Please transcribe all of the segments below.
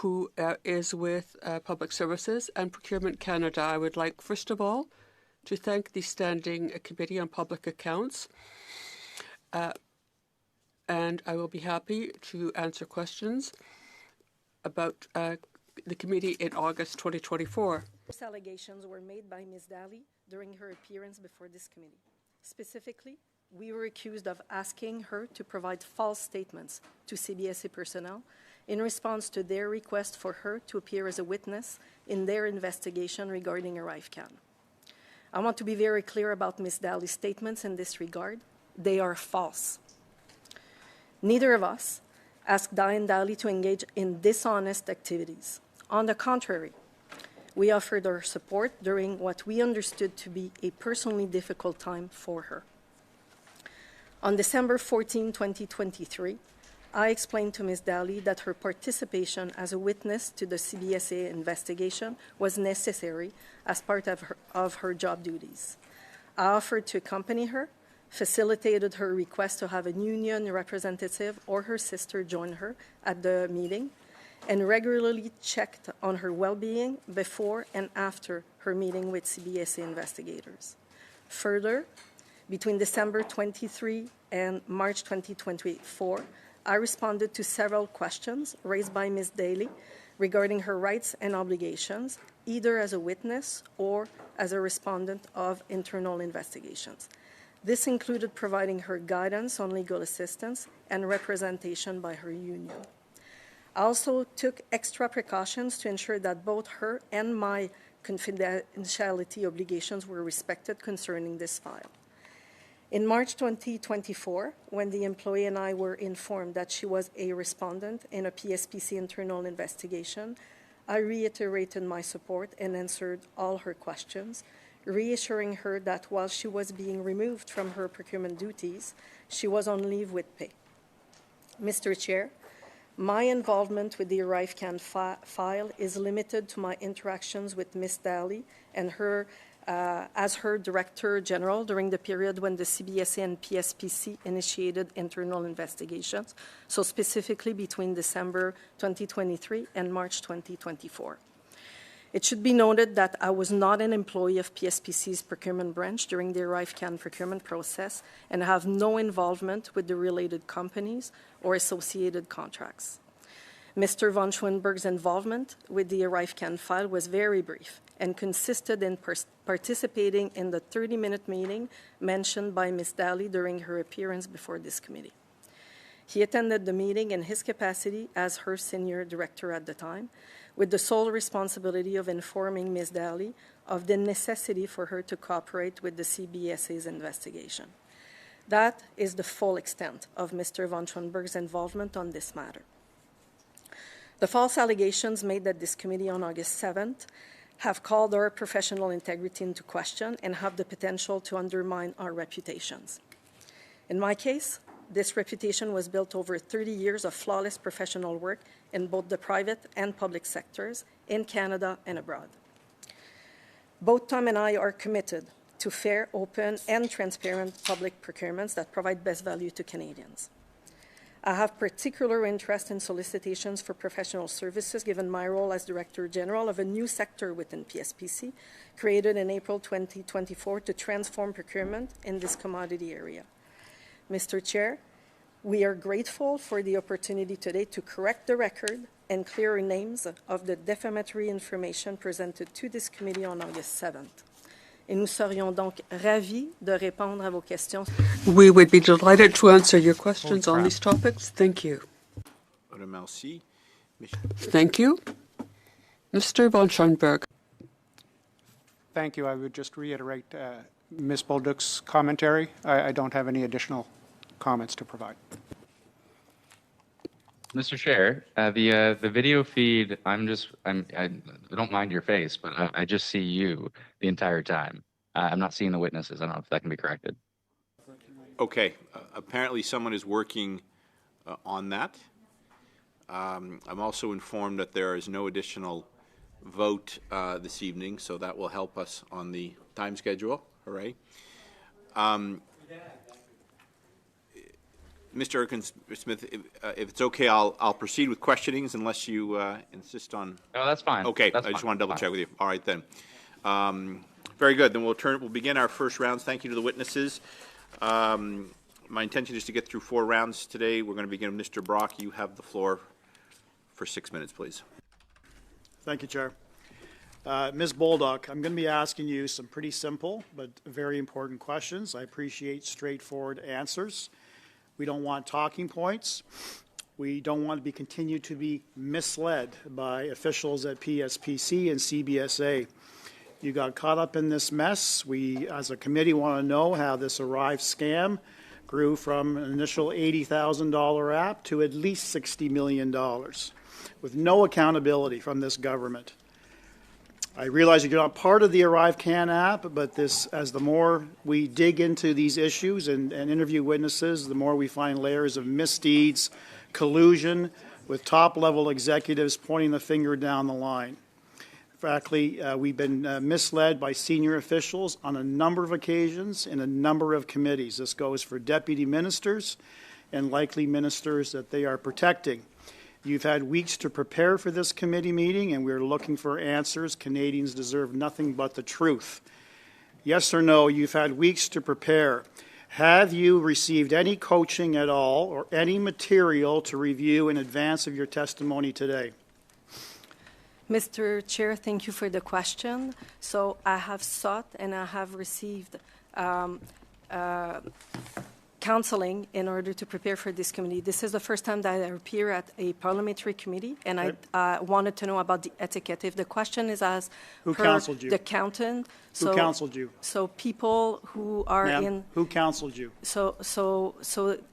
who is with Public Services and Procurement Canada. I would like, first of all, to thank the Standing Committee on Public Accounts, and I will be happy to answer questions about the committee in August 2024. Allegations were made by Ms. Daly during her appearance before this committee. Specifically, we were accused of asking her to provide false statements to CBSA personnel in response to their request for her to appear as a witness in their investigation regarding ArriveCAN. I want to be very clear about Ms. Daly's statements in this regard. They are false. Neither of us asked Diane Daly to engage in dishonest activities. On the contrary, we offered our support during what we understood to be a personally difficult time for her. On December 14, 2023, I explained to Ms. Daly that her participation as a witness to the CBSA investigation was necessary as part of her job duties. I offered to accompany her, facilitated her request to have a union representative or her sister join her at the meeting, and regularly checked on her well-being before and after her meeting with CBSA investigators. Further, between December 23 and March 2024, I responded to several questions raised by Ms. Daly regarding her rights and obligations, either as a witness or as a respondent of internal investigations. This included providing her guidance on legal assistance and representation by her union. I also took extra precautions to ensure that both her and my confidentiality obligations were respected concerning this file. In March 2024, when the employee and I were informed that she was a respondent in a PSPC internal investigation, I reiterated my support and answered all her questions, reassuring her that while she was being removed from her procurement duties, she was on leave with pay. Mr. Chair, my involvement with the ArriveCAN file is limited to my interactions with Ms. Daly and her as her Director General during the period when the CBSA and PSPC initiated internal investigations, so specifically between December 2023 and March 2024. It should be noted that I was not an employee of PSPC's procurement branch during the ArriveCAN procurement process and have no involvement with the related companies or associated contracts. Mr. von Schoenberg's involvement with the ArriveCAN file was very brief and consisted in participating in the 30-minute meeting mentioned by Ms. Daly during her appearance before this committee. He attended the meeting in his capacity as her senior director at the time, with the sole responsibility of informing Ms. Daly of the necessity for her to cooperate with the CBSA's investigation. That is the full extent of Mr. von Schoenberg's involvement on this matter. The false allegations made at this committee on August 7th have called our professional integrity into question and have the potential to undermine our reputations. In my case, this reputation was built over 30 years of flawless professional work in both the private and public sectors in Canada and abroad. Both Tom and I are committed to fair, open, and transparent public procurements that provide best value to Canadians. I have particular interest in solicitations for professional services given my role as Director General of a new sector within PSPC, created in April 2024 to transform procurement in this commodity area. Mr. Chair, we are grateful for the opportunity today to correct the record and clear names of the defamatory information presented to this committee on August 7th. Et nous serions donc ravis de répondre à vos questions. We would be delighted to answer your questions on these topics. Thank you. Thank you. Mr. von Schoenberg. Thank you. I would just reiterate Ms. Bolduc's commentary. I don't have any additional comments to provide. Mr. Chair, the video feed, I don't mind your face, but I just see you the entire time. I'm not seeing the witnesses. I don't know if that can be corrected. Okay. Apparently someone is working on that. I'm also informed that there is no additional vote this evening, so that will help us on the time schedule. Hooray. Mr. Erkin-Smith, if it's okay, I'll proceed with questionings unless you insist on. No, that's fine. Okay, That's I just fine. want to double check with you. All right then. Very good. Then we'll begin our first rounds. Thank you to the witnesses. My intention is to get through 4 rounds today. We're going to begin with Mr. Brock. You have the floor for 6 minutes, please. Thank you, Chair. Ms. Bolduc, I'm going to be asking you some pretty simple but very important questions. I appreciate straightforward answers. We don't want talking points. We don't want to continue to be misled by officials at PSPC and CBSA. You got caught up in this mess. We, as a committee, want to know how this ArriveSCAM grew from an initial $80,000 app to at least $60 million with no accountability from this government. I realize you're not part of the ArriveCAN app, but this, as the more we dig into these issues and interview witnesses, the more we find layers of misdeeds, collusion with top-level executives pointing the finger down the line. Frankly, we've been misled by senior officials on a number of occasions in a number of committees. This goes for deputy ministers and likely ministers that they are protecting. You've had weeks to prepare for this committee meeting, and we're looking for answers. Canadians deserve nothing but the truth. Yes or no, you've had weeks to prepare. Have you received any coaching at all or any material to review in advance of your testimony today? Mr. Chair, thank you for the question. So I have sought and I have received counseling in order to prepare for this committee. This is the first time that I appear at a parliamentary committee, and Okay. I wanted to know about the etiquette. If the question is as Who per counseled you? the accountant, Who counseled you? So people who are Ma'am, in. who counseled you? So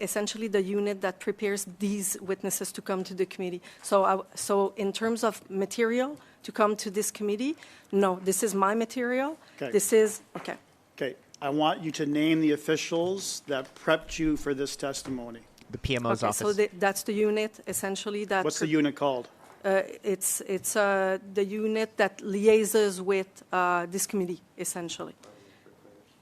essentially the unit that prepares these witnesses to come to the committee. So in terms of material to come to this committee, no, this is my material. Okay. This is, okay. Okay, I want you to name the officials that prepped you for this testimony. The PMO's Okay, office. so that's the unit essentially that. What's the unit called? It's the unit that liaises with this committee essentially.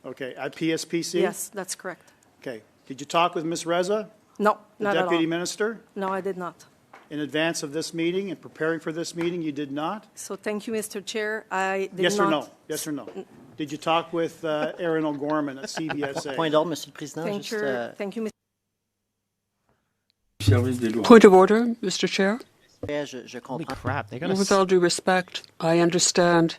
Okay, at PSPC? Yes, that's correct. Okay, did you talk with Ms. Reza, No, the not at Deputy all. Minister? No, I did not. In advance of this meeting and preparing for this meeting, you did not? So thank you, Mr. Chair. I did Yes not. or no? Yes or no? Did you talk with Aaron O'Gorman at CBSA? Point d'ordre, Monsieur le Président. Thank Juste, you, thank you, Mr. Point of order, Mr. Chair. je Holy comprends. crap, they got With us. all due respect, I understand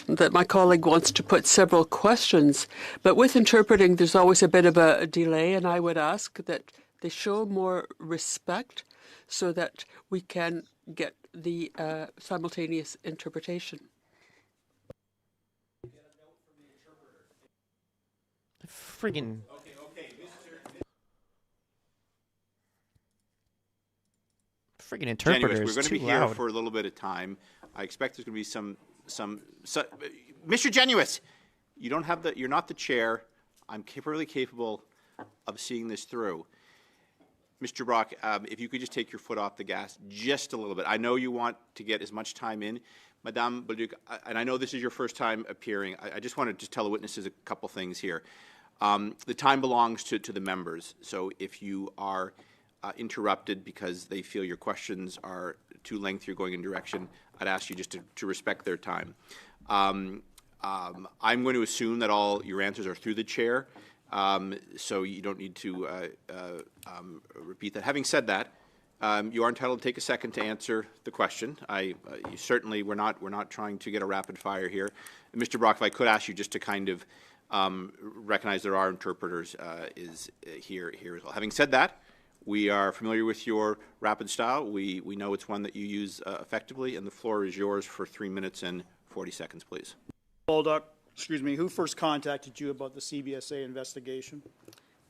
that my colleague wants to put several questions, but with interpreting, there's always a bit of a delay, and I would ask that they show more respect so that we can get the simultaneous interpretation. Friggin' interpreter Anyways, is we're going to too be here loud. for a little bit of time. I expect there's going to be some Mr. Genuous, you don't have you're not the chair. I'm perfectly capable of seeing this through. Mr. Brock, if you could just take your foot off the gas just a little bit. I know you want to get as much time in. Madame Bolduc, and I know this is your first time appearing. I just want to just tell the witnesses a couple things here. The time belongs to the members. So if you are interrupted because they feel your questions are too lengthy or going in direction, I'd ask you just to respect their time. I'm going to assume that all your answers are through the chair, so you don't need to repeat that. Having said that, you are entitled to take a second to answer the question. You certainly, we're not trying to get a rapid fire here. And Mr. Brock, if I could ask you just to kind of recognize there are interpreters here as well. Having said that, we are familiar with your rapid style. We know it's one that you use effectively, and the floor is yours for 3 minutes and 40 seconds, please. Bolduc, excuse me, who first contacted you about the CBSA investigation?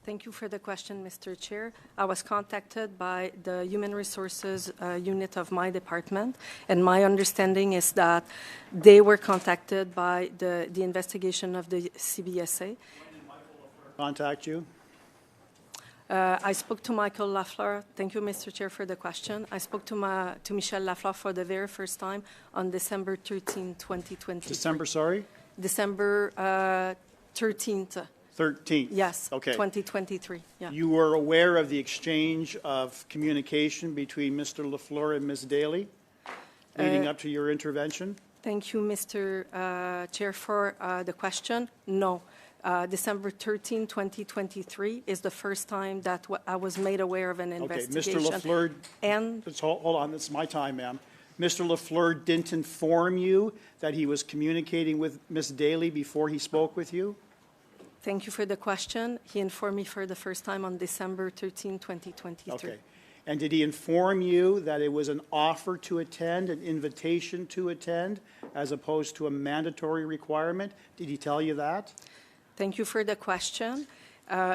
Thank you for the question, Mr. Chair. I was contacted by the Human Resources unit of my department, and my understanding is that they were contacted by the investigation of the CBSA. Contact you? I spoke to Michael Lafleur. Thank you, Mr. Chair, for the question. I spoke to Michel Lafleur for the very first time on December 13, 2020. December, sorry? December 13th. 13th? Yes. Okay. 2023, yeah. You were aware of the exchange of communication between Mr. Lafleur and Ms. Daly leading up to your intervention? Thank you, Mr. Chair, for the question. No. December 13, 2023 is the first time that I was made aware of an investigation. Okay, Mr. Lafleur, and hold on, this is my time, ma'am. Mr. Lafleur didn't inform you that he was communicating with Ms. Daly before he spoke with you? thank you for the question. He informed me for the first time on December 13, 2023. Okay. And did he inform you that it was an offer to attend, an invitation to attend, as opposed to a mandatory requirement? Did he tell you that? Thank you for the question.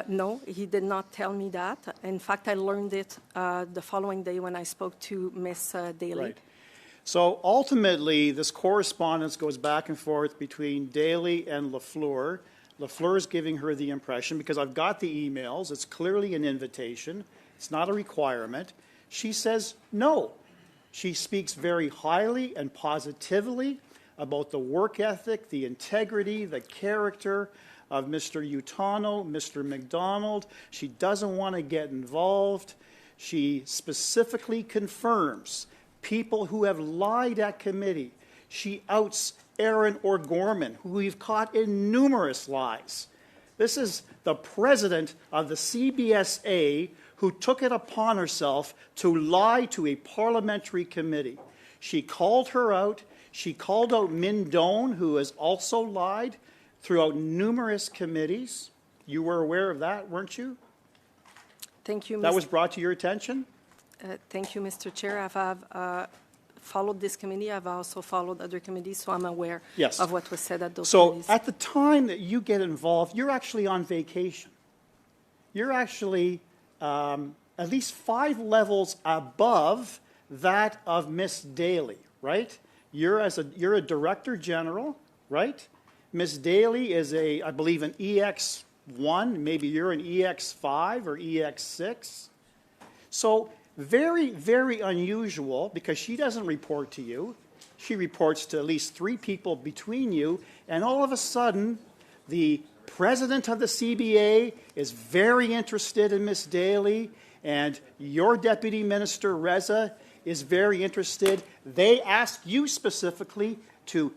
No, he did not tell me that. In fact, I learned it the following day when I spoke to Ms. Daly. Right. So ultimately, this correspondence goes back and forth between Daly and Lafleur. Lafleur is giving her the impression, because I've got the emails, it's clearly an invitation, it's not a requirement. She says no. She speaks very highly and positively about the work ethic, the integrity, the character of Mr. Utano, Mr. McDonald. She doesn't want to get involved. She specifically confirms people who have lied at committee. She outs Aaron O'Gorman, who we've caught in numerous lies. This is the president of the CBSA who took it upon herself to lie to a parliamentary committee. She called her out. She called out Min Doan, who has also lied throughout numerous committees. You were aware of that, weren't you? Thank you, That Ms. was brought to your attention? Thank you, Mr. Chair. I've followed this committee. I've also followed other committees, so I'm aware Yes. of what was said at those So committees. at the time that you get involved, you're actually on vacation. You're actually at least 5 levels above that of Miss Daly, right? You're a director general, right? Miss Daly is I believe an EX1, maybe you're an EX5 or EX6. So very, very unusual, because she doesn't report to you. She reports to at least 3 people between you, and all of a sudden, the president of the CBA is very interested in Miss Daly, and your deputy minister, Reza, is very interested. They ask you specifically to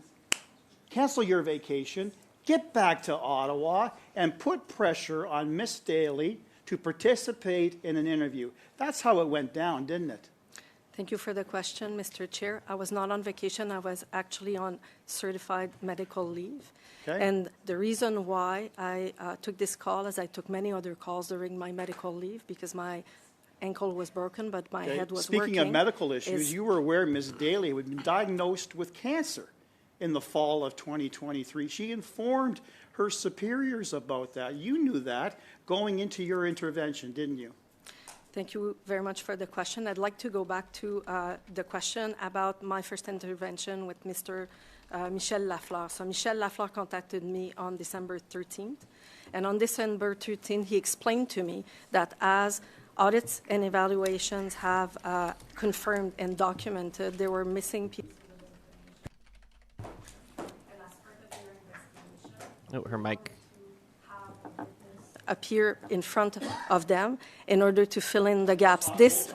cancel your vacation, get back to Ottawa, and put pressure on Miss Daly to participate in an interview. That's how it went down, didn't it? Thank you for the question, Mr. Chair. I was not on vacation. I was actually on certified medical leave. Okay. And the reason why I took this call, as I took many other calls during my medical leave, because my ankle was broken, but my head was working. Speaking of medical issues, you were aware Ms. Daly had been diagnosed with cancer in the fall of 2023. She informed her superiors about that. You knew that going into your intervention, didn't you? Thank you very much for the question. I'd like to go back to the question about my first intervention with Mr. Michel Lafleur. So Michel Lafleur contacted me on December 13th. And on December 13th, he explained to me that as audits and evaluations have confirmed and documented, there were missing people. Oh, her mic. Appear in front of them in order to fill in the gaps.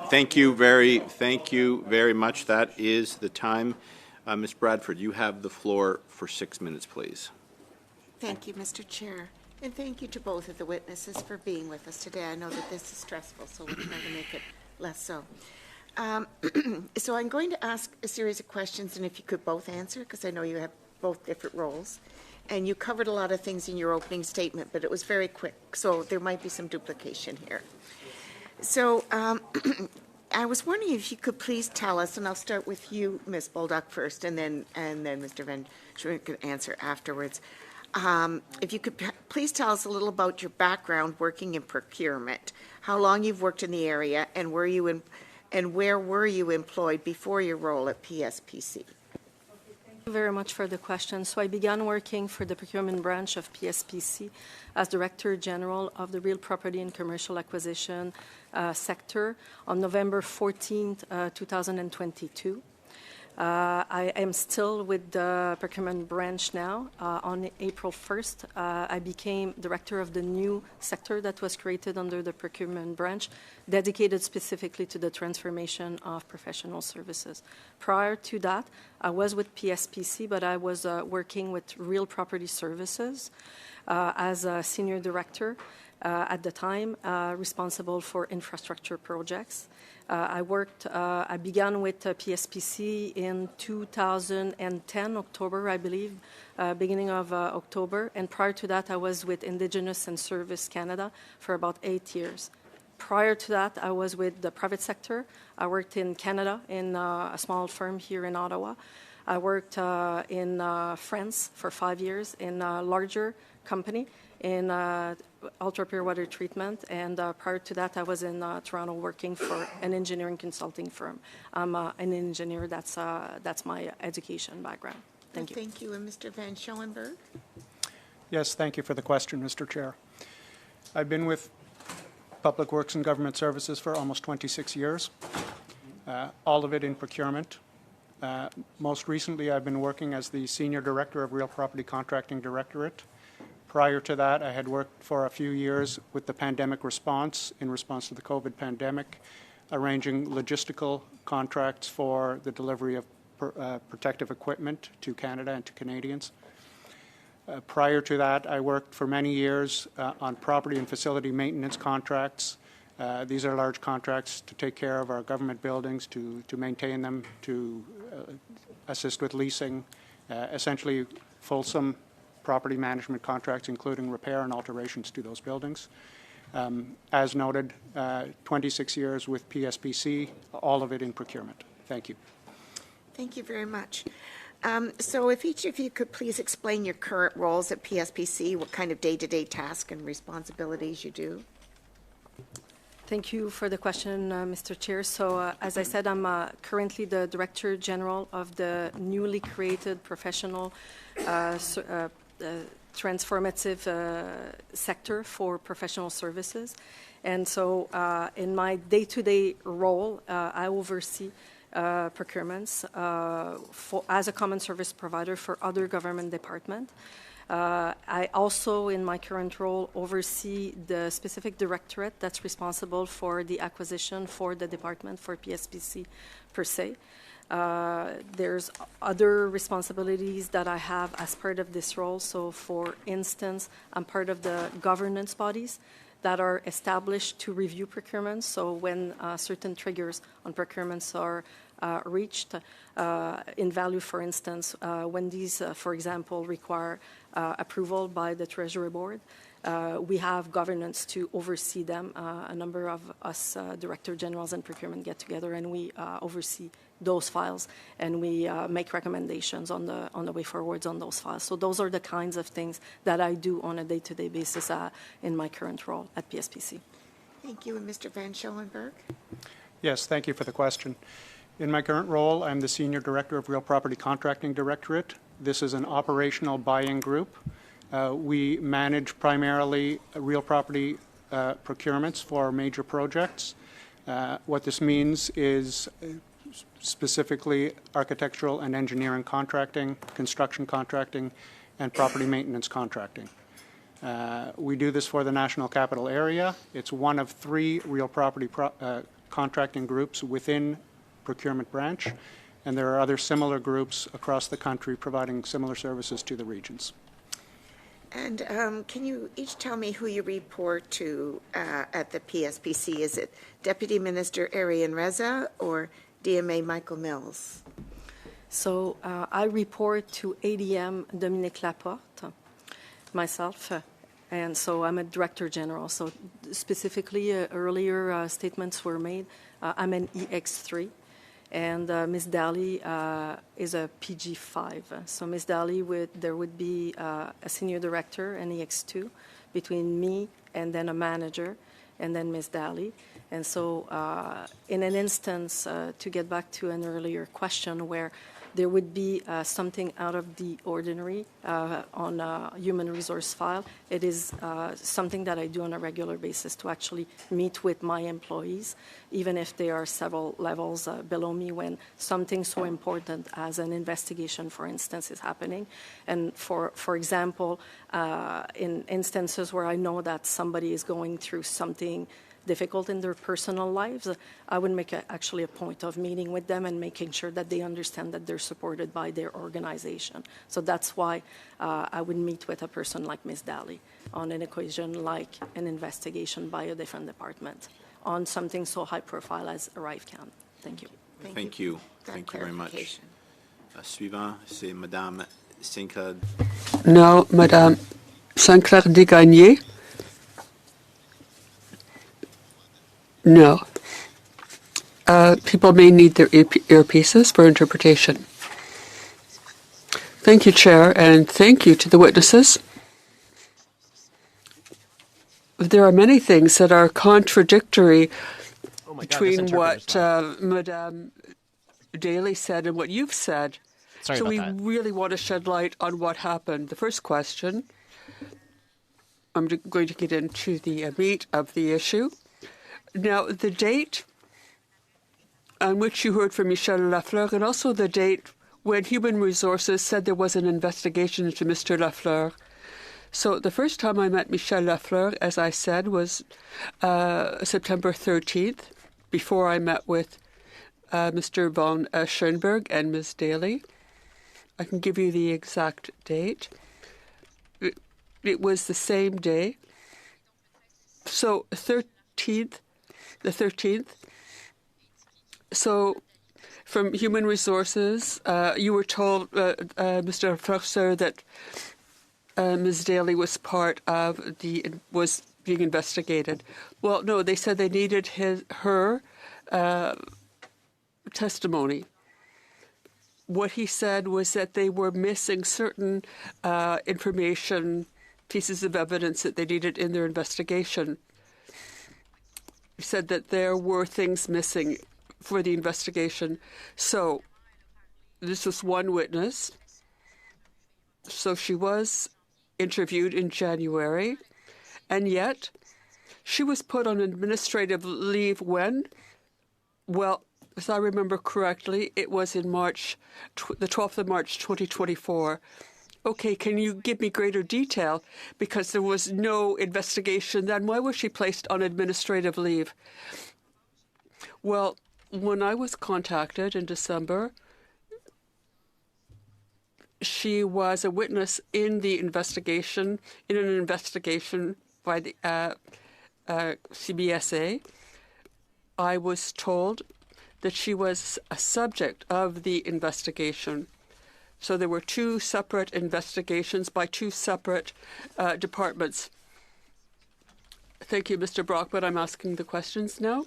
Thank you very much. That is the time. Ms. Bradford, you have the floor for 6 minutes, please. Thank you, Mr. Chair. And thank you to both of the witnesses for being with us today. I know that this is stressful, so we're trying to make it less so. So I'm going to ask a series of questions, and if you could both answer, because I know you have both different roles. And you covered a lot of things in your opening statement, but it was very quick, so there might be some duplication here. So I was wondering if you could please tell us, and I'll start with you, Ms. Baldock, first, and then Mr. Van Schroen could answer afterwards. If you could please tell us a little about your background working in procurement, how long you've worked in the area, and where were you employed before your role at PSPC? Thank you very much for the question. So I began working for the procurement branch of PSPC as Director General of the Real Property and Commercial Acquisition sector on November 14th, 2022. I am still with the procurement branch now. On April 1st, I became director of the new sector that was created under the procurement branch, dedicated specifically to the transformation of professional services. Prior to that, I was with PSPC, but I was working with real property services as a senior director at the time, responsible for infrastructure projects. I began with PSPC in 2010, October, I believe, beginning of October. And prior to that, I was with Indigenous and Service Canada for about 8 years. Prior to that, I was with the private sector. I worked in Canada in a small firm here in Ottawa. I worked in France for 5 years in a larger company in ultra-pure water treatment, and prior to that, I was in Toronto working for an engineering consulting firm. I'm an engineer. That's my education background. Thank you. Thank you. And Mr. Van Schoenberg? Yes, thank you for the question, Mr. Chair. I've been with Public Works and Government Services for almost 26 years, all of it in procurement. Most recently, I've been working as the Senior Director of Real Property Contracting Directorate. Prior to that, I had worked for a few years with the pandemic response, in response to the COVID pandemic, arranging logistical contracts for the delivery of protective equipment to Canada and to Canadians. Prior to that, I worked for many years on property and facility maintenance contracts. These are large contracts to take care of our government buildings, to maintain them, to assist with leasing, essentially fulsome property management contracts, including repair and alterations to those buildings. As noted, 26 years with PSPC, all of it in procurement. Thank you. Thank you very much. So if each of you could please explain your current roles at PSPC, what kind of day-to-day tasks and responsibilities you do. Thank you for the question, Mr. Chair. So as I said, I'm currently the Director General of the newly created professional transformative sector for professional services. And so in my day-to-day role, I oversee procurements as a common service provider for other government departments. I also, in my current role, oversee the specific directorate that's responsible for the acquisition for the department for PSPC per se. There's other responsibilities that I have as part of this role. So, for instance, I'm part of the governance bodies that are established to review procurements. So when certain triggers on procurements are reached in value, for instance, when these, for example, require approval by the Treasury Board, we have governance to oversee them. A number of us Director Generals and procurement get together and we oversee those files, and we make recommendations on the way forwards on those files. So those are the kinds of things that I do on a day-to-day basis in my current role at PSPC. Thank you. And Mr. Van Schoenberg? Yes, thank you for the question. In my current role, I'm the Senior Director of Real Property Contracting Directorate. This is an operational buying group. We manage primarily real property procurements for major projects. What this means is specifically architectural and engineering contracting, construction contracting, and property maintenance contracting. We do this for the National Capital Area. It's one of 3 real property contracting groups within procurement branch, and there are other similar groups across the country providing similar services to the regions. And can you each tell me who you report to at the PSPC? Is it Deputy Minister Arian Reza or DMA Michael Mills? So I report to ADM Dominique Laporte, myself, and so I'm a Director General. So specifically, earlier statements were made. I'm an EX3, and Ms. Daly is a PG5. So Ms. Daly, there would be a Senior Director, an EX2, between me and then a manager, and then Ms. Daly. And so in an instance, to get back to an earlier question where there would be something out of the ordinary on a human resource file, it is something that I do on a regular basis to actually meet with my employees, even if they are several levels below me, when something so important as an investigation, for instance, is happening. And for example, in instances where I know that somebody is going through something difficult in their personal lives, I would make actually a point of meeting with them and making sure that they understand that they're supported by their organization. So that's why I would meet with a person like Ms. Daly on an occasion like an investigation by a different department on something so high profile as ArriveCAN. Thank you. Thank you. Thank you very much. Suivant, c'est Madame Sinclair. No, Madame Sinclair Desgagnés. No. People may need their earpieces for interpretation. Thank you, Chair, and thank you to the witnesses. There are many things that are contradictory between what Madame Daly said and what you've said. Sorry so about we that. really want to shed light on what happened. The first question, I'm going to get into the meat of the issue. Now, the date on which you heard from Michel Lafleur and also the date when Human Resources said there was an investigation into Mr. Lafleur. So the first time I met Michel Lafleur, as I said, was September 13th, before I met with Mr. von Schoenberg and Ms. Daly. I can give you the exact date. It was the same day. So the 13th. So from Human Resources, you were told, Mr. Lafleur, that Ms. Daly was part of was being investigated. Well, no, they said they needed her testimony. What he said was that they were missing certain information, pieces of evidence that they needed in their investigation. He said that there were things missing for the investigation. So this was one witness. So she was interviewed in January, and yet she was put on administrative leave when? Well, if I remember correctly, it was in March, the 12th of March, 2024. Okay, can you give me greater detail? Because there was no investigation then. Why was she placed on administrative leave? Well, when I was contacted in December, she was a witness in the investigation, in an investigation by the CBSA. I was told that she was a subject of the investigation. So there were two separate investigations by two separate departments. Thank you, Mr. Brock, but I'm asking the questions now.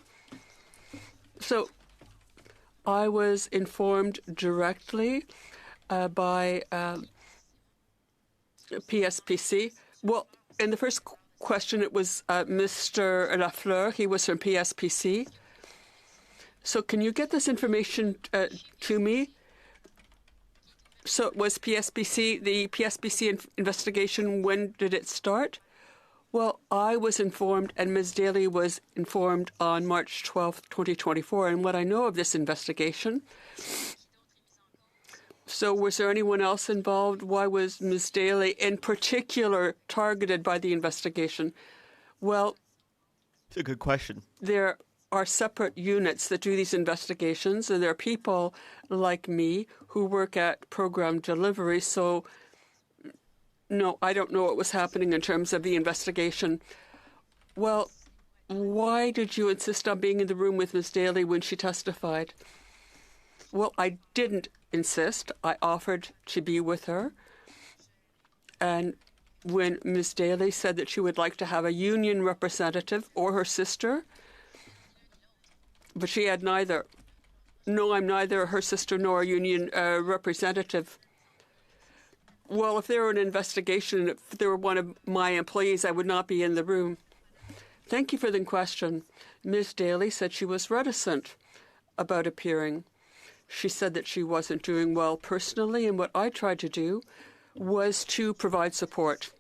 So I was informed directly by PSPC. Well, in the first question, it was Mr. Lafleur. He was from PSPC. So can you get this information to me? So it was PSPC, the PSPC investigation, when did it start? Well, I was informed and Ms. Daly was informed on March 12th, 2024. And what I know of this investigation, so was there anyone else involved? Why was Ms. Daly in particular targeted by the investigation? Well, it's a good question. There are separate units that do these investigations, and there are people like me who work at program delivery. So, no, I don't know what was happening in terms of the investigation. Well, why did you insist on being in the room with Ms. Daly when she testified? Well, I didn't insist. I offered to be with her. And when Ms. Daly said that she would like to have a union representative or her sister, but she had neither. No, I'm neither her sister nor a union representative. Well, if there were an investigation, if there were one of my employees, I would not be in the room. Thank you for the question. Ms. Daly said she was reticent about appearing. She said that she wasn't doing well personally, and what I tried to do was to provide support.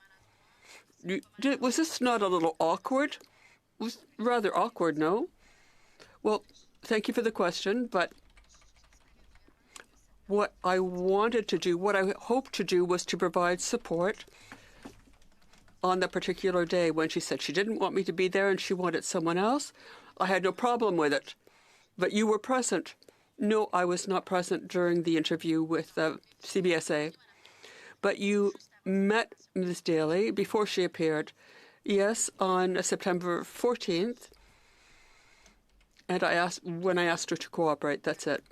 Was this not a little awkward? It was rather awkward, no? Well, thank you for the question, but what I wanted to do, what I hoped to do, was to provide support on that particular day when she said she didn't want me to be there and she wanted someone else. I had no problem with it. But you were present. No, I was not present during the interview with CBSA. But you met Ms. Daly before she appeared. Yes, on September 14th. And when I asked her to cooperate, that's it.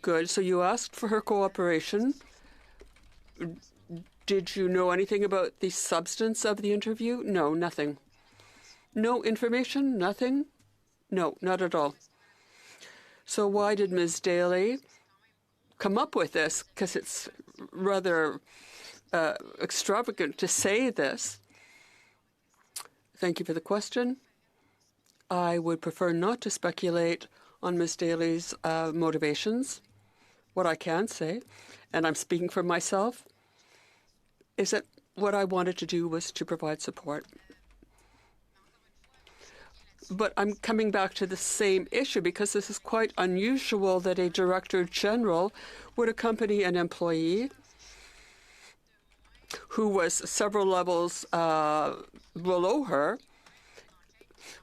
Good. So you asked for her cooperation. Did you know anything about the substance of the interview? No, nothing. No information? Nothing? No, not at all. So why did Ms. Daly come up with this? Because it's rather extravagant to say this. Thank you for the question. I would prefer not to speculate on Ms. Daly's motivations. What I can say, and I'm speaking for myself, is that what I wanted to do was to provide support. But I'm coming back to the same issue because this is quite unusual that a Director General would accompany an employee who was several levels below her,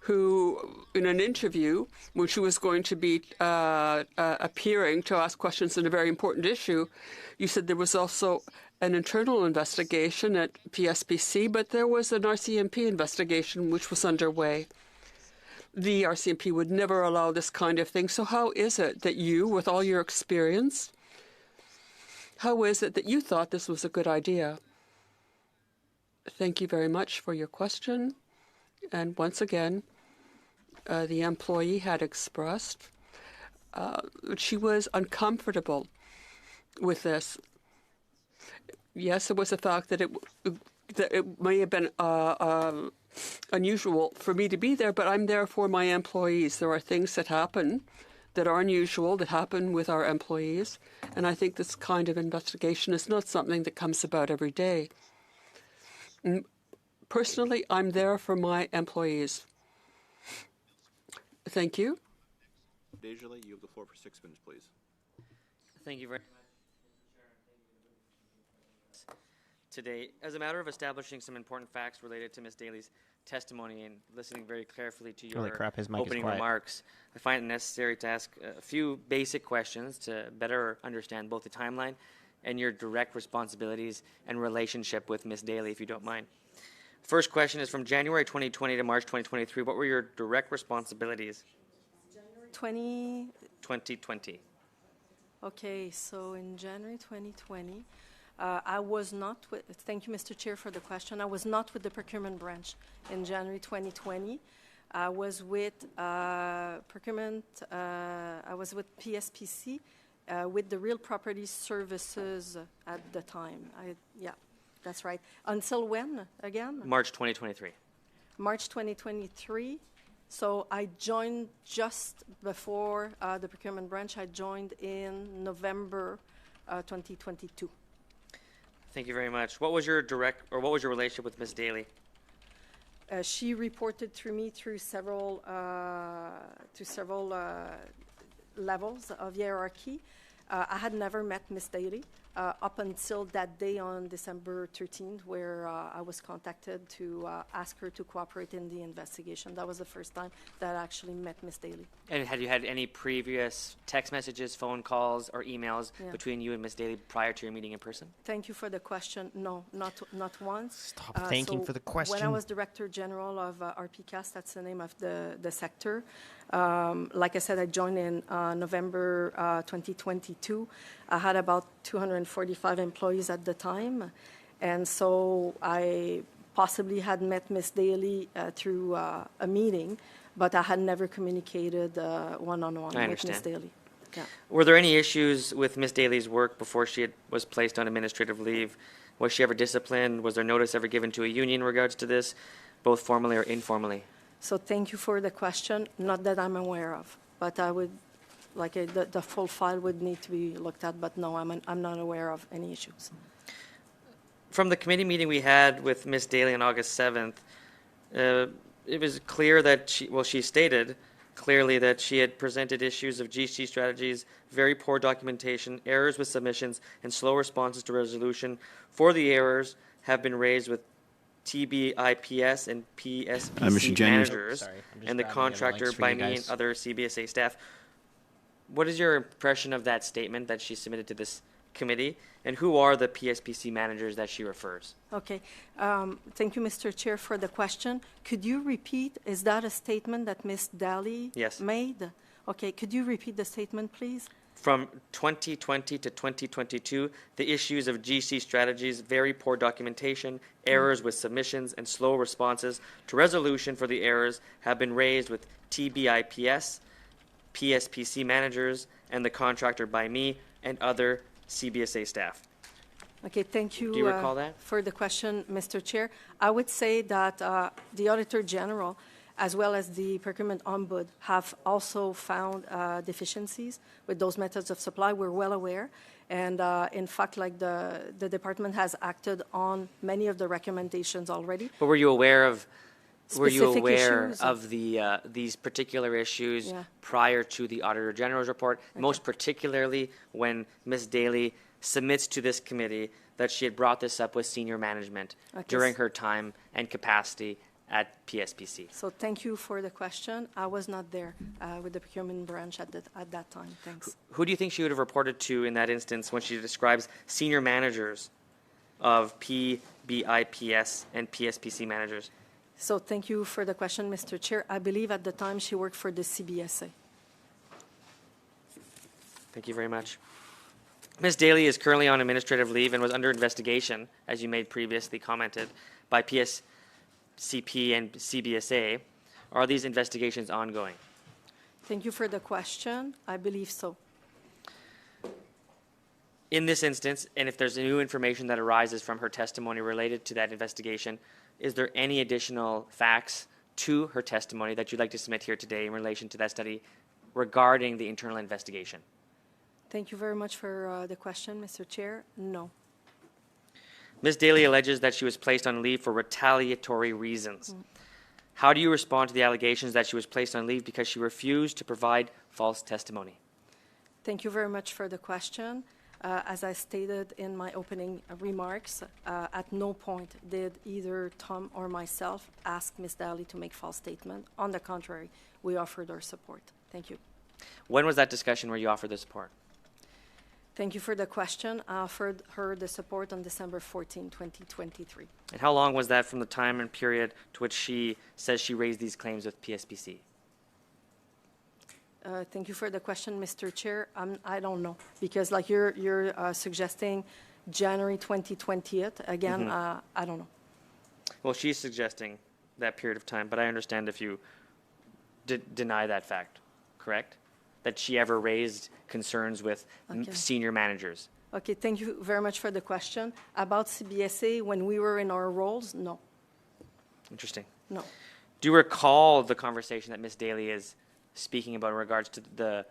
who, in an interview, when she was going to be appearing to ask questions on a very important issue, you said there was also an internal investigation at PSPC, but there was an RCMP investigation which was underway. The RCMP would never allow this kind of thing. So how is it that you, with all your experience, how is it that you thought this was a good idea? Thank you very much for your question. And once again, the employee had expressed she was uncomfortable with this. Yes, it was a fact that it may have been unusual for me to be there, but I'm there for my employees. There are things that happen that are unusual, that happen with our employees, and I think this kind of investigation is not something that comes about every day. Personally, I'm there for my employees. Thank you. Desjardins, you have the floor for 6 minutes, please. Thank you very much. Today, as a matter of establishing some important facts related to Ms. Daly's testimony and listening very carefully to your opening remarks, I find it necessary to ask a few basic questions to better understand both the timeline and your direct responsibilities and relationship with Ms. Daly, if you don't mind. First question is from January 2020 to March 2023. What were your direct responsibilities? January 2020. Okay, so in January 2020, I was not with, thank you, Mr. Chair, for the question. I was not with the procurement branch in January 2020. I was with procurement, I was with PSPC, with the real property services at the time. Yeah, that's right. Until when, again? March 2023. March 2023. So I joined just before the procurement branch. I joined in November 2022. Thank you very much. What was your relationship with Ms. Daly? She reported through me through several levels of hierarchy. I had never met Ms. Daly up until that day on December 13th, where I was contacted to ask her to cooperate in the investigation. That was the first time that I actually met Ms. Daly. And had you had any previous text messages, phone calls, or emails between you and Ms. Daly prior to your meeting in person? Thank you for the question. No, not once. Stop thanking for the question. When I was Director General of RPCAS, that's the name of the sector, like I said, I joined in November 2022. I had about 245 employees at the time, and so I possibly had met Ms. Daly through a meeting, but I had never communicated one-on-one with Ms. Daly. Yeah. Were there any issues with Ms. Daly's work before she was placed on administrative leave? Was she ever disciplined? Was there notice ever given to a union in regards to this? both formally or informally? So thank you for the question. Not that I'm aware of, but I would, the full file would need to be looked at, but no, I'm not aware of any issues. From the committee meeting we had with Ms. Daly on August 7th, it was clear that she stated clearly that she had presented issues of GC strategies, very poor documentation, errors with submissions, and slow responses to resolution. For the errors have been raised with TBIPS and PSPC managers and the contractor by me and other CBSA staff. What is your impression of that statement that she submitted to this committee, and who are the PSPC managers that she refers? Okay. Thank you, Mr. Chair, for the question. Could you repeat, is that a statement that Ms. Daly made? Okay. Could you repeat the statement, please? From 2020 to 2022, the issues of GC strategies, very poor documentation, errors with submissions, and slow responses to resolution for the errors have been raised with TBIPS, PSPC managers, and the contractor by me and other CBSA staff. Okay, thank you, Do you recall that? For the question, Mr. Chair. I would say that the Auditor General, as well as the Procurement Ombudsman, have also found deficiencies with those methods of supply. We're well aware. And in fact, the department has acted on many of the recommendations already. But were you aware of Issues? these particular issues prior to the Auditor General's report, most particularly when Ms. Daly submits to this committee that she had brought this up with senior management during her time and capacity at PSPC? So thank you for the question. I was not there with the procurement branch at that time. Thanks. Who do you think she would have reported to in that instance when she describes senior managers of PBIPS and PSPC managers? So thank you for the question, Mr. Chair. I believe at the time she worked for the CBSA. Thank you very much. Ms. Daly is currently on administrative leave and was under investigation, as you made previously commented, by PSCP and CBSA. Are these investigations ongoing? Thank you for the question. I believe so. In this instance, and if there's new information that arises from her testimony related to that investigation, is there any additional facts to her testimony that you'd like to submit here today in relation to that study regarding the internal investigation? Thank you very much for the question, Mr. Chair. No. Ms. Daly alleges that she was placed on leave for retaliatory reasons. How do you respond to the allegations that she was placed on leave because she refused to provide false testimony? Thank you very much for the question. As I stated in my opening remarks, at no point did either Tom or myself ask Ms. Daly to make false statement. On the contrary, we offered our support. Thank you. When was that discussion where you offered the support? Thank you for the question. I offered her the support on December 14, 2023. And how long was that from the time and period to which she says she raised these claims with PSPC? Thank you for the question, Mr. Chair. I don't know, because like you're suggesting January 2020, again, I don't know. Well, she's suggesting that period of time, but I understand if you deny that fact, correct? That she ever raised concerns with senior managers. Okay, thank you very much for the question. About CBSA, when we were in our roles, no. Interesting. No. Do you recall the conversation that Ms. Daly is speaking about in regards to the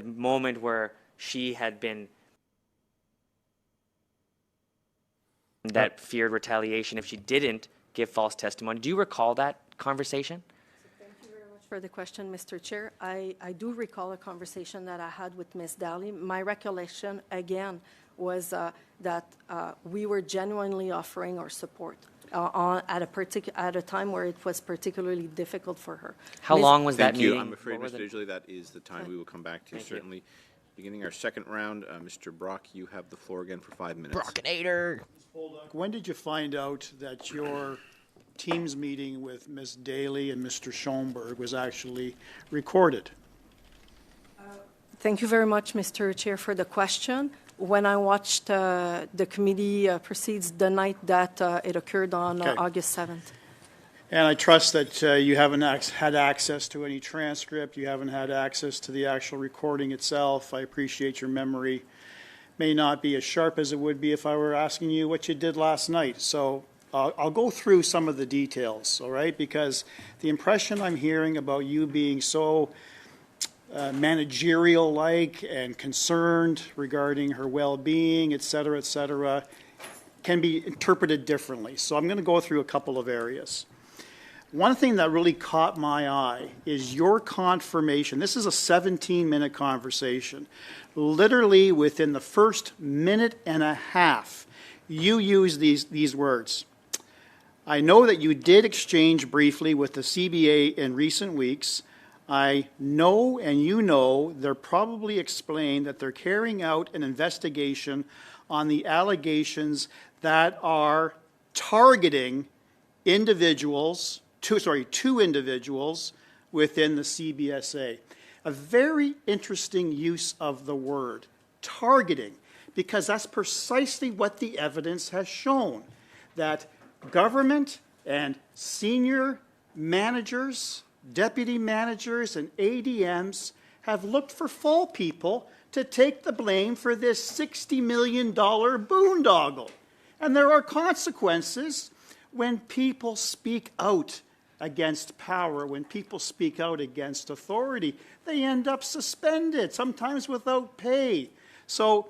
moment where she had been that feared retaliation if she didn't give false testimony? Do you recall that conversation? For the question, Mr. Chair, I do recall a conversation that I had with Ms. Daly. My recollection, again, was that we were genuinely offering our support at a time where it was particularly difficult for her. How long was that meeting? Thank you. I'm afraid, Mr. Digely, that is the time we will come back to. Certainly. Beginning our second round, Mr. Brock, you have the floor again for 5 minutes. Brockinator. When did you find out that your Teams meeting with Ms. Daly and Mr. Schoenberg was actually recorded? Thank you very much, Mr. Chair, for the question. When I watched the committee proceeds the night that it occurred on August 7th. And I trust that you haven't had access to any transcript, you haven't had access to the actual recording itself. I appreciate your memory may not be as sharp as it would be if I were asking you what you did last night. So I'll go through some of the details, all right? Because the impression I'm hearing about you being so managerial-like and concerned regarding her well-being, et cetera, can be interpreted differently. So I'm going to go through a couple of areas. One thing that really caught my eye is your confirmation. This is a 17-minute conversation. Literally within the first minute and a half, you use these words. I know that you did exchange briefly with the CBA in recent weeks. I know and you know they're probably explained that they're carrying out an investigation on the allegations that are targeting individuals, two individuals within the CBSA. A very interesting use of the word, targeting, because that's precisely what the evidence has shown, that government and senior managers, deputy managers, and ADMs have looked for fall people to take the blame for this $60 million boondoggle. And there are consequences when people speak out against power, when people speak out against authority. They end up suspended, sometimes without pay. So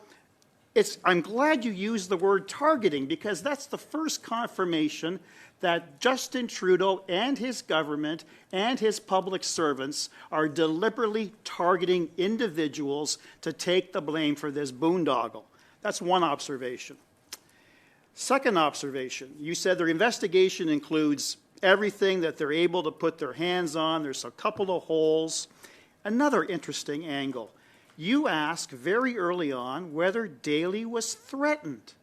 I'm glad you used the word targeting, because that's the first confirmation that Justin Trudeau and his government and his public servants are deliberately targeting individuals to take the blame for this boondoggle. That's one observation. Second observation, you said their investigation includes everything that they're able to put their hands on. There's a couple of holes. Another interesting angle. You asked very early on whether Daly was threatened.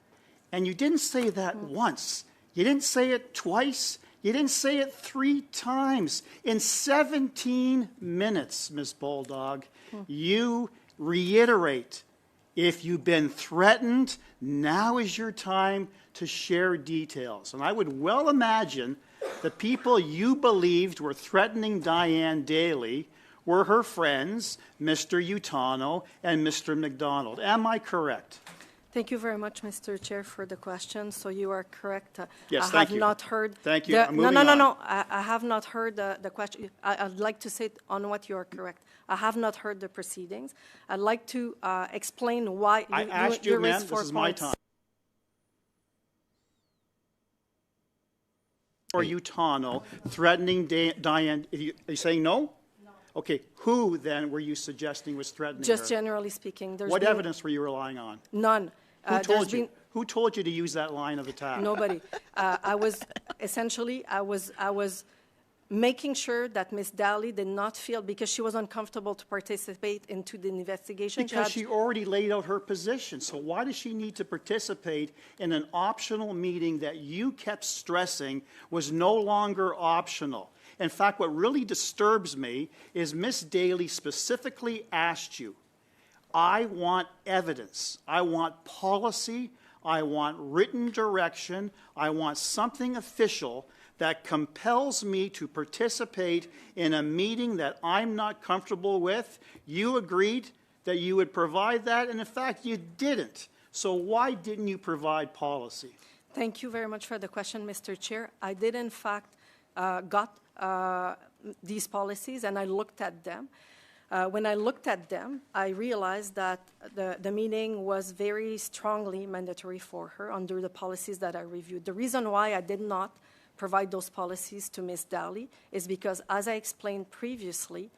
And you didn't say that once. You didn't say it twice. You didn't say it 3 times. In 17 minutes, Ms. Bulldog, you reiterate, if you've been threatened, now is your time to share details. And I would well imagine the people you believed were threatening Diane Daly were her friends, Mr. Utano and Mr. McDonald. Am I correct? Thank you very much, Mr. Chair, for the question. So you are correct. Yes, I have not heard. Thank you. I'm moving No. on. I have not heard the question. I'd like to say it on what you are correct. I have not heard the proceedings. I'd like to explain why I asked you, ma'am. This is my time. Or Utano threatening Diane. Are you saying no? No. Okay. Who then were you suggesting was threatening Just her? generally speaking. What evidence were you relying on? None. Who told you to use that line of attack? Nobody. I was making sure that Ms. Daly did not feel, because she was uncomfortable to participate into the investigation. Because she already laid out her position. So why does she need to participate in an optional meeting that you kept stressing was no longer optional? In fact, what really disturbs me is Ms. Daly specifically asked you, I want evidence, I want policy, I want written direction, I want something official that compels me to participate in a meeting that I'm not comfortable with. You agreed that you would provide that, and in fact, you didn't. So why didn't you provide policy? Thank you very much for the question, Mr. Chair. I did, in fact, got these policies, and I looked at them. When I looked at them, I realized that the meeting was very strongly mandatory for her under the policies that I reviewed. The reason why I did not provide those policies to Ms. Daly is because, as I explained previously,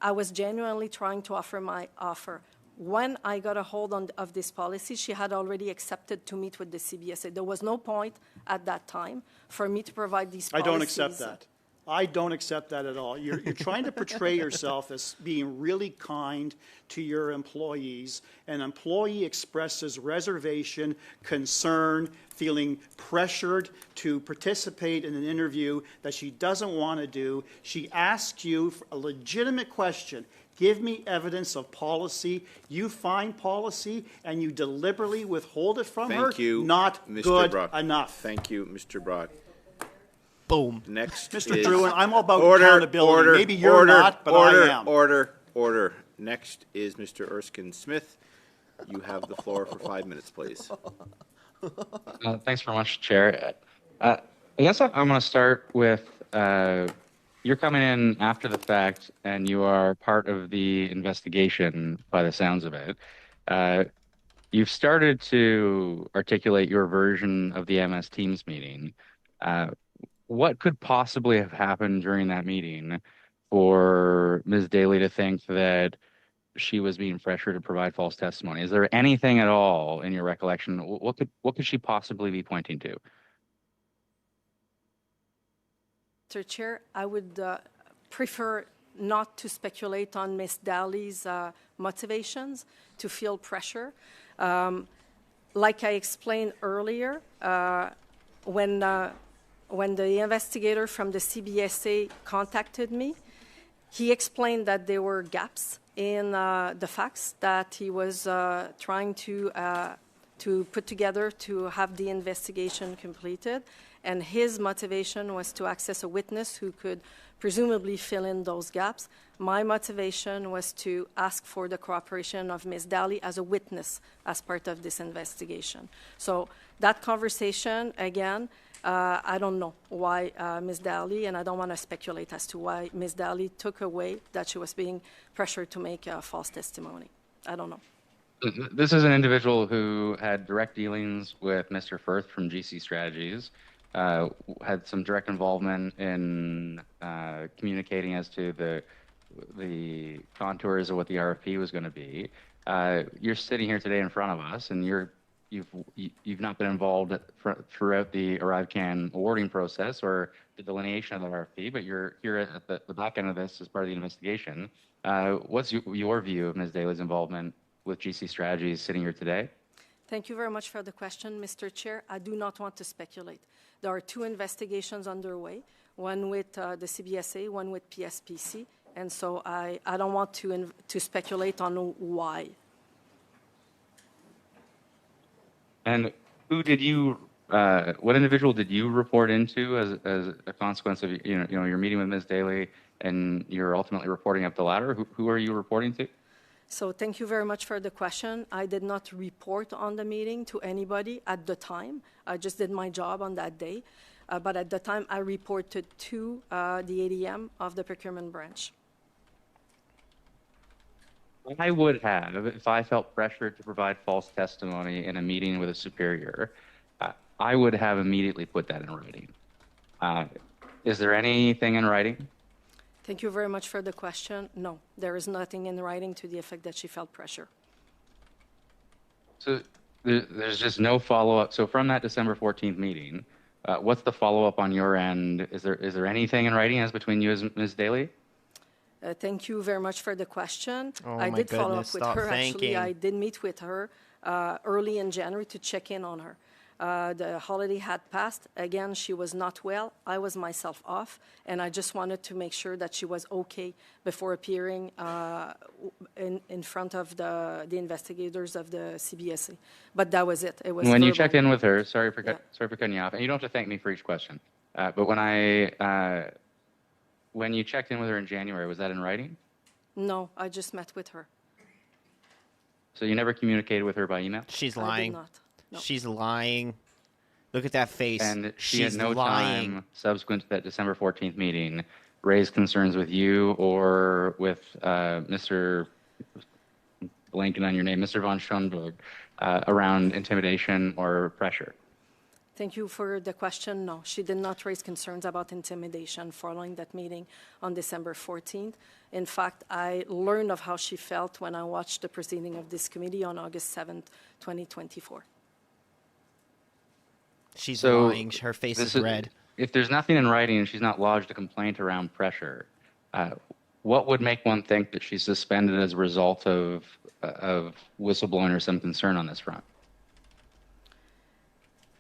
I was genuinely trying to offer my offer. When I got a hold of this policy, she had already accepted to meet with the CBSA. There was no point at that time for me to provide these policies. I don't accept that. I don't accept that at all. You're trying to portray yourself as being really kind to your employees. An employee expresses reservation, concern, feeling pressured to participate in an interview that she doesn't want to do. She asks you for a legitimate question. Give me evidence of policy. You find policy and you deliberately withhold it from her. Thank you, Not Mr. good Brock. enough. Thank you, Mr. Brock. Boom. Next Mr. is Drouin, I'm all about accountability. Maybe you're not, but I am. Order. Next is Mr. Erskine Smith. You have the floor for 5 minutes, please. Thanks very much, Chair. I guess I'm going to start with you're coming in after the fact, and you are part of the investigation by the sounds of it. You've started to articulate your version of the MS Teams meeting. What could possibly have happened during that meeting for Ms. Daly to think that she was being pressured to provide false testimony? Is there anything at all in your recollection? What could she possibly be pointing to? Mr. Chair, I would prefer not to speculate on Ms. Daly's motivations to feel pressure. Like I explained earlier, when the investigator from the CBSA contacted me, he explained that there were gaps in the facts that he was trying to put together to have the investigation completed. And his motivation was to access a witness who could presumably fill in those gaps. My motivation was to ask for the cooperation of Ms. Daly as a witness as part of this investigation. So that conversation, again, I don't know why Ms. Daly, and I don't want to speculate as to why Ms. Daly took away that she was being pressured to make a false testimony. I don't know. This is an individual who had direct dealings with Mr. Firth from GC Strategies, had some direct involvement in communicating as to the contours of what the RFP was going to be. You're sitting here today in front of us, and you've not been involved throughout the ArriveCAN awarding process or the delineation of the RFP, but you're here at the back end of this as part of the investigation. What's your view of Ms. Daly's involvement with GC Strategies sitting here today? Thank you very much for the question, Mr. Chair. I do not want to speculate. There are two investigations underway, one with the CBSA, one with PSPC, and so I don't want to speculate on why. And who did you, what individual did you report into as a consequence of your meeting with Ms. Daly, and you're ultimately reporting up the ladder? Who are you reporting to? So thank you very much for the question. I did not report on the meeting to anybody at the time. I just did my job on that day. But at the time, I reported to the ADM of the procurement branch. I would have, if I felt pressured to provide false testimony in a meeting with a superior, I would have immediately put that in writing. Is there anything in writing? Thank you very much for the question. No, there is nothing in writing to the effect that she felt pressure. So there's just no follow-up. So from that December 14th meeting, what's the follow-up on your end? Is there anything in writing as between you and Ms. Daly? Thank you very much for the question. Oh, I did follow up with stop her. thanking. Actually, I did meet with her early in January to check in on her. The holiday had passed. Again, she was not well. I was myself off, and I just wanted to make sure that she was okay before appearing in front of the investigators of the CBSA. But that was it. It was when verbal. you checked in with her. Sorry for cutting you off, and you don't have to thank me for each question. But when you checked in with her in January, was that in writing? No, I just met with her. So you never communicated with her by email? She's I lying. did not. No. She's lying. Look at that face. And she She's at no lying. time subsequent to that December 14th meeting raised concerns with you or with Mr. blanking on your name, Mr. von Schoenberg, around intimidation or pressure? Thank you for the question. No, she did not raise concerns about intimidation following that meeting on December 14th. In fact, I learned of how she felt when I watched the proceeding of this committee on August 7th, 2024. She's lying. Her face is red. If there's nothing in writing and she's not lodged a complaint around pressure, what would make one think that she's suspended as a result of whistleblowing or some concern on this front?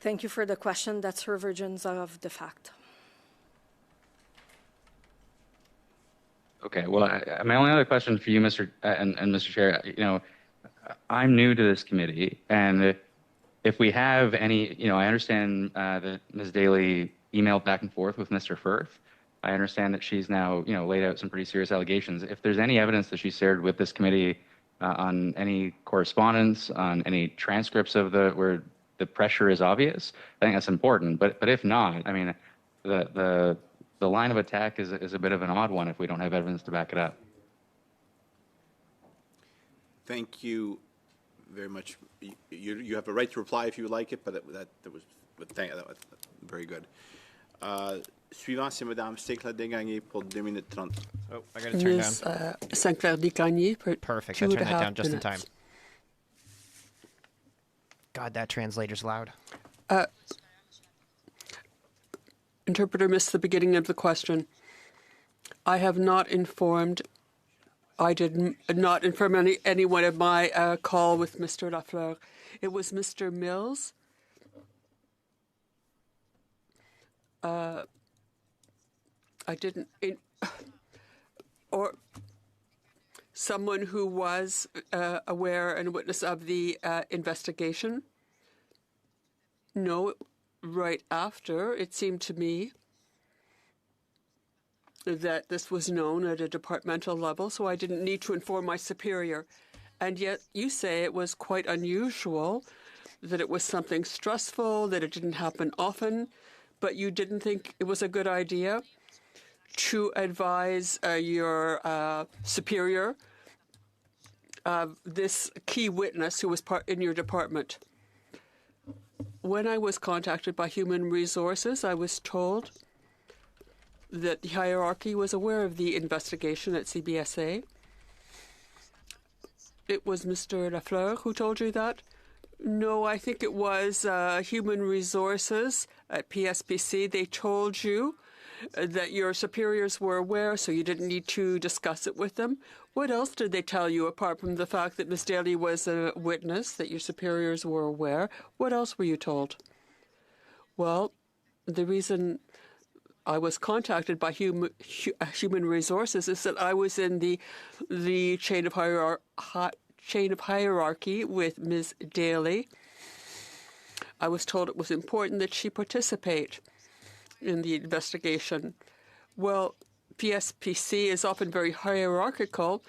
Thank you for the question. That's her version of the fact. Okay. Well, my only other question for you, Mr. and Mr. Chair, I'm new to this committee, and if we have any, I understand that Ms. Daly emailed back and forth with Mr. Firth. I understand that she's now, laid out some pretty serious allegations. If there's any evidence that she shared with this committee on any correspondence, on any transcripts of where the pressure is obvious, I think that's important. But if not, I mean, the line of attack is a bit of an odd one if we don't have evidence to back it up. Thank you very much. You have a right to reply if you would like it, but that was very good. Suivant, c'est Madame Sinclair-Desgagnés pour 2 minutes 30. Oh, I got to turn Ms. down. Sinclair-Desgagnés for Perfect. 2 I and a turned that half down just in time. minutes. God, that translator's loud. Interpreter missed the beginning of the question. I have not informed. I did not inform anyone of my call with Mr. Lafleur. It was Mr. Mills. I didn't, or someone who was aware and witness of the investigation. No, right after, it seemed to me that this was known at a departmental level, so I didn't need to inform my superior. And yet you say it was quite unusual, that it was something stressful, that it didn't happen often, but you didn't think it was a good idea to advise your superior of this key witness who was in your department. When I was contacted by Human Resources, I was told that the hierarchy was aware of the investigation at CBSA. It was Mr. Lafleur who told you that? No, I think it was Human Resources at PSPC. They told you that your superiors were aware, so you didn't need to discuss it with them. What else did they tell you, apart from the fact that Ms. Daly was a witness, that your superiors were aware? What else were you told? Well, the reason I was contacted by Human Resources is that I was in the chain of hierarchy with Ms. Daly. I was told it was important that she participate in the investigation. Well, PSPC is often very hierarchical.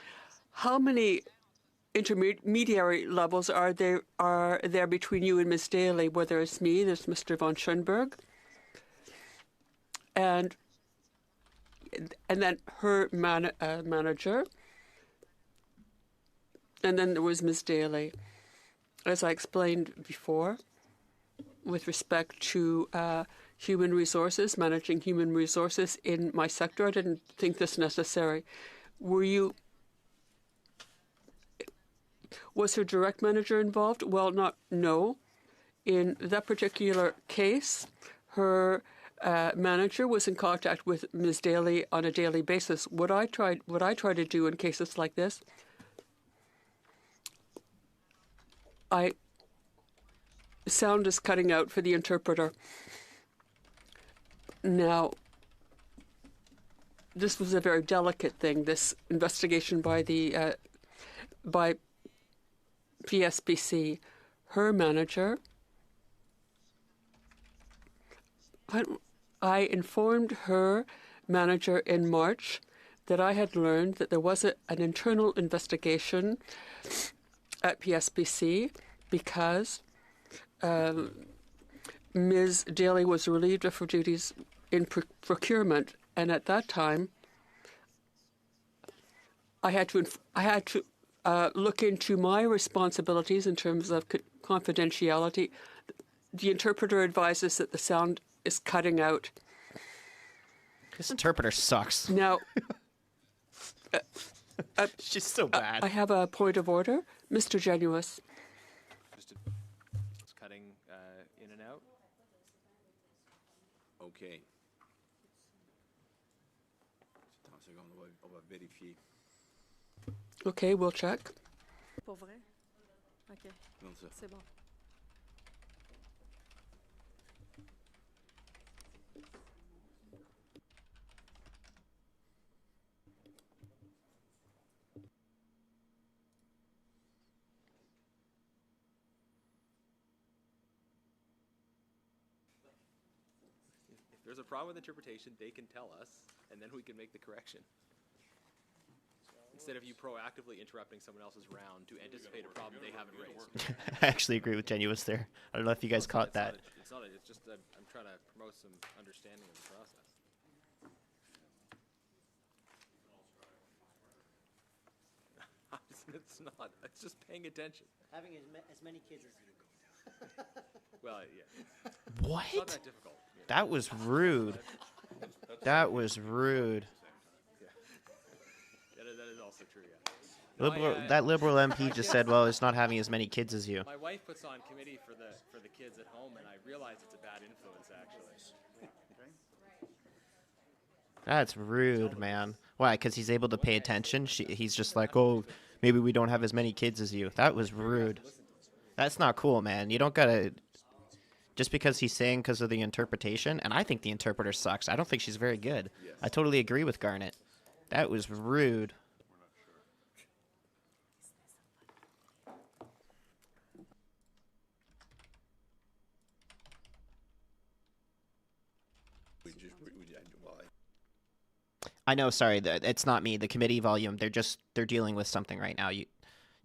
How many intermediary levels are there between you and Ms. Daly? Well, there's me, there's Mr. von Schoenberg, and then her manager, and then there was Ms. Daly. As I explained before, with respect to human resources, managing human resources in my sector, I didn't think this necessary. Was her direct manager involved? Well, no. In that particular case, her manager was in contact with Ms. Daly on a daily basis. What I try to do in cases like this, sound is cutting out for the interpreter. Now, this was a very delicate thing, this investigation by PSPC. Her manager, I informed her manager in March that I had learned that there was an internal investigation at PSPC because Ms. Daly was relieved of her duties in procurement, and at that time, I had to look into my responsibilities in terms of confidentiality. The interpreter advises that the sound is cutting out. This interpreter sucks. Now, she's so bad. I have a point of order, Mr. Genuous. It's cutting in and out. Okay. On va vérifier. Okay, we'll check. Pour vrai? OK. C'est bon. If there's a problem with interpretation, they can tell us, and then we can make the correction. instead of you proactively interrupting someone else's round to anticipate a problem they haven't raised. I actually agree with Genuous there. I don't know if you guys caught that. It's just that I'm trying to promote some understanding of the process. It's not. It's just paying attention. Having as many kids as you. Well, yeah. What? It's not that difficult. You know. That was rude. That was rude. Yeah, that is also true, yeah. No, That Liberal MP just said, well, it's not having as many kids as you. My wife puts on committee for the kids at home, and I realize it's a bad influence, actually. That's rude, man. Why? Because he's able to pay attention? He's just like, oh, maybe we don't have as many kids as you. That was rude. That's not cool, man. You don't gotta... Just because he's saying because of the interpretation, and I think the interpreter sucks. I don't think she's very good. Yes. I totally agree with Garnet. That was rude. I know, sorry, it's not me. The committee volume, they're dealing with something right now. You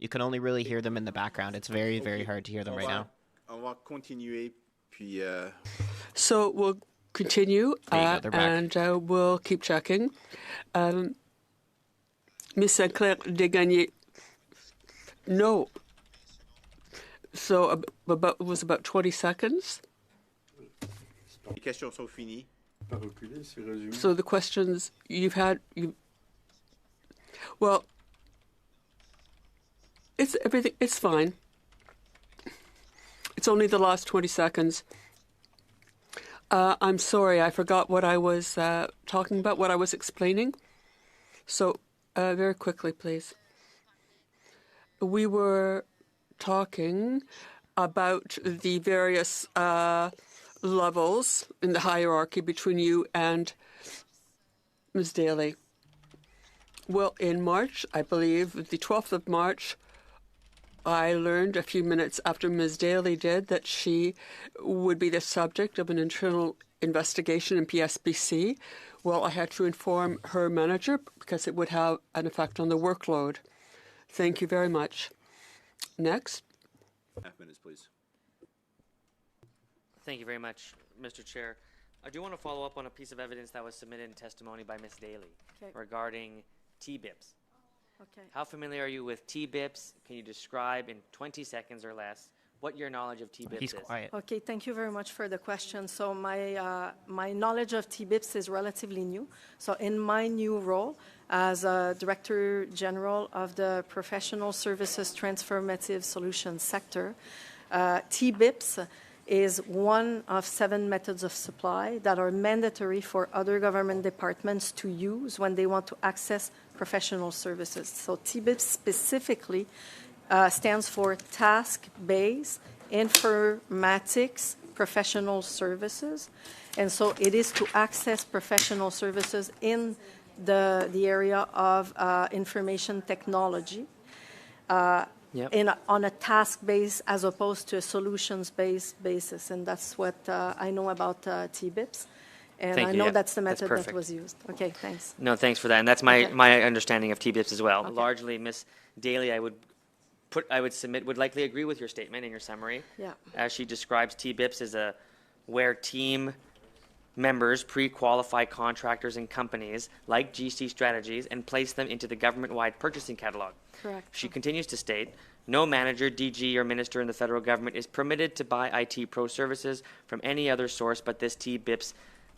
can only really hear them in the background. It's very, very hard to hear them right now. So we'll continue, and we'll keep checking. Ms. Sinclair Desgagnés, no. So it was about 20 seconds. So the questions you've had, well, it's everything. It's fine. It's only the last 20 seconds. I'm sorry, I forgot what I was talking about, what I was explaining. So very quickly, please. We were talking about the various levels in the hierarchy between you and Ms. Daly. Well, in March, I believe, the 12th of March, I learned a few minutes after Ms. Daly did that she would be the subject of an internal investigation in PSBC. Well, I had to inform her manager because it would have an effect on the workload. Thank you very much. Next. Half minutes, please. Thank you very much, Mr. Chair. I do want to follow up on a piece of evidence that was submitted in testimony by Ms. Daly regarding T-BIPs. Okay. How familiar are you with T-BIPs? Can you describe in 20 seconds or less what your knowledge of T-BIPs is? He's quiet. Okay, thank you very much for the question. So my knowledge of T-BIPs is relatively new. So in my new role as Director General of the Professional Services Transformative Solutions sector, T-BIPs is one of 7 methods of supply that are mandatory for other government departments to use when they want to access professional services. So T-BIPs specifically stands for Task-Based Informatics Professional Services. And so it is to access professional services in the area of information technology. On a task-based as opposed to a solutions-based basis. And that's what I know about T-BIPs. And I know that's the method that was used. Okay, thanks. No, thanks for that. And that's my understanding of T-BIPs as well. Okay. Largely, Ms. Daly, I would submit, would likely agree with your statement in your summary. Yeah. As she describes T-BIPs as where team members pre-qualify contractors and companies like GC Strategies and place them into the government-wide purchasing catalog. Correct. She continues to state, no manager, DG, or minister in the federal government is permitted to buy IT pro services from any other source but this T-BIPs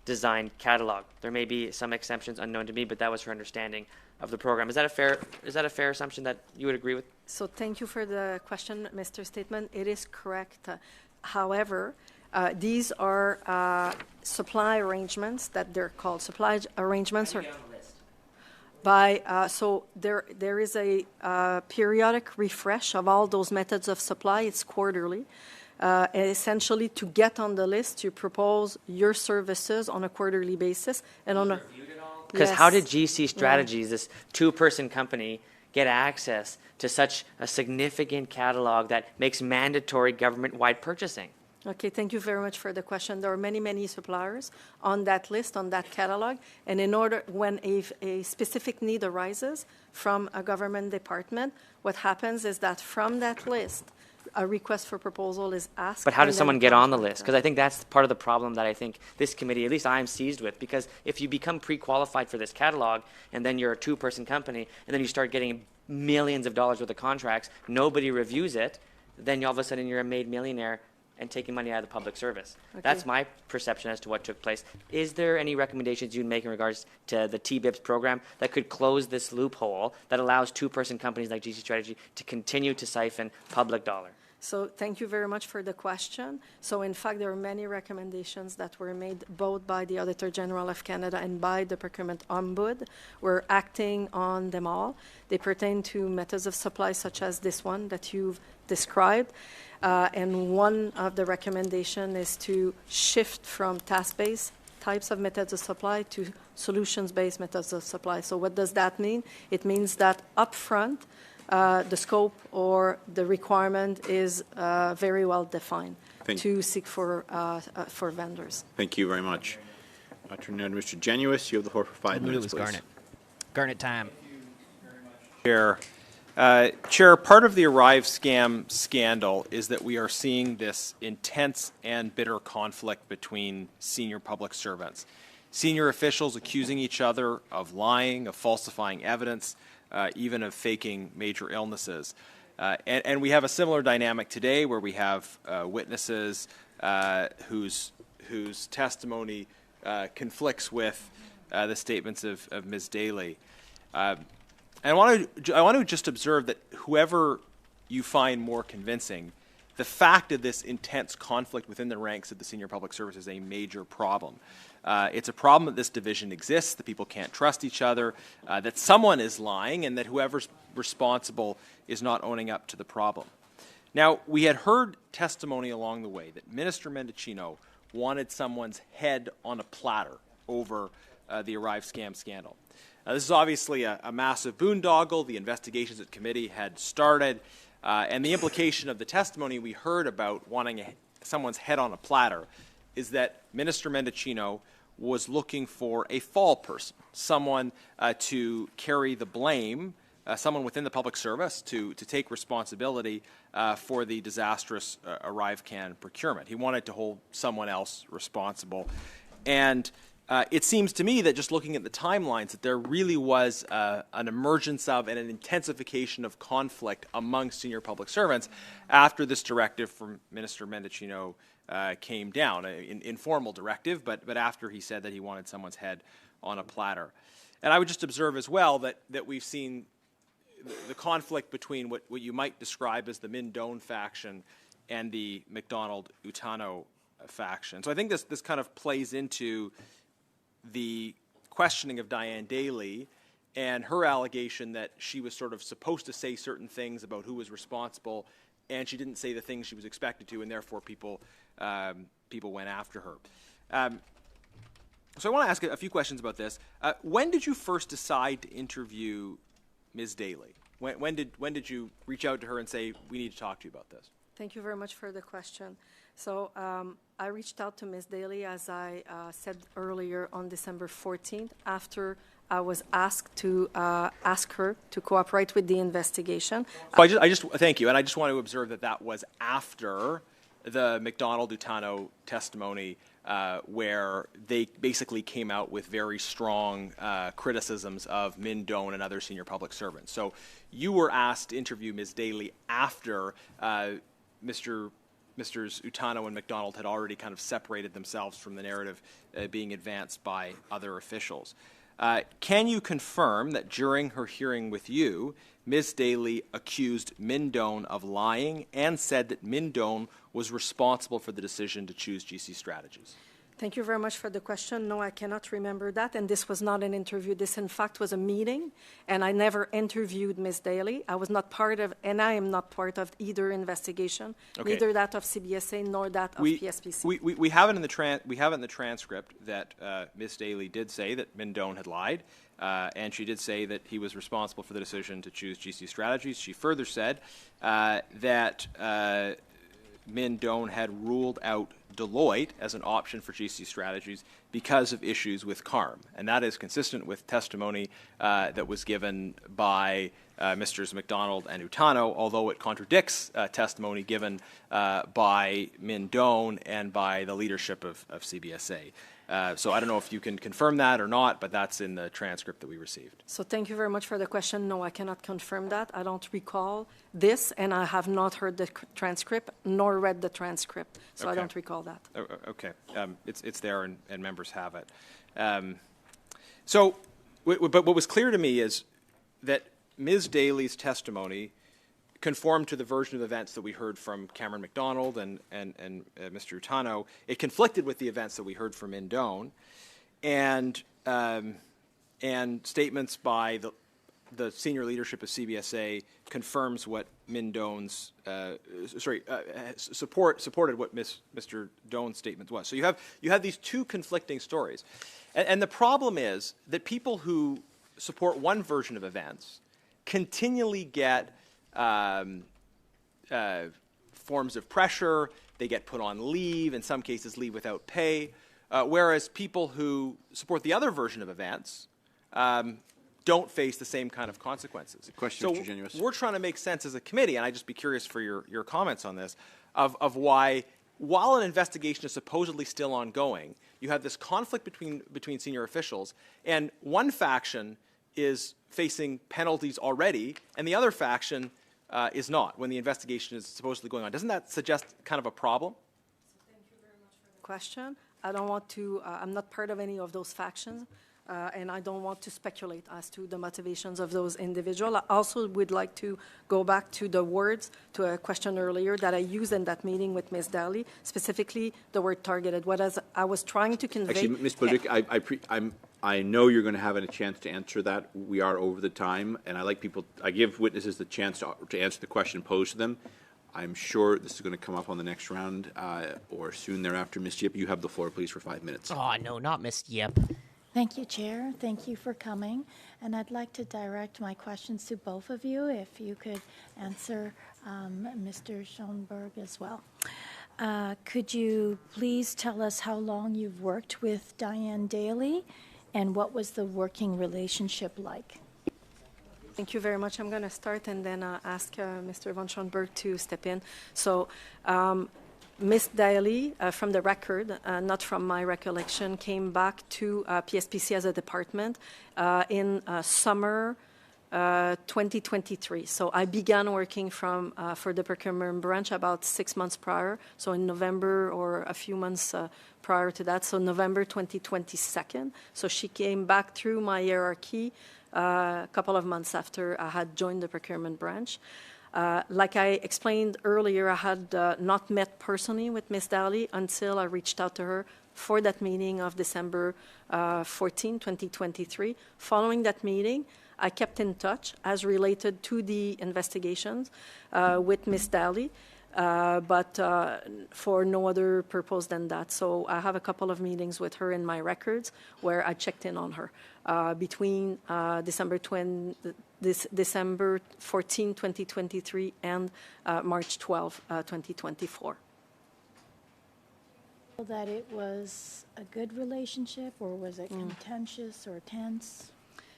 designed catalog. There may be some exemptions unknown to me, but that was her understanding of the program. Is that a fair assumption that you would agree with? So thank you for the question, Mr. Statement. It is correct. However, these are supply arrangements that they're called. Supply arrangements are so there is a periodic refresh of all those methods of supply. It's quarterly. Essentially, to get on the list, you propose your services on a quarterly basis and on a. Because how did GC Strategies, this 2-person company, get access to such a significant catalog that makes mandatory government-wide purchasing? Okay, thank you very much for the question. There are many, many suppliers on that list, on that catalog, and in order, when a specific need arises from a government department, what happens is that from that list, a request for proposal is asked. But how does and then someone a get on the contract list? Because I think that's part of the problem that I think this committee, at least I'm seized with, because if you become pre-qualified for this catalog and then you're a two-person company and then you start getting millions of dollars worth of contracts, nobody reviews it, then all of a sudden you're a made millionaire and taking money out of the public service. Okay. That's my perception as to what took place. Is there any recommendations you'd make in regards to the TBIPS program that could close this loophole that allows two-person companies like GC Strategy to continue to siphon public dollar? So thank you very much for the question. So in fact, there are many recommendations that were made both by the Auditor General of Canada and by the Procurement Ombudsman. We're acting on them all. They pertain to methods of supply such as this one that you've described. And one of the recommendations is to shift from task-based types of methods of supply to solutions-based methods of supply. So what does that mean? It means that upfront, the scope or the requirement is very well defined to seek for vendors. Thank you very much. I turn now to Mr. Genuis. You have the floor for 5 minutes, please. Garnet. Garnet time. Chair. Chair, part of the ArriveSCAM scandal is that we are seeing this intense and bitter conflict between senior public servants. Senior officials accusing each other of lying, of falsifying evidence, even of faking major illnesses. And we have a similar dynamic today where we have witnesses whose testimony conflicts with the statements of Ms. Daly. And I want to just observe that whoever you find more convincing, the fact of this intense conflict within the ranks of the senior public service is a major problem. It's a problem that this division exists, that people can't trust each other, that someone is lying, and that whoever's responsible is not owning up to the problem. Now, we had heard testimony along the way that Minister Mendicino wanted someone's head on a platter over the ArriveSCAM scandal. This is obviously a massive boondoggle. The investigations at committee had started, and the implication of the testimony we heard about wanting someone's head on a platter is that Minister Mendicino was looking for a fall person, someone to carry the blame, someone within the public service to take responsibility for the disastrous ArriveCAN procurement. He wanted to hold someone else responsible. And it seems to me that just looking at the timelines that there really was an emergence of and an intensification of conflict among senior public servants after this directive from Minister Mendicino came down, an informal directive, but after he said that he wanted someone's head on a platter. And I would just observe as well that we've seen the conflict between what you might describe as the Min-Doan faction and the McDonald-Utano faction. So I think this kind of plays into the questioning of Diane Daly and her allegation that she was sort of supposed to say certain things about who was responsible, and she didn't say the things she was expected to, and therefore people went after her. So I want to ask a few questions about this. When did you first decide to interview Ms. Daly? When did you reach out to her and say, we need to talk to you about this? Thank you very much for the question. So I reached out to Ms. Daly, as I said earlier, on December 14th, after I was asked to ask her to cooperate with the investigation. I just thank you, and I just want to observe that was after the McDonald-Utano testimony, where they basically came out with very strong criticisms of Min-Doan and other senior public servants. So you were asked to interview Ms. Daly after Mr. Utano and McDonald had already kind of separated themselves from the narrative being advanced by other officials. Can you confirm that during her hearing with you, Ms. Daly accused Min-Doan of lying and said that Min-Doan was responsible for the decision to choose GC Strategies? Thank you very much for the question. No, I cannot remember that, and this was not an interview. This, in fact, was a meeting, and I never interviewed Ms. Daly. I was not part of, and I am not part of either investigation, neither that of CBSA nor that of PSPC. We have it in the transcript that Ms. Daly did say that Min-Doan had lied, and she did say that he was responsible for the decision to choose GC Strategies. She further said that Min Doan had ruled out Deloitte as an option for GC Strategies because of issues with CARM. And that is consistent with testimony that was given by Mr. McDonald and Utano, although it contradicts testimony given by Min Doan and by the leadership of CBSA. So I don't know if you can confirm that or not, but that's in the transcript that we received. So thank you very much for the question. No, I cannot confirm that. I don't recall this, and I have not heard the transcript nor read the transcript, so I don't recall that. Okay, it's there and members have it. But what was clear to me is that Ms. Daly's testimony conformed to the version of events that we heard from Cameron McDonald and Mr. Utano. It conflicted with the events that we heard from Min Doan, and statements by the senior leadership of CBSA confirms what Min Doan's supported what Mr. Doan's statement was. So you have these two conflicting stories, and the problem is that people who support one version of events continually get forms of pressure. They get put on leave, in some cases leave without pay, whereas people who support the other version of events don't face the same kind of consequences. Question, so Mr. Genuous. We're trying to make sense as a committee, and I'd just be curious for your comments on this, of why, while an investigation is supposedly still ongoing, you have this conflict between senior officials, and one faction is facing penalties already, and the other faction is not, when the investigation is supposedly going on. Doesn't that suggest kind of a problem? Thank you very much for the question. I don't want to, I'm not part of any of those factions, and I don't want to speculate as to the motivations of those individuals. I also would like to go back to the words, to a question earlier that I used in that meeting with Ms. Daly, specifically the word targeted. What I was trying to convey... Actually, Ms. Bolduc, I know you're going to have a chance to answer that. We are over the time, and I give witnesses the chance to answer the question posed to them. I'm sure this is going to come up on the next round or soon thereafter. Ms. Yip, you have the floor, please, for 5 minutes. Oh, no, not Miss Yip. Thank you, Chair. Thank you for coming. And I'd like to direct my questions to both of you, if you could answer Mr. Schoenberg as well. Could you please tell us how long you've worked with Diane Daly, and what was the working relationship like? Thank you very much. I'm going to start and then ask Mr. von Schoenberg to step in. So, Ms. Daly, from the record, not from my recollection, came back to PSPC as a department in summer 2023. So I began working for the procurement branch about 6 months prior, so in November or a few months prior to that, so November 2022. So she came back through my hierarchy a couple of months after I had joined the procurement branch. Like I explained earlier, I had not met personally with Ms. Daly until I reached out to her for that meeting of December 14, 2023. Following that meeting, I kept in touch as related to the investigations with Ms. Daly, but for no other purpose than that. So I have a couple of meetings with her in my records where I checked in on her between December 14, 2023 and March 12, 2024. That it was a good relationship, or was it contentious or tense?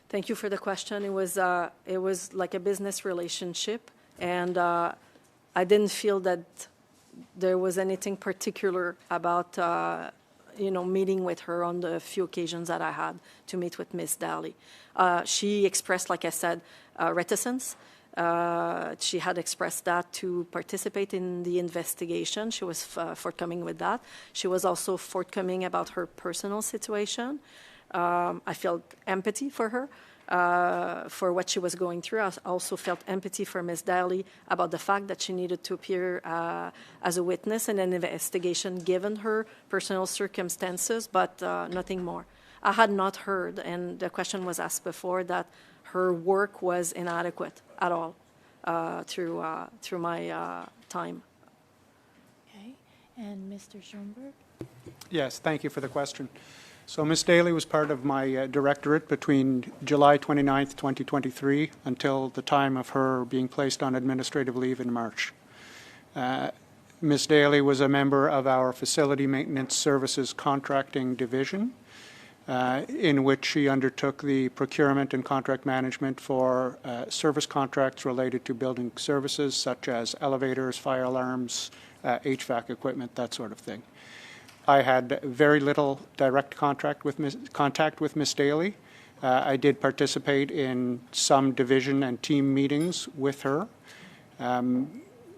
Thank you for the question. It was like a business relationship, and I didn't feel that there was anything particular about meeting with her on the few occasions that I had to meet with Ms. Daly. She expressed, like I said, reticence. She had expressed that to participate in the investigation. She was forthcoming with that. She was also forthcoming about her personal situation. I felt empathy for her, for what she was going through. I also felt empathy for Ms. Daly about the fact that she needed to appear as a witness in an investigation given her personal circumstances, but nothing more. I had not heard, and the question was asked before, that her work was inadequate at all through my time. Okay, and Mr. Schoenberg? Yes, thank you for the question. So Ms. Daly was part of my directorate between July 29th, 2023 until the time of her being placed on administrative leave in March. Ms. Daly was a member of our Facility Maintenance Services Contracting Division, in which she undertook the procurement and contract management for service contracts related to building services such as elevators, fire alarms, HVAC equipment, that sort of thing. I had very little direct contact with Ms. Daly. I did participate in some division and team meetings with her.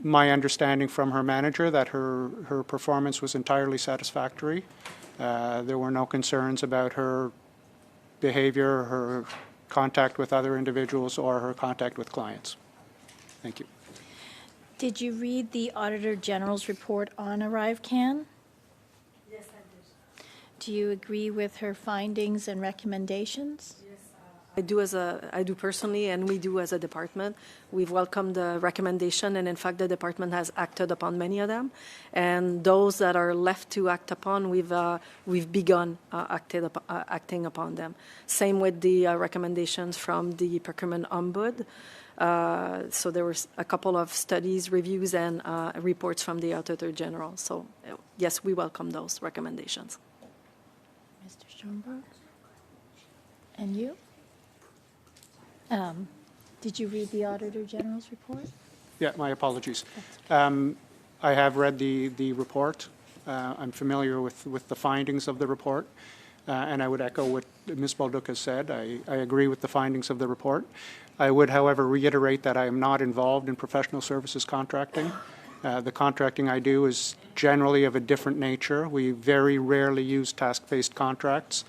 My understanding from her manager that her performance was entirely satisfactory. There were no concerns about her behavior, her contact with other individuals, or her contact with clients. Thank you. Did you read the Auditor General's report on ArriveCAN? Yes, I did. Do you agree with her findings and recommendations? I do personally, and we do as a department. We've welcomed the recommendation, and in fact, the department has acted upon many of them. And those that are left to act upon, we've begun acting upon them. Same with the recommendations from the procurement ombud. So there were a couple of studies, reviews, and reports from the Auditor General. So yes, we welcome those recommendations. Mr. Schoenberg? And you? Did you read the Auditor General's report? Yeah, my apologies. I have read the report. I'm familiar with the findings of the report, and I would echo what Ms. Bolduc has said. I agree with the findings of the report. I would, however, reiterate that I am not involved in professional services contracting. The contracting I do is generally of a different nature. We very rarely use task-based contracts.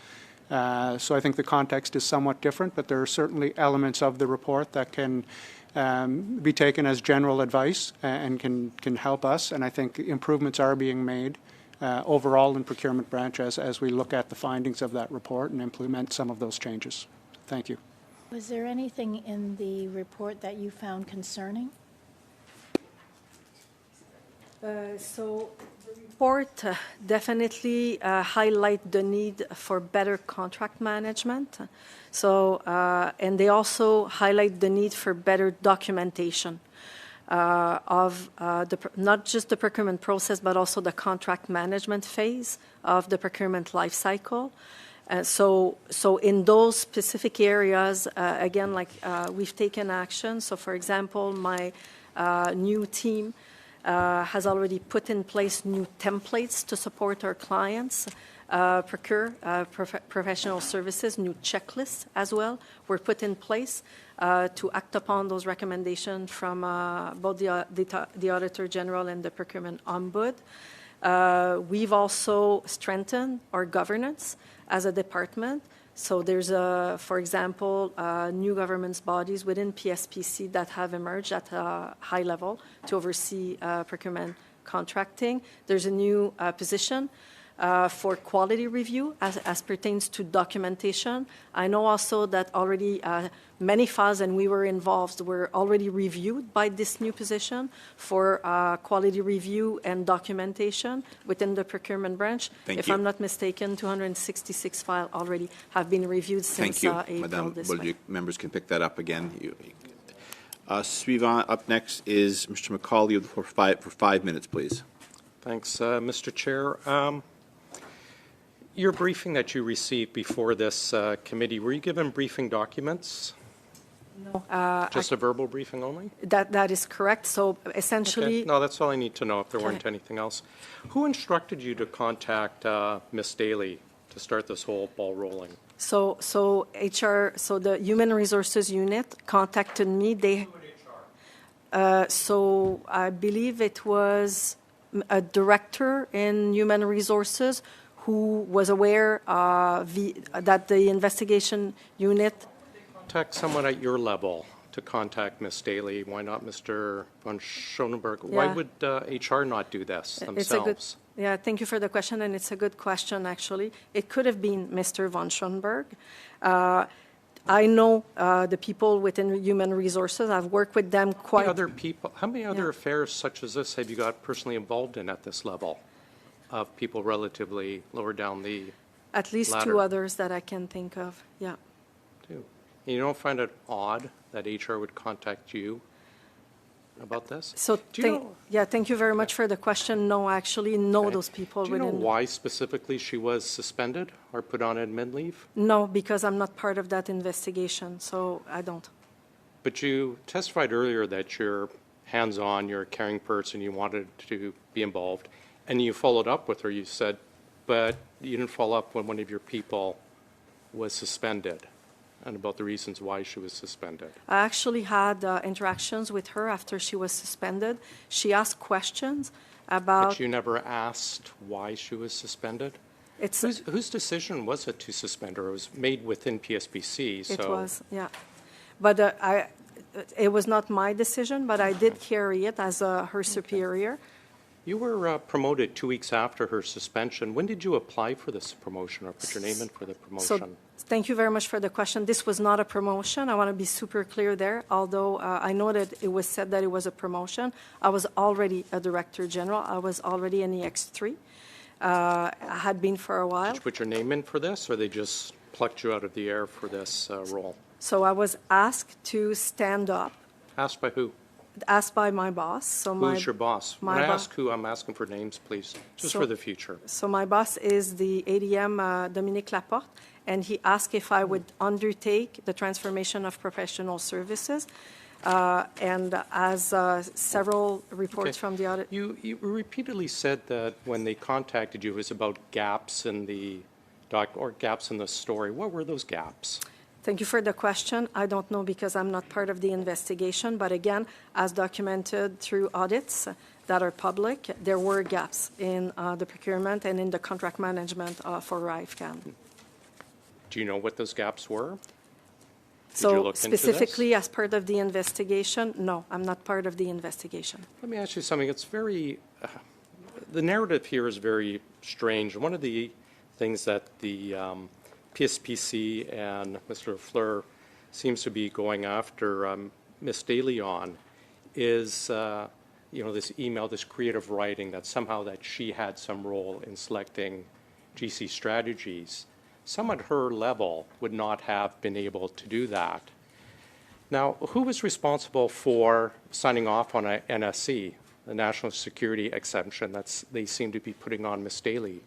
So I think the context is somewhat different, but there are certainly elements of the report that can be taken as general advice and can help us. And I think improvements are being made overall in procurement branch as we look at the findings of that report and implement some of those changes. Thank you. Was there anything in the report that you found concerning? So the report definitely highlight the need for better contract management. So, and they also highlight the need for better documentation of not just the procurement process, but also the contract management phase of the procurement life cycle. So in those specific areas, again, like we've taken action. So for example, my new team has already put in place new templates to support our clients procure professional services. New checklists as well were put in place to act upon those recommendations from both the Auditor General and the Procurement Ombud. We've also strengthened our governance as a department. So there's, for example, new governance bodies within PSPC that have emerged at a high level to oversee procurement contracting. There's a new position for quality review as pertains to documentation. I know also that already many files, and we were involved, were already reviewed by this new position for quality review and documentation within the procurement branch. If I'm not mistaken, 266 files already have been reviewed since April this Bolduc. Members can pick that up again. Suivant, up next is Mr. McCauley for 5 minutes, please. Thanks, Mr. Chair. Your briefing that you received before this committee, were you given briefing documents? No. Just a verbal briefing only? That is correct. So essentially... Okay. No, that's all I need to know if there weren't anything else. Who instructed you to contact Ms. Daly to start this whole ball rolling? So HR, so the Human Resources Unit contacted me. So I believe it was a director in Human Resources who was aware that the investigation unit... Contact someone at your level to contact Ms. Daly. Why not Mr. von Schoenberg? Yeah. Why would HR not do this themselves? Thank you for the question, and it's a good question, actually. It could have been Mr. von Schoenberg. I know the people within Human Resources. I've worked with them quite... How many other affairs such as this have you got personally involved in at this level of people relatively lower down the At least ladder? 2 others that I can think of, yeah. 2. You don't find it odd that HR would contact you? about this? So, yeah, thank you very much for the question. No, I actually know those people. Do you know why specifically she was suspended or put on admin leave? No, because I'm not part of that investigation, so I don't. But you testified earlier that you're hands-on, you're a caring person, you wanted to be involved, and you followed up with her, you said, but you didn't follow up when one of your people was suspended, and about the reasons why she was suspended. I actually had interactions with her after she was suspended. She asked questions about... But you never asked why she was suspended? Whose decision was it to suspend her? It was made within PSPC, so... It was, yeah. But it was not my decision, but I did carry it as her superior. You were promoted 2 weeks after her suspension. When did you apply for this promotion or put your name in for the promotion? So, thank you very much for the question. This was not a promotion. I want to be super clear there. Although I know that it was said that it was a promotion, I was already a Director General. I was already an EX3. I had been for a while. Did you put your name in for this, or they just plucked you out of the air for this role? So I was asked to stand up. Asked by who? Asked by my boss. So Who's your boss? When I ask who, I'm asking for names, please, just for the future. So my boss is the ADM, Dominique Laporte, and he asked if I would undertake the transformation of professional services. And as several reports from the audit... You repeatedly said that when they contacted you, it was about gaps in the gaps in the story. What were those gaps? Thank you for the question. I don't know because I'm not part of the investigation. But again, as documented through audits that are public, there were gaps in the procurement and in the contract management for ArriveCAN. Do you know what those gaps were? So specifically as part of the investigation, no, I'm not part of the investigation. Let me ask you something. It's very, the narrative here is very strange. One of the things that the PSPC and Mr. Fleur seems to be going after Ms. Daly on is, this email, this creative writing that somehow that she had some role in selecting GC strategies. Someone at her level would not have been able to do that. Now, who was responsible for signing off on a NSC, the National Security Exemption that they seem to be putting on Ms. Daly?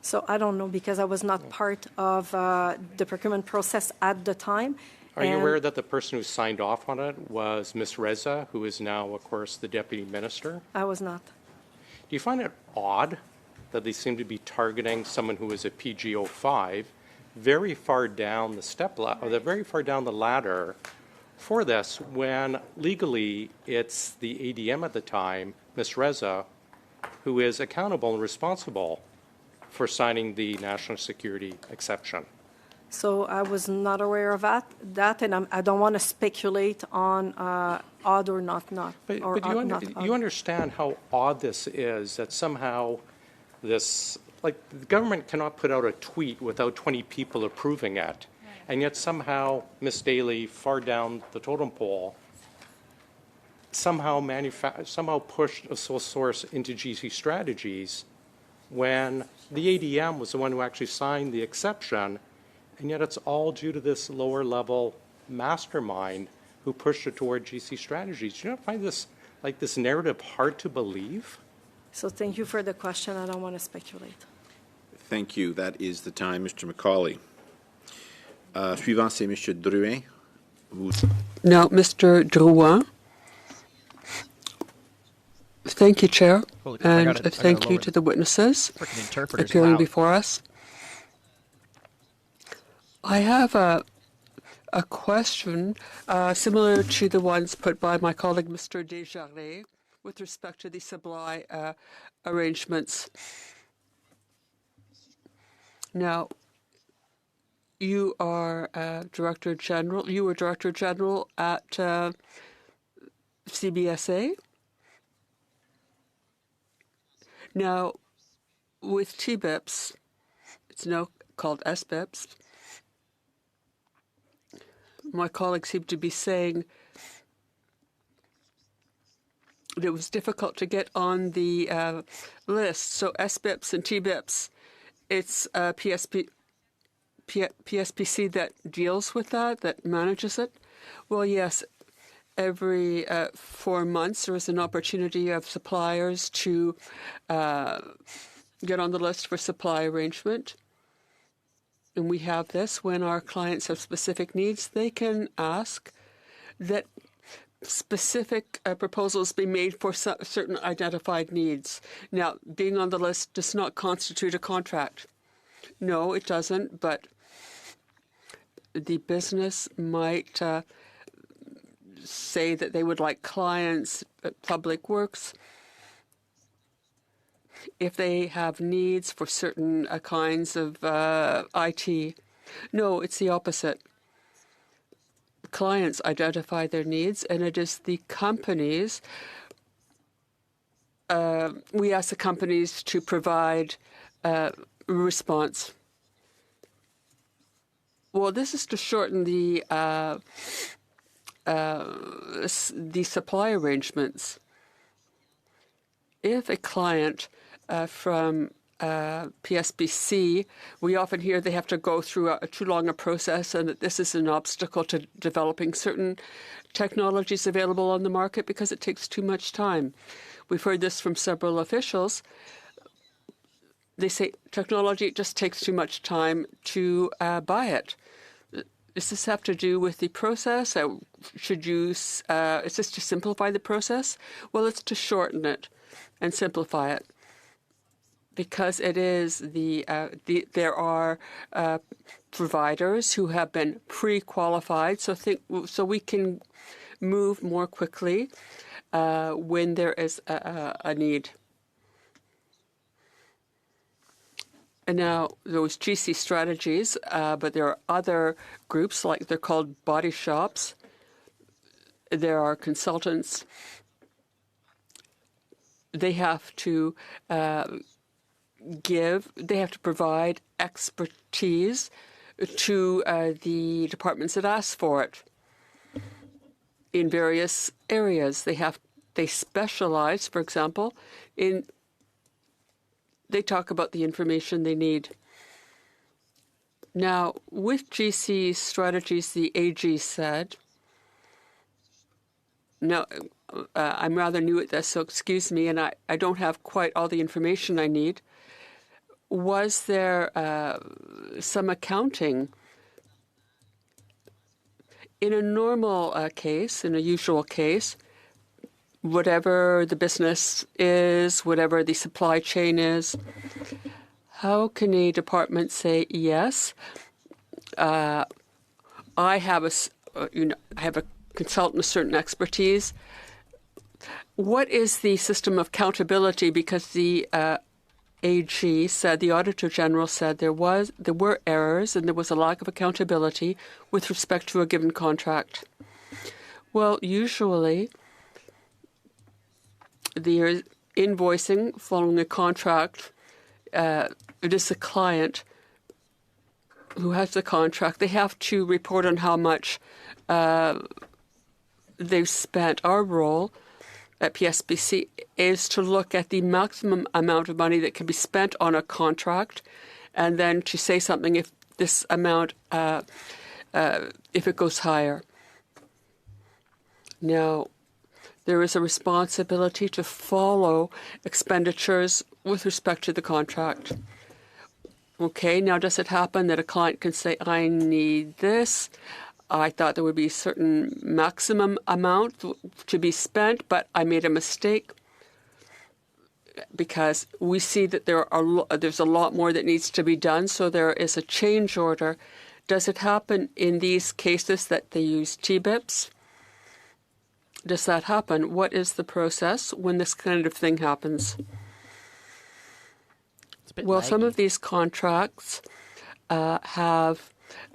So I don't know because I was not part of the procurement process at the time. Are you aware that the person who signed off on it was Ms. Reza, who is now, of course, the Deputy Minister? I was not. Do you find it odd that they seem to be targeting someone who is a PG05 very far down the very far down the ladder for this when legally it's the ADM at the time, Ms. Reza, who is accountable and responsible for signing the national security exception? So I was not aware of that and I don't want to speculate on odd or not. But you understand how odd this is, that somehow this, like the government cannot put out a tweet without 20 people approving it, and yet somehow Ms. Daly, far down the totem pole, somehow pushed a sole source into GC strategies when the ADM was the one who actually signed the exception, and yet it's all due to this lower level mastermind who pushed it toward GC strategies. Do you not find this, like this narrative, hard to believe? So thank you for the question. I don't want to speculate. Thank you. That is the time, Mr. McCauley. Suivant, c'est Mr. Drouin. Now, Mr. Drouin. Thank you, Chair, and thank you to the witnesses appearing before us. I have a question similar to the ones put by my colleague, Mr. Desjardins, with respect to the supply arrangements. Now, you are Director General. You were Director General at CBSA. Now, with TBIPs, it's now called SBIPs, my colleagues seem to be saying that it was difficult to get on the list. So SBIPs and TBIPs, it's PSPC that deals with that manages it. Well, yes, every 4 months, there is an opportunity of suppliers to get on the list for supply arrangement. And we have this when our clients have specific needs. They can ask that specific proposals be made for certain identified needs. Now, being on the list does not constitute a contract. No, it doesn't, but the business might say that they would like clients at Public Works if they have needs for certain kinds of IT. No, it's the opposite. Clients identify their needs, and it is the companies. We ask the companies to provide a response. Well, this is to shorten the supply arrangements. If a client from PSBC, we often hear they have to go through too long a process and that this is an obstacle to developing certain technologies available on the market because it takes too much time. We've heard this from several officials. They say technology, it just takes too much time to buy it. Does this have to do with the process? Is this to simplify the process? Well, it's to shorten it and simplify it, because it is there are providers who have been pre-qualified, so we can move more quickly when there is a need. And now those GC strategies, but there are other groups, like they're called body shops. There are consultants. They have to provide expertise to the departments that ask for it in various areas. They specialize, for example, in. They talk about the information they need. Now, with GC strategies, the AG said, now, I'm rather new at this, so excuse me, and I don't have quite all the information I need. Was there some accounting? In a normal case, in a usual case, whatever the business is, whatever the supply chain is, how can a department say, yes, I have a consultant with certain expertise? What is the system of accountability? Because the AG said, the Auditor General said there were errors and there was a lack of accountability with respect to a given contract. Well, usually the invoicing following a contract, it is the client who has the contract. They have to report on how much they've spent. Our role at PSBC is to look at the maximum amount of money that can be spent on a contract, and then to say something if this amount, if it goes higher. Now, there is a responsibility to follow expenditures with respect to the contract. Okay, now does it happen that a client can say, I need this, I thought there would be a certain maximum amount to be spent, but I made a mistake? Because we see that there's a lot more that needs to be done, so there is a change order. Does it happen in these cases that they use TBIPs? Does that happen? What is the process when this kind of thing happens? Well, some of these contracts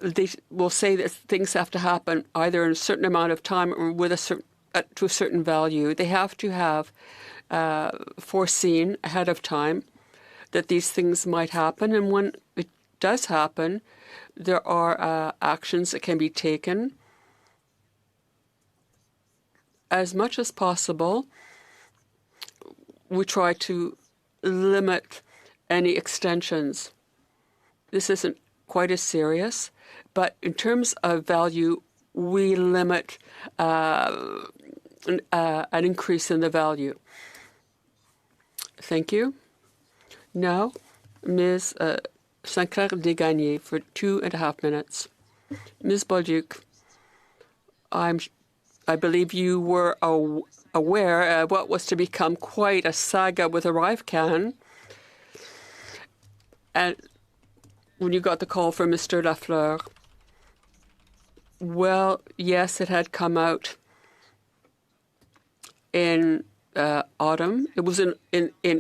they will say that things have to happen either in a certain amount of time or with to a certain value. They have to have foreseen ahead of time that these things might happen. And when it does happen, there are actions that can be taken. As much as possible, we try to limit any extensions. This isn't quite as serious, but in terms of value, we limit an increase in the value. Thank you. Now, Ms. Sinclair Desgagnés for 2.5 minutes. Ms. Bolduc, I believe you were aware of what was to become quite a saga with ArriveCAN. And when you got the call from Mr. Lafleur, well, yes, it had come out in autumn. It was in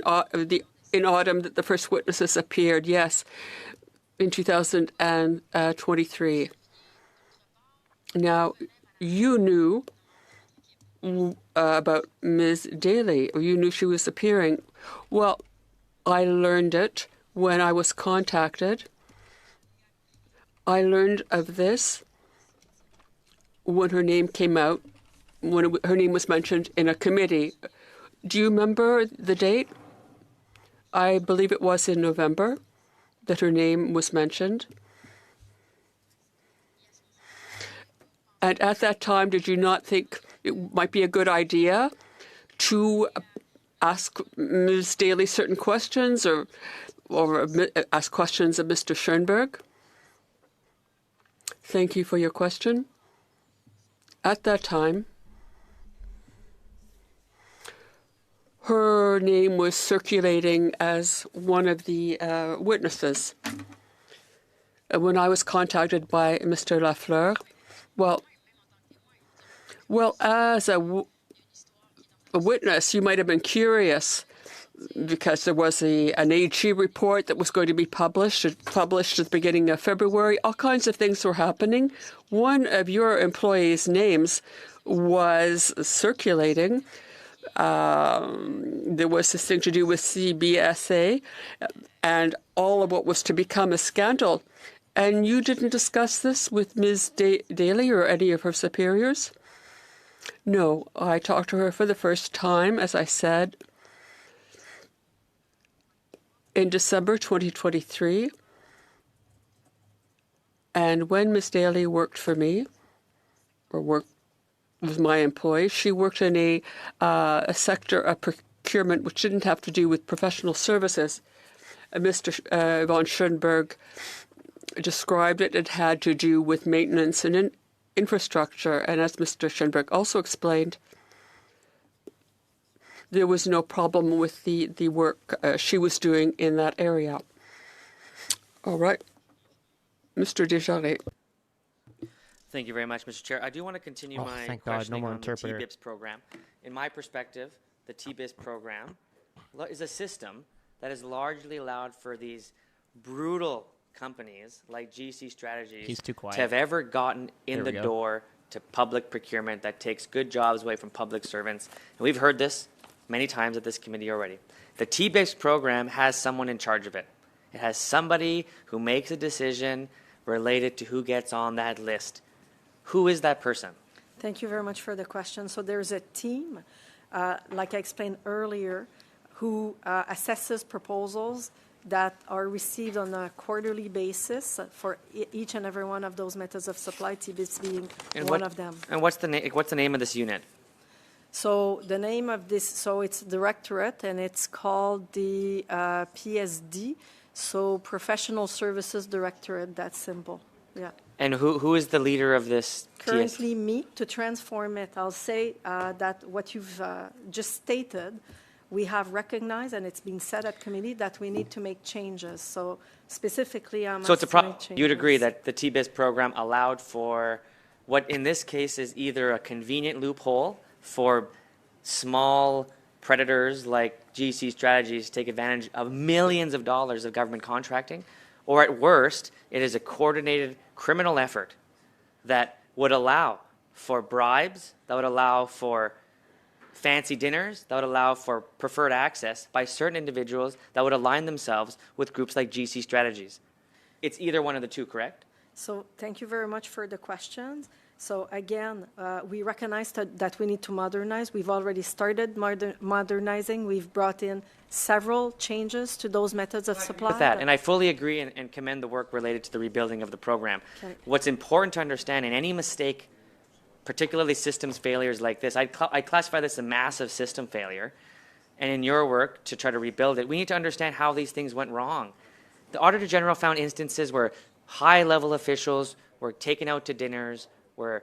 autumn that the first witnesses appeared, yes, in 2023. Now, you knew about Ms. Daly, or you knew she was appearing. Well, I learned it when I was contacted. I learned of this when her name came out, when her name was mentioned in a committee. Do you remember the date? I believe it was in November that her name was mentioned. And at that time, did you not think it might be a good idea to ask Ms. Daly certain questions or ask questions of Mr. Schoenberg? Thank you for your question. At that time, her name was circulating as one of the witnesses. When I was contacted by Mr. Lafleur, well, as a witness, you might have been curious because there was an AG report that was going to be published at the beginning of February. All kinds of things were happening. One of your employees' names was circulating. There was this thing to do with CBSA and all of what was to become a scandal. And you didn't discuss this with Ms. Daly or any of her superiors? No, I talked to her for the first time, as I said, in December 2023. And when Ms. Daly worked for me, or worked with my employee, she worked in a sector of procurement which didn't have to do with professional services. Mr. von Schoenberg described it. It had to do with maintenance and infrastructure. And as Mr. Schoenberg also explained, there was no problem with the work she was doing in that area. All right. Mr. Desjardins. Thank you very much, Mr. Chair. I do want to continue my questioning on the TBIPS program. In my perspective, the TBIPS program is a system that has largely allowed for these brutal companies like GC Strategies to have ever gotten in the door to public procurement that takes good jobs away from public servants. And we've heard this many times at this committee already. The TBIPS program has someone in charge of it. It has somebody who makes a decision related to who gets on that list. Who is that person? Thank you very much for the question. So there's a team, like I explained earlier, who assesses proposals that are received on a quarterly basis for each and every one of those methods of supply, TBIPS being one of them. And what's the name of this unit? So the name of this, so it's directorate, and it's called the PSD, so Professional Services Directorate. That's simple. Yeah. And who is the leader of this? Currently me. To transform it, I'll say that what you've just stated, we have recognized, and it's been said at committee, that we need to make changes. So specifically, I'm asked to make changes. You would agree that the TBIPS program allowed for what in this case is either a convenient loophole for small predators like GC Strategies to take advantage of millions of dollars of government contracting, or at worst, it is a coordinated criminal effort that would allow for bribes, that would allow for fancy dinners, that would allow for preferred access by certain individuals that would align themselves with groups like GC Strategies. It's either one of the two, correct? So thank you very much for the questions. So again, we recognize that we need to modernize. We've already started modernizing. We've brought in several changes to those methods of supply. With that, and I fully agree and commend the work related to the rebuilding of the program. Okay. What's important to understand in any mistake particularly systems failures like this. I classify this as a massive system failure. And in your work to try to rebuild it, we need to understand how these things went wrong. The Auditor General found instances where high-level officials were taken out to dinners, were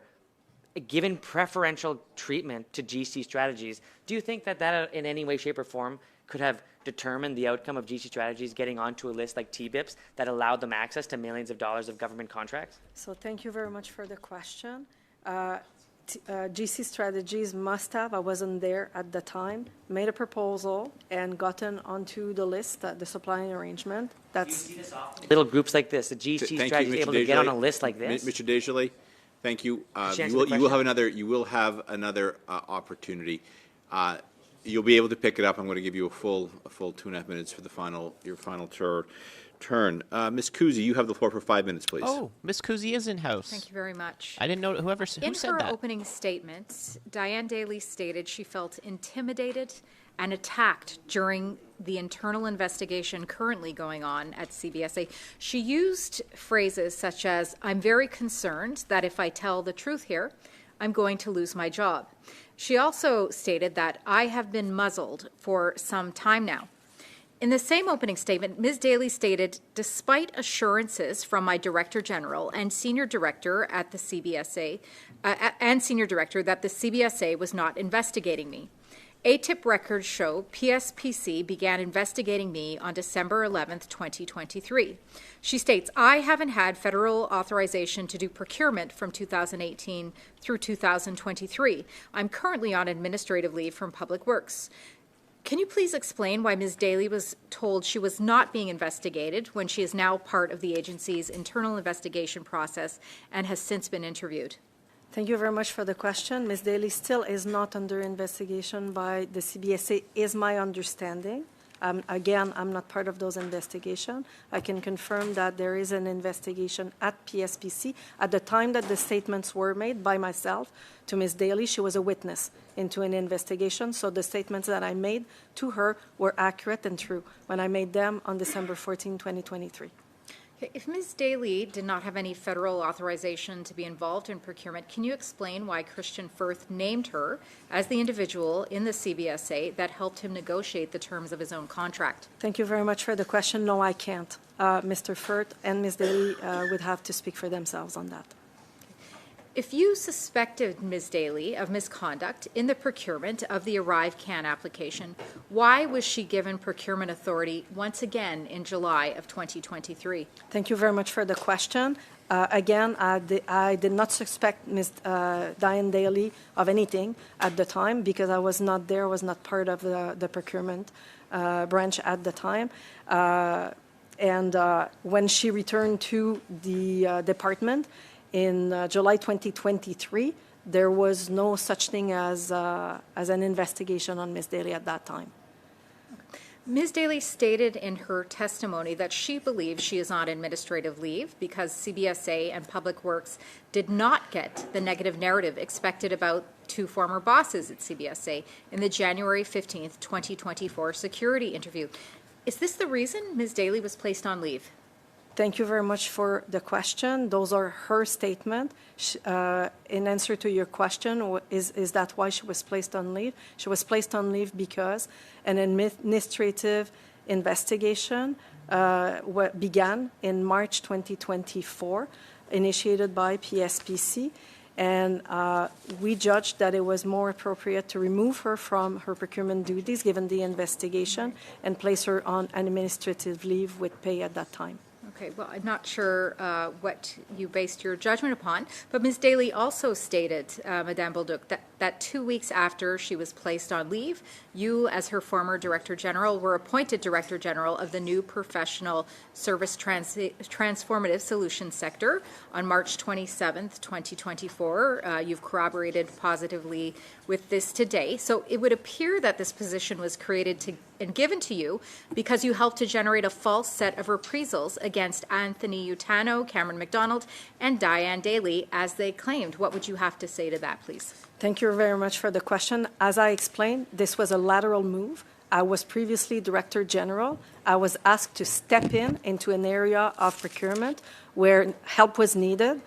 given preferential treatment to GC strategies. Do you think that that in any way, shape, or form could have determined the outcome of GC strategies getting onto a list like TBIPs that allowed them access to millions of dollars of government contracts? So thank you very much for the question. GC strategies must have, I wasn't there at the time, made a proposal and gotten onto the list, the supplying arrangement. That's little groups like this, the GC strategy is able to get on a list like this. Mr. Desjardins, thank you. You will have another opportunity. You'll be able to pick it up. I'm going to give you a full 2.5 minutes for your final turn. Ms. Kuzi, you have the floor for 5 minutes, please. Oh, Ms. Kuzi is in house. Thank you very much. I didn't know who said that. In her opening statement, Diane Daly stated she felt intimidated and attacked during the internal investigation currently going on at CBSA. She used phrases such as, "I'm very concerned that if I tell the truth here, I'm going to lose my job." She also stated that I have been muzzled for some time now. In the same opening statement, Ms. Daly stated, despite assurances from my Director General and Senior Director at the CBSA, that the CBSA was not investigating me. ATIP records show PSPC began investigating me on December 11th, 2023. She states, I haven't had federal authorization to do procurement from 2018 through 2023. I'm currently on administrative leave from Public Works. Can you please explain why Ms. Daly was told she was not being investigated when she is now part of the agency's internal investigation process and has since been interviewed? Thank you very much for the question. Ms. Daly still is not under investigation by the CBSA, is my understanding. Again, I'm not part of those investigations. I can confirm that there is an investigation at PSPC. At the time that the statements were made by myself to Ms. Daly, she was a witness into an investigation, so the statements that I made to her were accurate and true when I made them on December 14, 2023. If Ms. Daly did not have any federal authorization to be involved in procurement, can you explain why Kristian Firth named her as the individual in the CBSA that helped him negotiate the terms of his own contract? Thank you very much for the question. No, I can't. Mr. Firth and Ms. Daly would have to speak for themselves on that. If you suspected Ms. Daly of misconduct in the procurement of the ArriveCAN application, why was she given procurement authority once again in July of 2023? Thank you very much for the question. Again, I did not suspect Ms. Diane Daly of anything at the time because I was not there, was not part of the procurement branch at the time. And when she returned to the department, in July 2023, there was no such thing as an investigation on Ms. Daly at that time. Ms. Daly stated in her testimony that she believes she is on administrative leave because CBSA and Public Works did not get the negative narrative expected about two former bosses at CBSA in the January 15th, 2024 security interview. Is this the reason Ms. Daly was placed on leave? Thank you very much for the question. Those are her statements. In answer to your question, is that why she was placed on leave? She was placed on leave because an administrative investigation began in March 2024, initiated by PSPC, and we judged that it was more appropriate to remove her from her procurement duties given the investigation and place her on administrative leave with pay at that time. Okay, well, I'm not sure what you based your judgment upon, but Ms. Daly also stated, Madame Bolduc, that 2 weeks after she was placed on leave, you, as her former Director General, were appointed Director General of the new Professional Service Transformative Solutions sector on March 27th, 2024. You've corroborated positively with this today. So it would appear that this position was created and given to you because you helped to generate a false set of reprisals against Anthony Utano, Cameron McDonald, and Diane Daly, as they claimed. What would you have to say to that, please? Thank you very much for the question. As I explained, this was a lateral move. I was previously Director General. I was asked to step into an area of procurement where help was needed,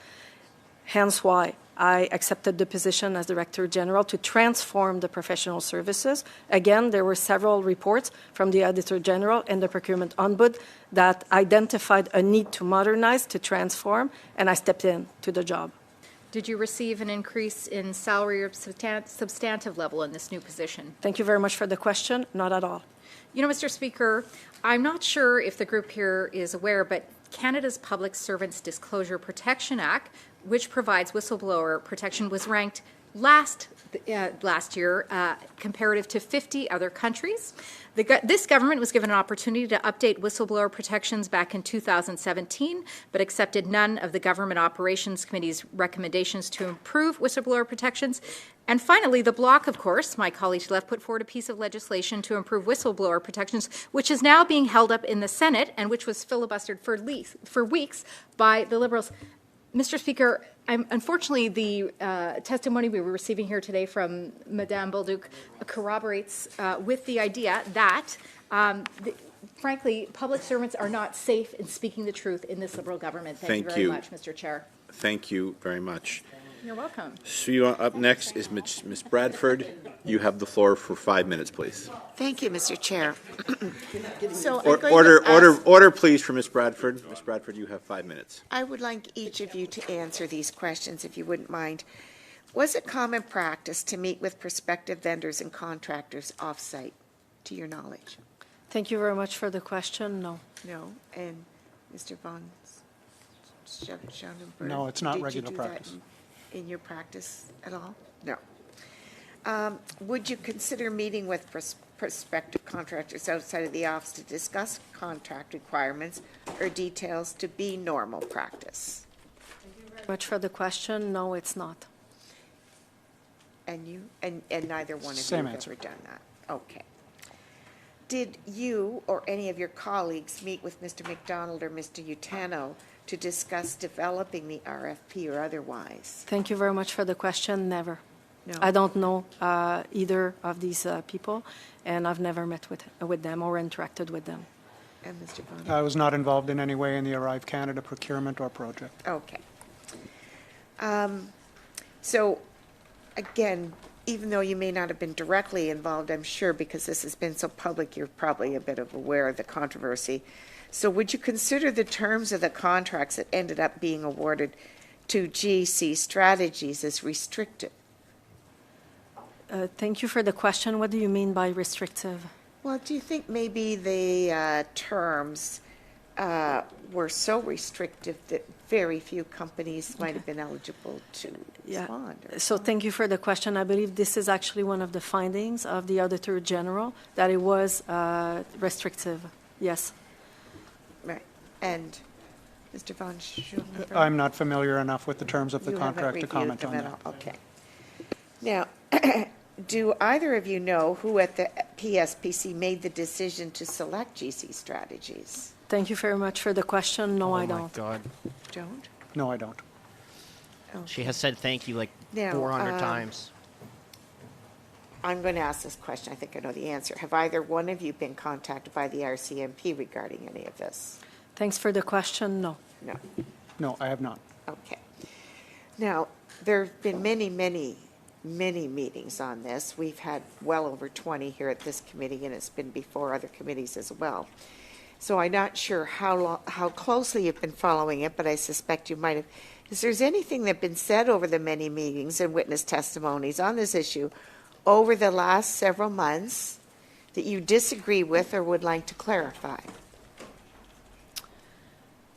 hence why I accepted the position as Director General to transform the professional services. Again, there were several reports from the Auditor General and the Procurement Ombudsman that identified a need to modernize, to transform, and I stepped in to the job. Did you receive an increase in salary or substantive level in this new position? Thank you very much for the question. Not at all. You know, Mr. Speaker, I'm not sure if the group here is aware, but Canada's Public Servants Disclosure Protection Act, which provides whistleblower protection, was ranked last year comparative to 50 other countries. This government was given an opportunity to update whistleblower protections back in 2017, but accepted none of the Government Operations Committee's recommendations to improve whistleblower protections. And finally, the Bloc, of course, my colleague to the left, put forward a piece of legislation to improve whistleblower protections, which is now being held up in the Senate and which was filibustered for weeks by the Liberals. Mr. Speaker, unfortunately, the testimony we were receiving here today from Madame Bolduc corroborates with the idea that, frankly, public servants are not safe in speaking the truth in this Liberal government. Thank you very much, Mr. Chair. Thank you very much. You're welcome. So up next is Ms. Bradford. You have the floor for 5 minutes, please. Thank you, Mr. Chair. So Order, please, for Ms. Bradford. Ms. Bradford, you have 5 minutes. I would like each of you to answer these questions, if you wouldn't mind. Was it common practice to meet with prospective vendors and contractors off-site, to your knowledge? Thank you very much for the question. No. No. And Mr. Von Schoenberg? No, it's not did regular you do practice. That in your practice at all? No. Would you consider meeting with prospective contractors outside of the office to discuss contract requirements or details to be normal practice? Thank you very much for the question. No, it's not. And you? And neither one of Same you have answer. ever done that? Okay. Did you or any of your colleagues meet with Mr. McDonald or Mr. Utano to discuss developing the RFP or otherwise? Thank you very much for the question. Never. No. I don't know either of these people, and I've never met with them or interacted with them. And Mr. Bond? I was not involved in any way in the Arrive Canada procurement or project. Okay. So, again, even though you may not have been directly involved, I'm sure because this has been so public, you're probably a bit aware of the controversy. So would you consider the terms of the contracts that ended up being awarded to GC Strategies as restrictive? Thank you for the question. What do you mean by restrictive? Well, do you think maybe the terms were so restrictive that very few companies might have been eligible to respond? So thank you for the question. I believe this is actually one of the findings of the Auditor General, that it was restrictive. Yes. Right. And Mr. Von Schulenberg? I'm not familiar enough with the terms of the contract to comment on that. Okay. Now, do either of you know who at the PSPC made the decision to select GC Strategies? Thank you very much for the question. No, I don't. Oh, my God. Don't? No, I don't. Okay. She has said thank you like Now, 400 times. I'm going to ask this question. I think I know the answer. Have either one of you been contacted by the RCMP regarding any of this? Thanks for the question. No. No. No, I have not. Okay. Now, there have been many meetings on this. We've had well over 20 here at this committee, and it's been before other committees as well. So I'm not sure how closely you've been following it, but I suspect you might have. Is there anything that's been said over the many meetings and witness testimonies on this issue over the last several months that you disagree with or would like to clarify?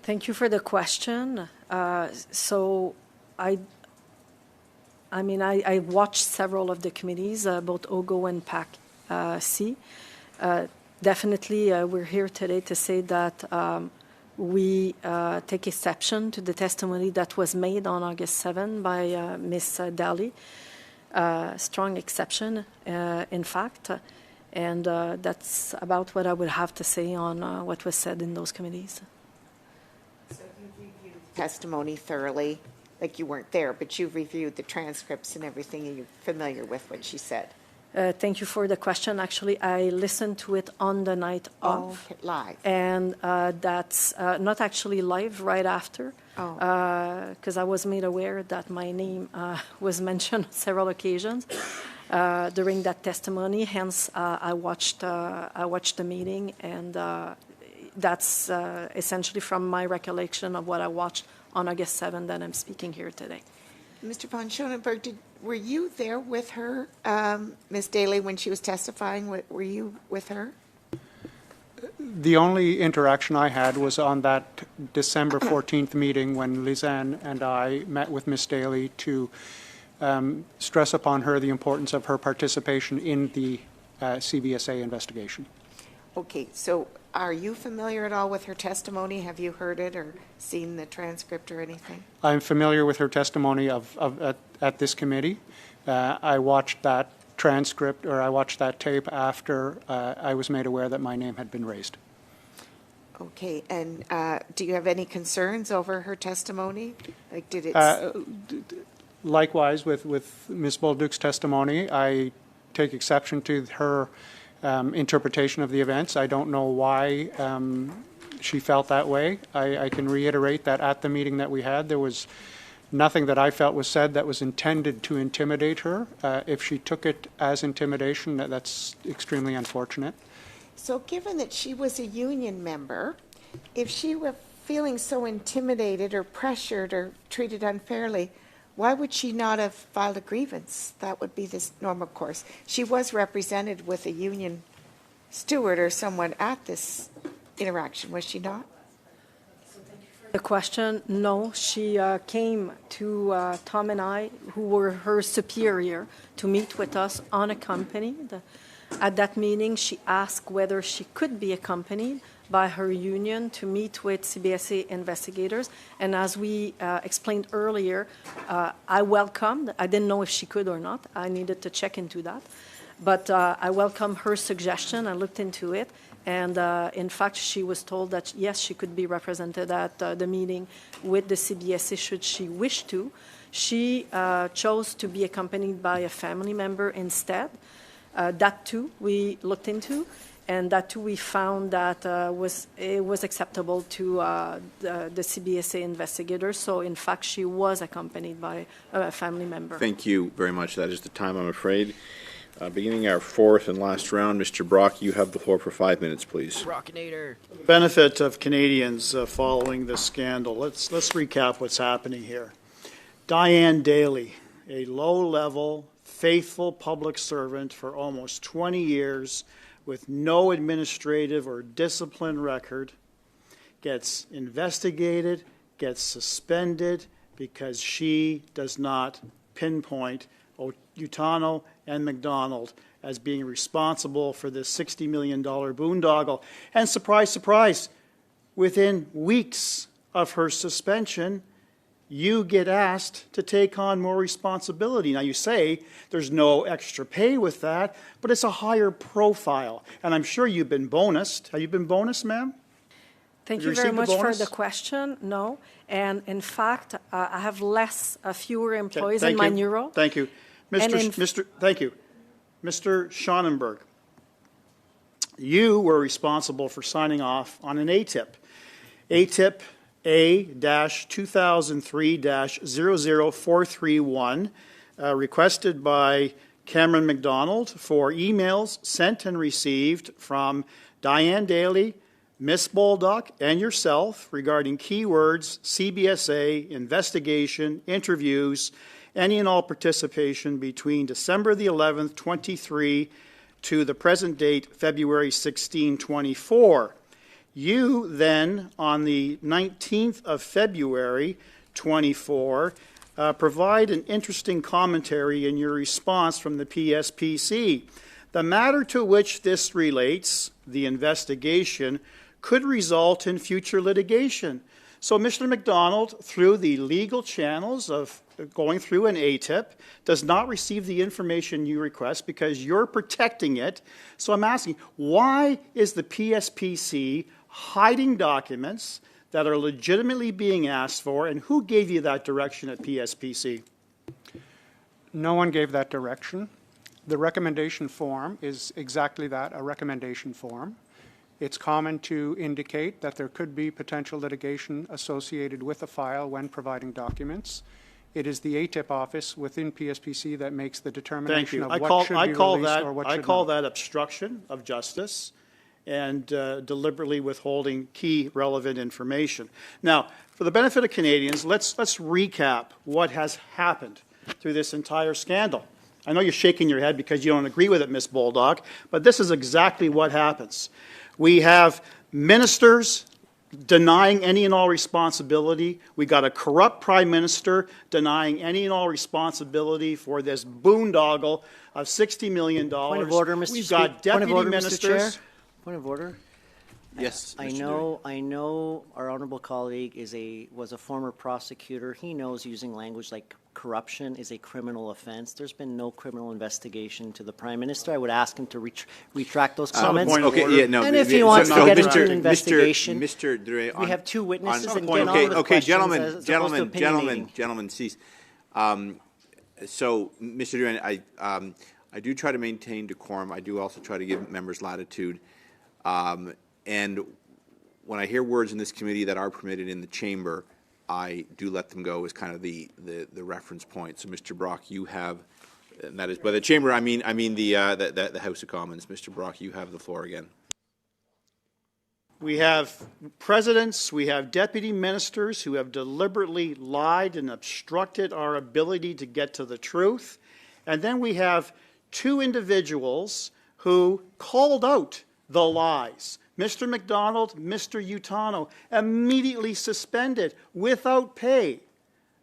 Thank you for the question. So I watched several of the committees, both OGO and PAC-C. Definitely, we're here today to say that we take exception to the testimony that was made on August 7 by Ms. Daly. Strong exception, in fact. And that's about what I would have to say on what was said in those committees. So you've reviewed the testimony thoroughly, like you weren't there, but you've reviewed the transcripts and everything, and you're familiar with what she said. Thank you for the question. Actually, I listened to it on the night of. Okay, live. And that's not actually live right after. because I was made aware that my name was mentioned on several occasions during that testimony. Hence, I watched the meeting, and that's essentially from my recollection of what I watched on August 7th that I'm speaking here today. Mr. von Schoenberg, were you there with her, Ms. Daly, when she was testifying? Were you with her? The only interaction I had was on that December 14th meeting when Lisanne and I met with Ms. Daly to stress upon her the importance of her participation in the CBSA investigation. Okay, so are you familiar at all with her testimony? Have you heard it or seen the transcript or anything? I'm familiar with her testimony at this committee. I watched that transcript, or I watched that tape after I was made aware that my name had been raised. Okay, and do you have any concerns over her testimony? Like, did it? Likewise, with Ms. Bolduc's testimony, I take exception to her interpretation of the events. I don't know why she felt that way. I can reiterate that at the meeting that we had, there was nothing that I felt was said that was intended to intimidate her. If she took it as intimidation, that's extremely unfortunate. So given that she was a union member, if she were feeling so intimidated or pressured or treated unfairly, why would she not have filed a grievance? That would be the normal course. She was represented with a union steward or someone at this interaction, was she not? The question, no, she came to Tom and I, who were her superior, to meet with us unaccompanied. At that meeting, she asked whether she could be accompanied by her union to meet with CBSA investigators. And as we explained earlier, I welcomed, I didn't know if she could or not. I needed to check into that. But I welcomed her suggestion. I looked into it. And in fact, she was told that, yes, she could be represented at the meeting with the CBSA should she wish to. She chose to be accompanied by a family member instead. That, too, we looked into. And that, too, we found that it was acceptable to the CBSA investigators. So, in fact, she was accompanied by a family member. Thank you very much. That is the time, I'm afraid. Beginning our fourth and last round, Mr. Brock, you have the floor for 5 minutes, please. Brockinator. Benefit of Canadians following this scandal. Let's recap what's happening here. Diane Daly, a low-level, faithful public servant for almost 20 years with no administrative or discipline record, gets investigated, gets suspended because she does not pinpoint Utano and McDonald as being responsible for this $60 million boondoggle. And surprise, surprise, within weeks of her suspension, you get asked to take on more responsibility. Now, you say there's no extra pay with that, but it's a higher profile. And I'm sure you've been bonused. Have you been bonused, ma'am? Thank you very much for the question. No. And in fact, I have fewer employees in my new role. Thank you. Thank you. Mr. Schonenberg, you were responsible for signing off on an ATIP. ATIP A-2003-00431, requested by Cameron McDonald for emails sent and received from Diane Daly, Ms. Bolduc, and yourself regarding keywords, CBSA, investigation, interviews, any and all participation between December the 11th, 23 to the present date, February 16, 24. You then, on the 19th of February, 24, provide an interesting commentary in your response from the PSPC. The matter to which this relates, the investigation, could result in future litigation. So Mr. McDonald, through the legal channels of going through an ATIP, does not receive the information you request because you're protecting it. So I'm asking, why is the PSPC hiding documents that are legitimately being asked for, and who gave you that direction at PSPC? No one gave that direction. The recommendation form is exactly that, a recommendation form. It's common to indicate that there could be potential litigation associated with a file when providing documents. It is the ATIP office within PSPC that makes the determination of what should be released or what should not. I call that obstruction of justice and deliberately withholding key relevant information. Now, for the benefit of Canadians, let's recap what has happened through this entire scandal. I know you're shaking your head because you don't agree with it, Ms. Boldock, but this is exactly what happens. We have ministers denying any and all responsibility. We got a corrupt prime minister denying any and all responsibility for this boondoggle of $60 million. Point of order, Mr. We've got deputy ministers. Point of order. Yes, I know our honourable colleague was a former prosecutor. He knows using language like corruption is a criminal offence. There's been no criminal investigation to the Prime Minister. I would ask him to retract those comments. And if he wants to get into an investigation, Mr. Dre, we have two witnesses and get on with questions. Gentlemen, cease. So, Mr. Dre, I do try to maintain decorum. I do also try to give members latitude. And when I hear words in this committee that are permitted in the chamber, I do let them go as kind of the reference point. So, Mr. Brock, you have, and that is by the chamber. I mean the House of Commons. Mr. Brock, you have the floor again. We have presidents, we have deputy ministers who have deliberately lied and obstructed our ability to get to the truth. And then we have two individuals who called out the lies. Mr. McDonald, Mr. Utano, immediately suspended without pay.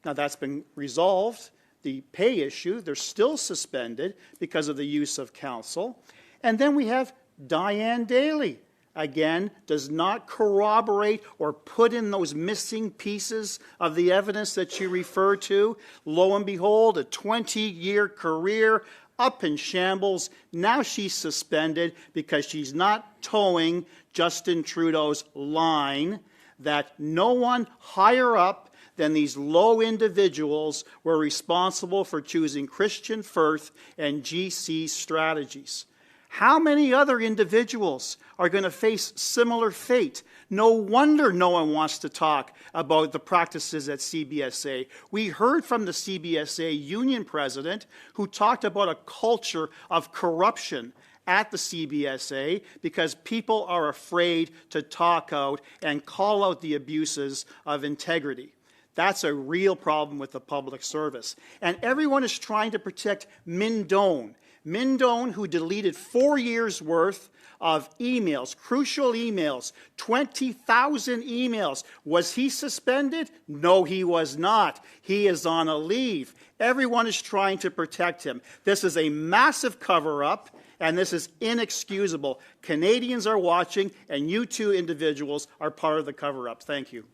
Now that's been resolved, the pay issue. They're still suspended because of the use of counsel. And then we have Diane Daly. Again, does not corroborate or put in those missing pieces of the evidence that you refer to. Lo and behold, a 20-year career up in shambles. Now she's suspended because she's not towing Justin Trudeau's line that no one higher up than these low individuals were responsible for choosing Kristian Firth and GC strategies. How many other individuals are going to face similar fate? No wonder no one wants to talk about the practices at CBSA. We heard from the CBSA union president who talked about a culture of corruption at the CBSA because people are afraid to talk out and call out the abuses of integrity. That's a real problem with the public service. And everyone is trying to protect Mindone. Mindone, who deleted 4 years' worth of emails, crucial emails, 20,000 emails. Was he suspended? No, he was not. He is on a leave. Everyone is trying to protect him. This is a massive cover-up, and this is inexcusable. Canadians are watching, and you two individuals are part of the cover-up. Thank you.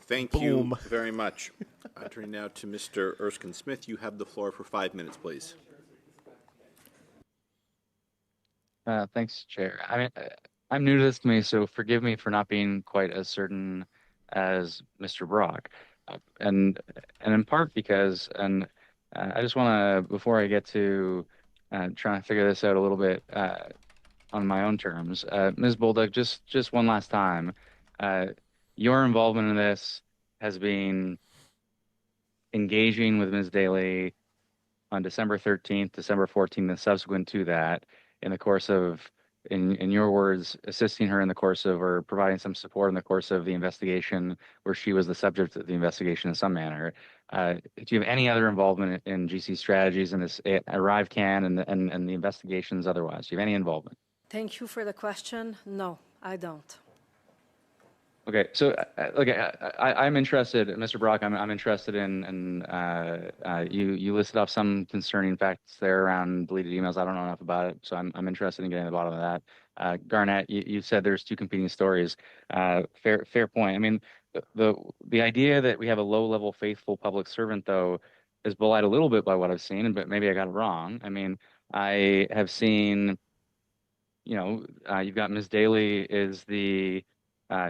Thank you very much. Turning now to Mr. Erskine-Smith. You have the floor for 5 minutes, please. Thanks, Chair. I mean, I'm new to this committee, so forgive me for not being quite as certain as Mr. Brock, and in part because, and I just want to, before I get to trying to figure this out a little bit on my own terms, Ms. Bolduc, just one last time, your involvement in this has been engaging with Ms. Daly on December 13th, December 14th, and subsequent to that, in the course of, in your words, assisting her in the course of, or providing some support in the course of the investigation where she was the subject of the investigation in some manner. Do you have any other involvement in GC strategies in this ArriveCAN and the investigations otherwise? Do you have any involvement? Thank you for the question. No, I don't. Okay, so look, I'm interested, Mr. Brock. I'm interested in you listed off some concerning facts there around deleted emails. I don't know enough about it, so I'm interested in getting to the bottom of that. Garnet, you said there's two competing stories. Fair point. I mean, the idea that we have a low-level faithful public servant, though, is belied a little bit by what I've seen, but maybe I got it wrong. I mean, I have seen, you've got Ms. Daly is the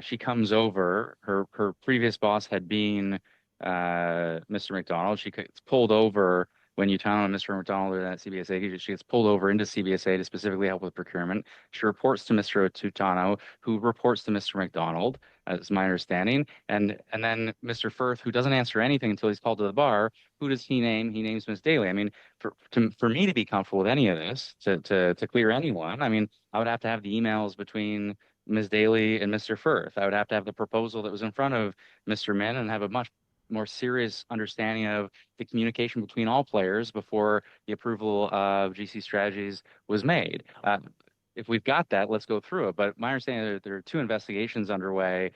she comes over. Her previous boss had been Mr. McDonald. She gets pulled over when Utano and Mr. McDonald are at CBSA. She gets pulled over into CBSA to specifically help with procurement. She reports to Mr. Tutano, who reports to Mr. McDonald, as my understanding. And then Mr. Firth, who doesn't answer anything until he's called to the bar, who does he name? He names Ms. Daly. I mean, for me to be comfortable with any of this, to clear anyone, I mean, I would have to have the emails between Ms. Daly and Mr. Firth. I would have to have the proposal that was in front of Mr. Min and have a much more serious understanding of the communication between all players before the approval of GC strategies was made. If we've got that, let's go through it. But my understanding is there are 2 investigations underway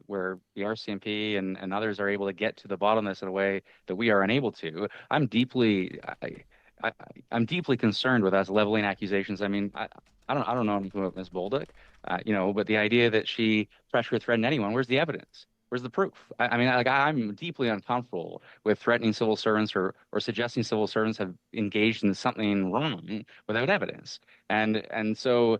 where the RCMP and others are able to get to the bottom of this in a way that we are unable to. I'm deeply concerned with us leveling accusations. I mean, I don't know anything about Ms. Bolduc, but the idea that she pressure threatened anyone, where's the evidence? Where's the proof? I mean, I'm deeply uncomfortable with threatening civil servants or suggesting civil servants have engaged in something wrong without evidence. And so,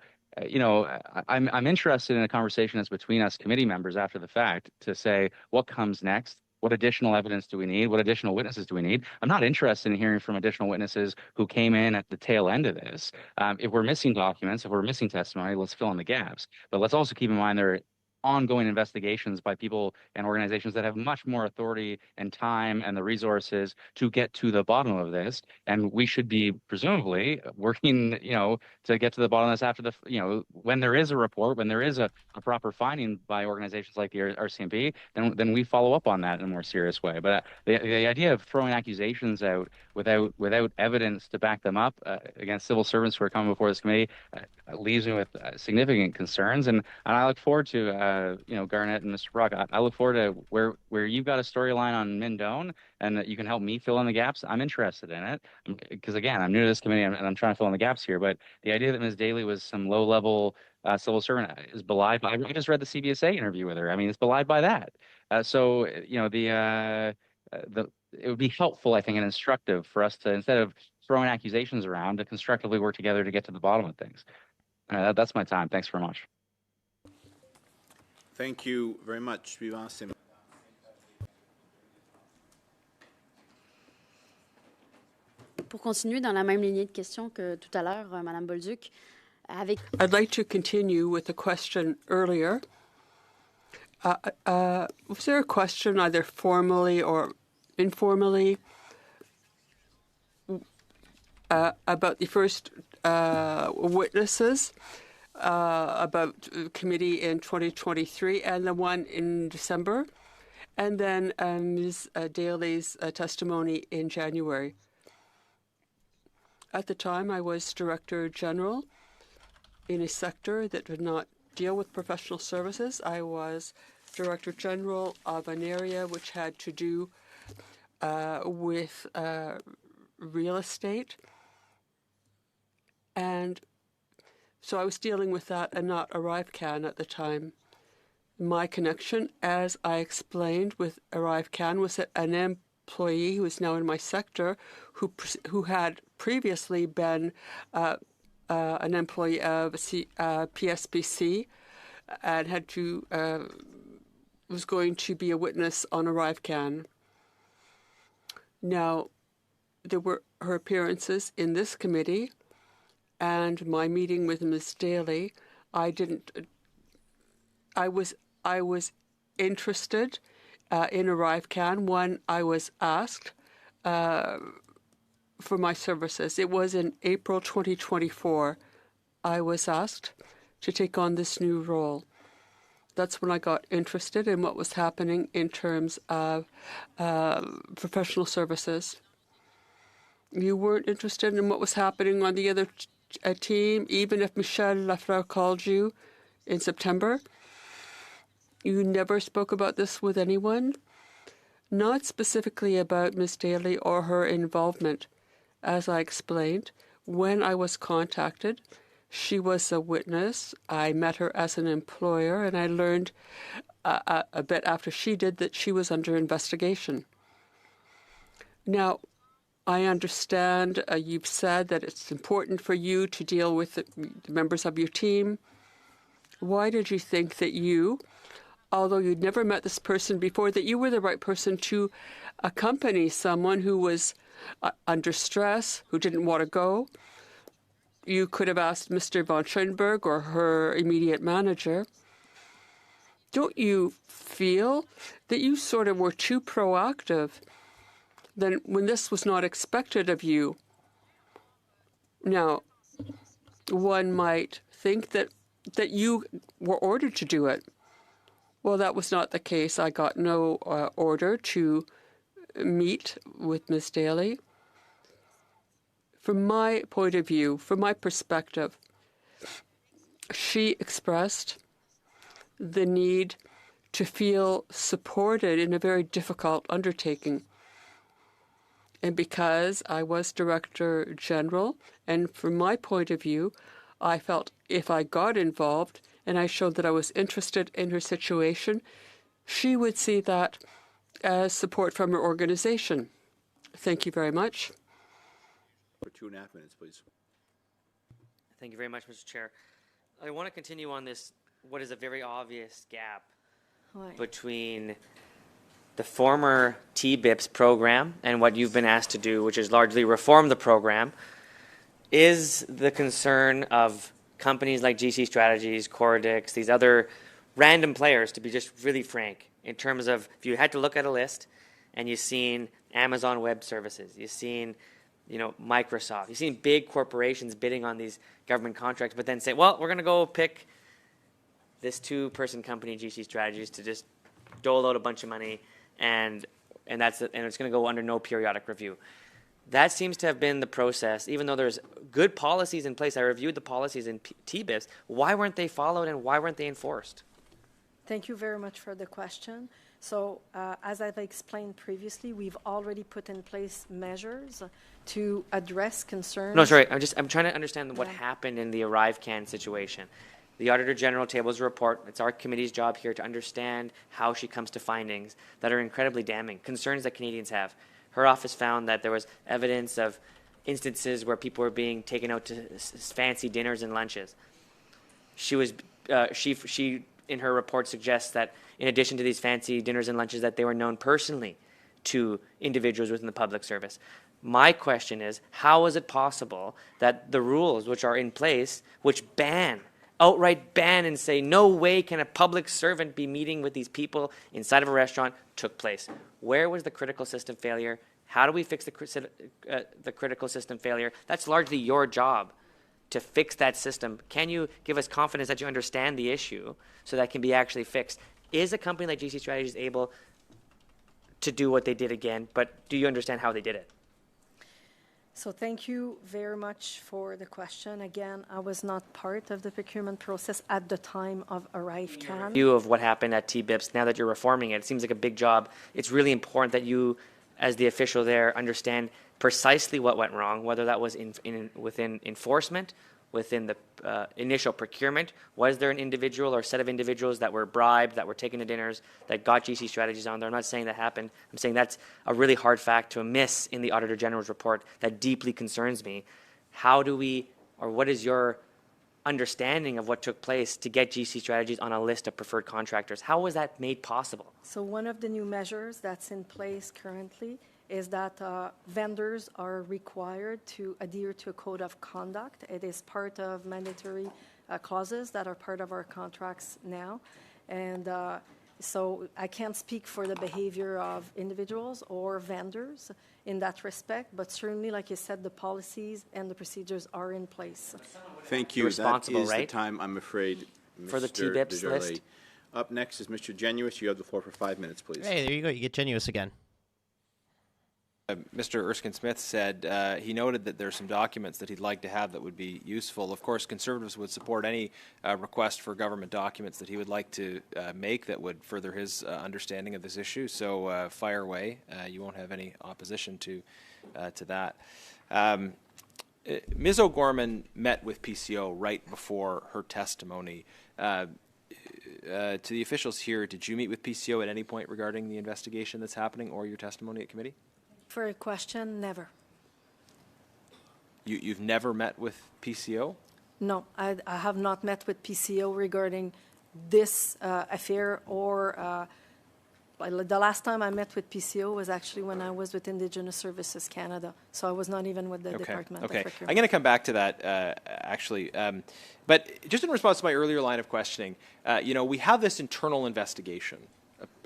I'm interested in a conversation that's between us committee members after the fact to say what comes next. What additional evidence do we need? What additional witnesses do we need? I'm not interested in hearing from additional witnesses who came in at the tail end of this. If we're missing documents, if we're missing testimony, let's fill in the gaps. But let's also keep in mind there are ongoing investigations by people and organizations that have much more authority and time and the resources to get to the bottom of this. And we should be presumably working, to get to the bottom of this after when there is a report, when there is a proper finding by organizations like the RCMP, then we follow up on that in a more serious way. But the idea of throwing accusations out without evidence to back them up against civil servants who are coming before this committee leaves me with significant concerns. And I look forward to Garnet and Mr. Brock, I look forward to where you've got a storyline on Mindone and that you can help me fill in the gaps. I'm interested in it because, again, I'm new to this committee and I'm trying to fill in the gaps here. But the idea that Ms. Daly was some low-level civil servant is belied by. I just read the CBSA interview with her. I mean, it's belied by that. It would be helpful, I think, and instructive for us to, instead of throwing accusations around, to constructively work together to get to the bottom of things. That's my time. Thanks very much. Thank you very much. Pour continuer dans la même lignée de questions que tout à l'heure, Madame Bolduc, I'd like to continue with the question earlier. Was there a question either formally or informally about the first witnesses about committee in 2023 and the one in December, and then Ms. Daly's testimony in January? At the time, I was Director General in a sector that did not deal with professional services. I was Director General of an area which had to do with real estate. And so I was dealing with that and not ArriveCAN at the time. My connection, as I explained with ArriveCAN, was that an employee who is now in my sector, who had previously been an employee of PSBC and had to was going to be a witness on ArriveCAN. Now, there were her appearances in this committee and my meeting with Ms. Daly. I was interested in ArriveCAN when I was asked for my services. It was in April 2024. I was asked to take on this new role. That's when I got interested in what was happening in terms of professional services. You weren't interested in what was happening on the other team, even if Michel Lafleur called you in September? You never spoke about this with anyone? Not specifically about Ms. Daly or her involvement. As I explained, when I was contacted, she was a witness. I met her as an employer, and I learned a bit after she did that she was under investigation. Now, I understand you've said that it's important for you to deal with the members of your team. Why did you think that you, although you'd never met this person before, that you were the right person to accompany someone who was under stress, who didn't want to go. You could have asked Mr. von Schoenberg or her immediate manager. Don't you feel that you sort of were too proactive then when this was not expected of you? Now, one might think that you were ordered to do it. Well, that was not the case. I got no order to meet with Ms. Daly. From my point of view, from my perspective, she expressed the need to feel supported in a very difficult undertaking. And because I was Director General, and from my point of view, I felt if I got involved and I showed that I was interested in her situation, she would see that as support from her organization. Thank you very much. For 2.5 minutes, please. Thank you very much, Mr. Chair. I want to continue on this, what is a very obvious gap between the former TBIPS program and what you've been asked to do, which is largely reform the program. Is the concern of companies like GC Strategies, Cordix, these other random players, to be just really frank, in terms of if you had to look at a list and you've seen Amazon Web Services, you've seen Microsoft, you've seen big corporations bidding on these government contracts, but then say, well, we're going to go pick this 2-person company, GC Strategies, to just dole out a bunch of money, and it's going to go under no periodic review. That seems to have been the process, even though there's good policies in place. I reviewed the policies in TBIPS. Why weren't they followed and why weren't they enforced? Thank you very much for the question. So as I've explained previously, we've already put in place measures to address concerns. No, sorry, I'm trying to understand what happened in the ArriveCAN situation. The Auditor General tables a report. It's our committee's job here to understand how she comes to findings that are incredibly damning, concerns that Canadians have. Her office found that there was evidence of instances where people were being taken out to fancy dinners and lunches. She in her report suggests that in addition to these fancy dinners and lunches, that they were known personally to individuals within the public service. My question is, how is it possible that the rules which are in place, which outright ban and say no way can a public servant be meeting with these people inside of a restaurant, took place? Where was the critical system failure? How do we fix the critical system failure? That's largely your job, to fix that system. Can you give us confidence that you understand the issue so that can be actually fixed? Is a company like GC Strategies able to do what they did again, but do you understand how they did it? So thank you very much for the question. Again, I was not part of the procurement process at the time of ArriveCAN. View of what happened at TBIPS, now that you're reforming it, it seems like a big job. It's really important that you, as the official there, understand precisely what went wrong, whether that was within enforcement, within the initial procurement. Was there an individual or set of individuals that were bribed, that were taken to dinners, that got GC Strategies on there? I'm not saying that happened. I'm saying that's a really hard fact to miss in the Auditor General's report that deeply concerns me. How do we, or what is your understanding of what took place to get GC Strategies on a list of preferred contractors? How was that made possible? So one of the new measures that's in place currently is that vendors are required to adhere to a code of conduct. It is part of mandatory clauses that are part of our contracts now. And so I can't speak for the behavior of individuals or vendors in that respect, but certainly, like you said, the policies and the procedures are in place. Thank you. That is the time, I'm afraid, for the TBIPS list. Up next is Mr. Genuous. You have the floor for 5 minutes, please. Hey, there you go. You get Genuous again. Mr. Erskine-Smith said he noted that there are some documents that he'd like to have that would be useful. Of course, Conservatives would support any request for government documents that he would like to make that would further his understanding of this issue. So fire away. You won't have any opposition to that. Ms. O'Gorman met with PCO right before her testimony. To the officials here, did you meet with PCO at any point regarding the investigation that's happening or your testimony at committee? For a question, never. You've never met with PCO? No, I have not met with PCO regarding this affair or the last time I met with PCO was actually when I was with Indigenous Services Canada, so I was not even with the Department of Procurement. I'm going to come back to that, actually. But just in response to my earlier line of questioning, we have this internal investigation,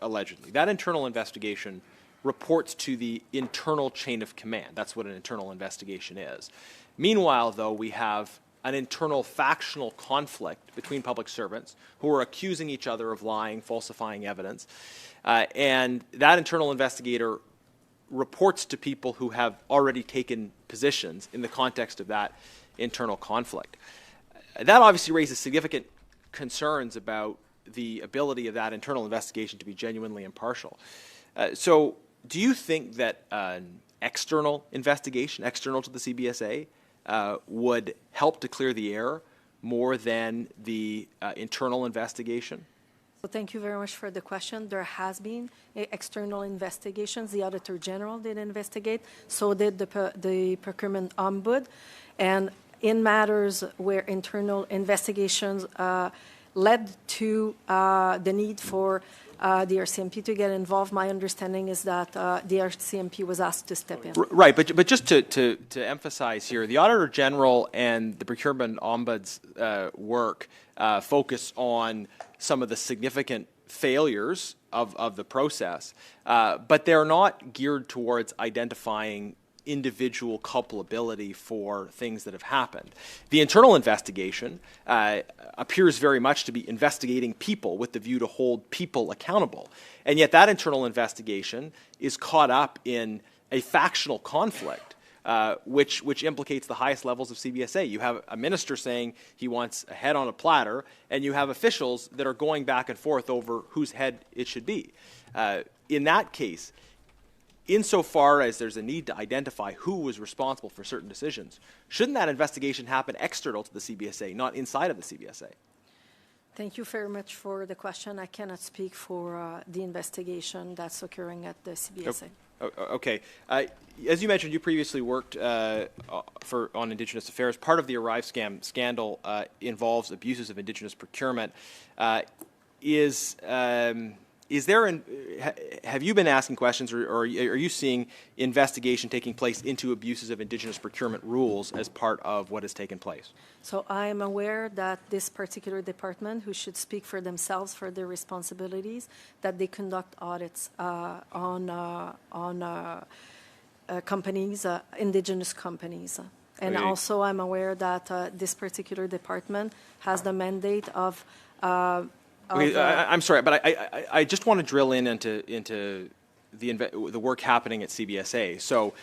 allegedly. That internal investigation reports to the internal chain of command. That's what an internal investigation is. Meanwhile, though, we have an internal factional conflict between public servants who are accusing each other of lying, falsifying evidence. And that internal investigator reports to people who have already taken positions in the context of that internal conflict. That obviously raises significant concerns about the ability of that internal investigation to be genuinely impartial. So do you think that an external investigation, external to the CBSA, would help to clear the air more than the internal investigation? Well, thank you very much for the question. There has been external investigations. The Auditor General did investigate, so did the Procurement Ombud. And in matters where internal investigations led to the need for the RCMP to get involved, my understanding is that the RCMP was asked to step in. Right, but just to emphasize here, the Auditor General and the Procurement Ombud's work focus on some of the significant failures of the process, but they're not geared towards identifying individual culpability for things that have happened. The internal investigation appears very much to be investigating people with the view to hold people accountable. And yet that internal investigation is caught up in a factional conflict, which implicates the highest levels of CBSA. You have a minister saying he wants a head on a platter, and you have officials that are going back and forth over whose head it should be. In that case, insofar as there's a need to identify who was responsible for certain decisions, shouldn't that investigation happen external to the CBSA, not inside of the CBSA? Thank you very much for the question. I cannot speak for the investigation that's occurring at the CBSA. Okay. As you mentioned, you previously worked on Indigenous affairs. Part of the ArriveSCAM scandal involves abuses of Indigenous procurement. Have you been asking questions, or are you seeing investigation taking place into abuses of Indigenous procurement rules as part of what has taken place? So I am aware that this particular department, who should speak for themselves for their responsibilities, that they conduct audits on companies, Indigenous companies. And also I'm aware that this particular department has the mandate of I'm sorry, but I just want to drill into the work happening at CBSA. So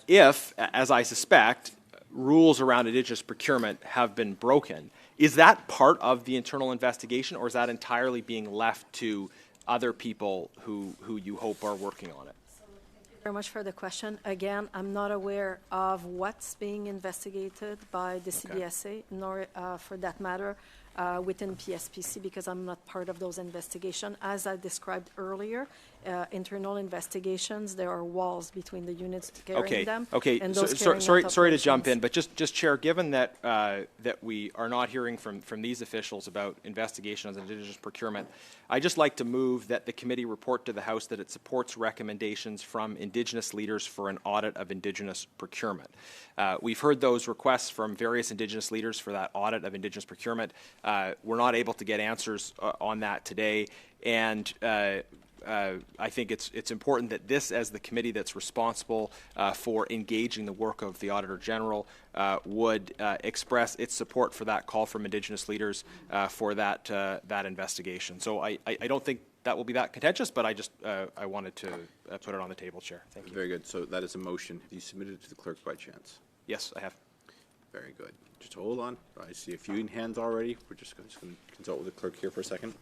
if, as I suspect, rules around Indigenous procurement have been broken, is that part of the internal investigation, or is that entirely being left to other people who you hope are working on it? Thank you very much for the question. Again, I'm not aware of what's being investigated by the CBSA, nor for that matter within PSPC, because I'm not part of those investigations. As I described earlier, internal investigations, there are walls between the units carrying them. Okay. And those sorry to jump in, but just Chair, given that that we are not hearing from these officials about investigations on Indigenous procurement, I'd just like to move that the committee report to the House that it supports recommendations from Indigenous leaders for an audit of Indigenous procurement. We've heard those requests from various Indigenous leaders for that audit of Indigenous procurement. We're not able to get answers on that today, and I think it's important that this, as the committee that's responsible for engaging the work of the Auditor General, would express its support for that call from Indigenous leaders for that investigation. So I don't think that will be that contentious, but I wanted to put it on the table, Chair. Thank you. Very good. So that is a motion. Have you submitted it to the clerk by chance? Yes, I have. Very good. Just hold on. I see a few hands already. We're just going to consult with the clerk here for a second.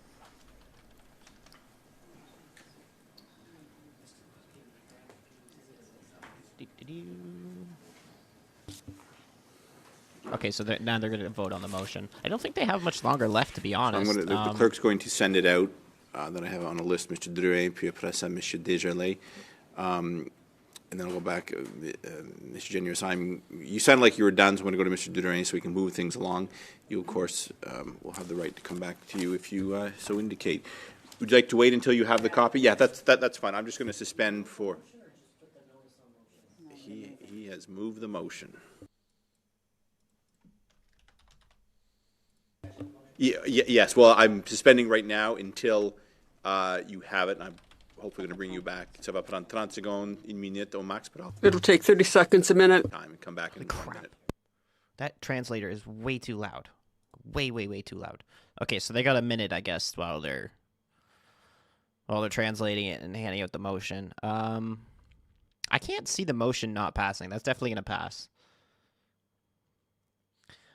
Okay, so now they're going to vote on the motion. I don't think they have much longer left, to be honest. So the clerk's going to send it out. Then I have on a list Mr. Drouin, puis après ça, Mr. Desjardins. and then I'll go back. Mr. Genuous, you sound like you were done, so I'm going to go to Mr. Duderain so we can move things along. You, of course, will have the right to come back to you if you so indicate. Would you like to wait until you have the copy? Yeah, that's fine. I'm just going to suspend for... He has moved the motion. Yes, well, I'm suspending right now until you have it, and I'm hopefully going to bring you back. Ça va prendre 30 secondes, une minute au max, but It'll take 30 seconds, a minute. Time and come back in 1 minute. That translator is way too loud. Way, way, way too loud. Okay, so they got a minute, I guess, while they're translating it and handing out the motion. I can't see the motion not passing. That's definitely going to pass.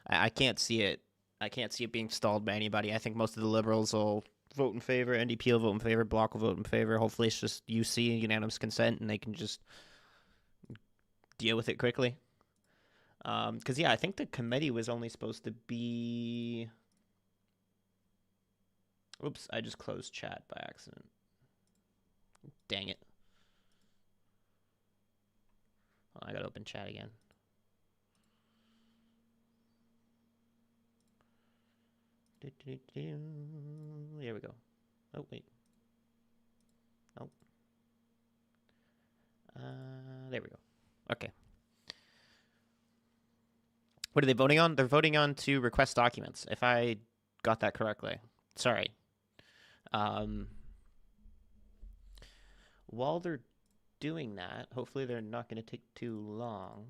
I can't see it. I can't see it being stalled by anybody. I think most of the Liberals will vote in favor. NDP will vote in favor. Bloc will vote in favor. Hopefully it's just UC, unanimous consent, and they can just deal with it quickly. Because, yeah, I think the committee was only supposed to be... Oops, I just closed chat by accident. Dang it. Oh, I gotta open chat again. There we go. Oh, wait. Nope. There we go. Okay. What are they voting on? They're voting on to request documents, if I got that correctly. Sorry. While they're doing that, hopefully they're not going to take too long.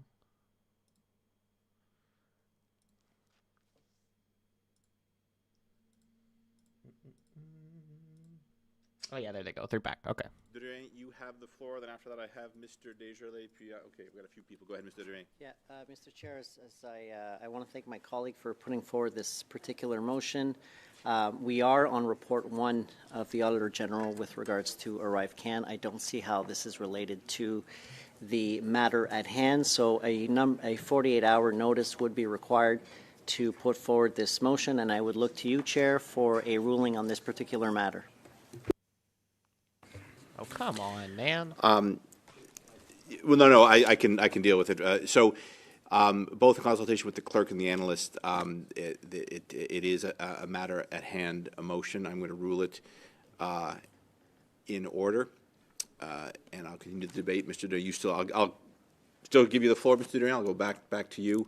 Oh, yeah, there they go. They're back. Okay. Duderain, you have the floor. Then after that, I have Mr. Desjardins. Okay, we've got a few people. Go ahead, Mr. Duderain. Yeah, Mr. Chair, as I want to thank my colleague for putting forward this particular motion. We are on Report 1 of the Auditor General with regards to ArriveCAN. I don't see how this is related to the matter at hand, so a 48-hour notice would be required to put forward this motion, and I would look to you, Chair, for a ruling on this particular matter. Oh, come on, man. Well, no, I can deal with it. Both in consultation with the clerk and the analyst, it is a matter at hand, a motion. I'm going to rule it in order, and I'll continue the debate. Mr. Duderain, I'll still give you the floor, Mr. Duderain. I'll go back to you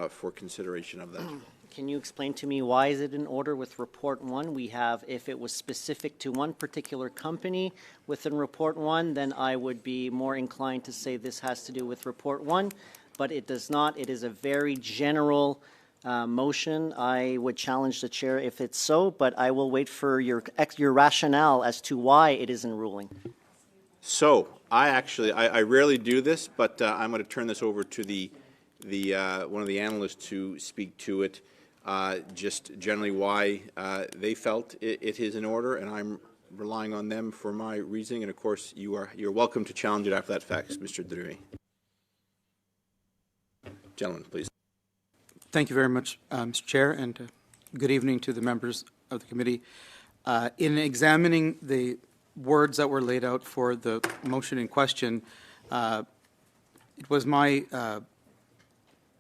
for consideration of that. Can you explain to me why is it in order with Report 1? We have, if it was specific to one particular company within Report 1, then I would be more inclined to say this has to do with Report 1, but it does not. It is a very general motion. I would challenge the chair if it's so, but I will wait for your rationale as to why it is in ruling. So, I rarely do this, but I'm going to turn this over to the one of the analysts to speak to it. Just generally why they felt it is in order, and I'm relying on them for my reasoning. And of course, you're welcome to challenge it after that fact, Mr. Duderain. Gentlemen, please. Thank you very much, Mr. Chair, and good evening to the members of the committee. In examining the words that were laid out for the motion in question, it was my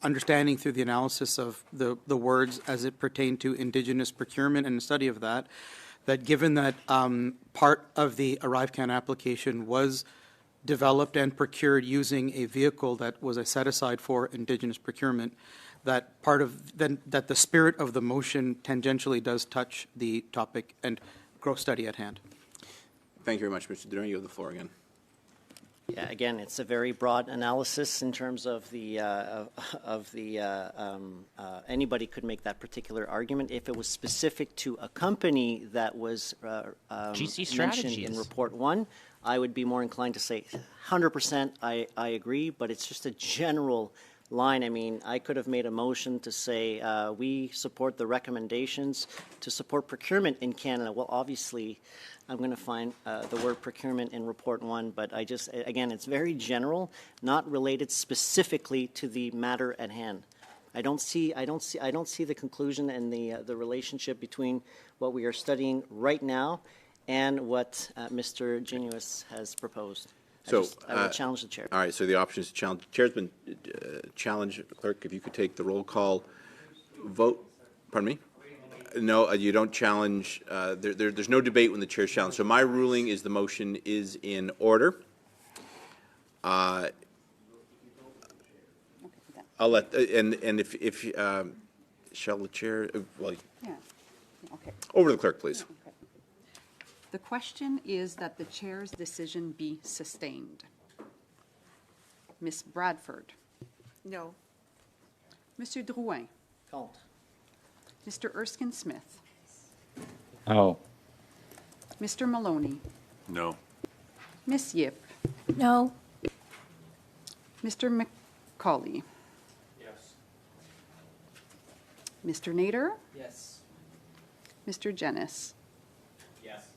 understanding through the analysis of the words as it pertained to Indigenous procurement and the study of that, that given that part of the ArriveCAN application was developed and procured using a vehicle that was a set-aside for Indigenous procurement, that that the spirit of the motion tangentially does touch the topic and growth study at hand. Thank you very much, Mr. Duderain. You have the floor again. Yeah, again, it's a very broad analysis in terms of anybody could make that particular argument. If it was specific to a company that was mentioned in Report 1, I would be more inclined to say 100% I agree, but it's just a general line. I mean, I could have made a motion to say we support the recommendations to support procurement in Canada. Well, obviously, I'm going to find the word procurement in Report 1, but again, it's very general, not related specifically to the matter at hand. I don't see the conclusion and the relationship between what we are studying right now and what Mr. Genuous has proposed. So I will challenge the chair. All right, so the option is to challenge. The chair's been challenged. Clerk, if you could take the roll call vote. Pardon me? No, you don't challenge. There's no debate when the chair's challenged. So my ruling is the motion is in order. I'll let, and if shall the chair, well, Yeah. Okay. over to the clerk, please. Okay. The question is that the chair's decision be sustained. Ms. Bradford. No. Monsieur Drouin. Contre. Mr. Erskine Smith. Oh. Mr. Maloney. No. Miss Yip. No. Mr. McCauley. Yes. Mr. Nader. Yes. Mr. Jenis. Yes.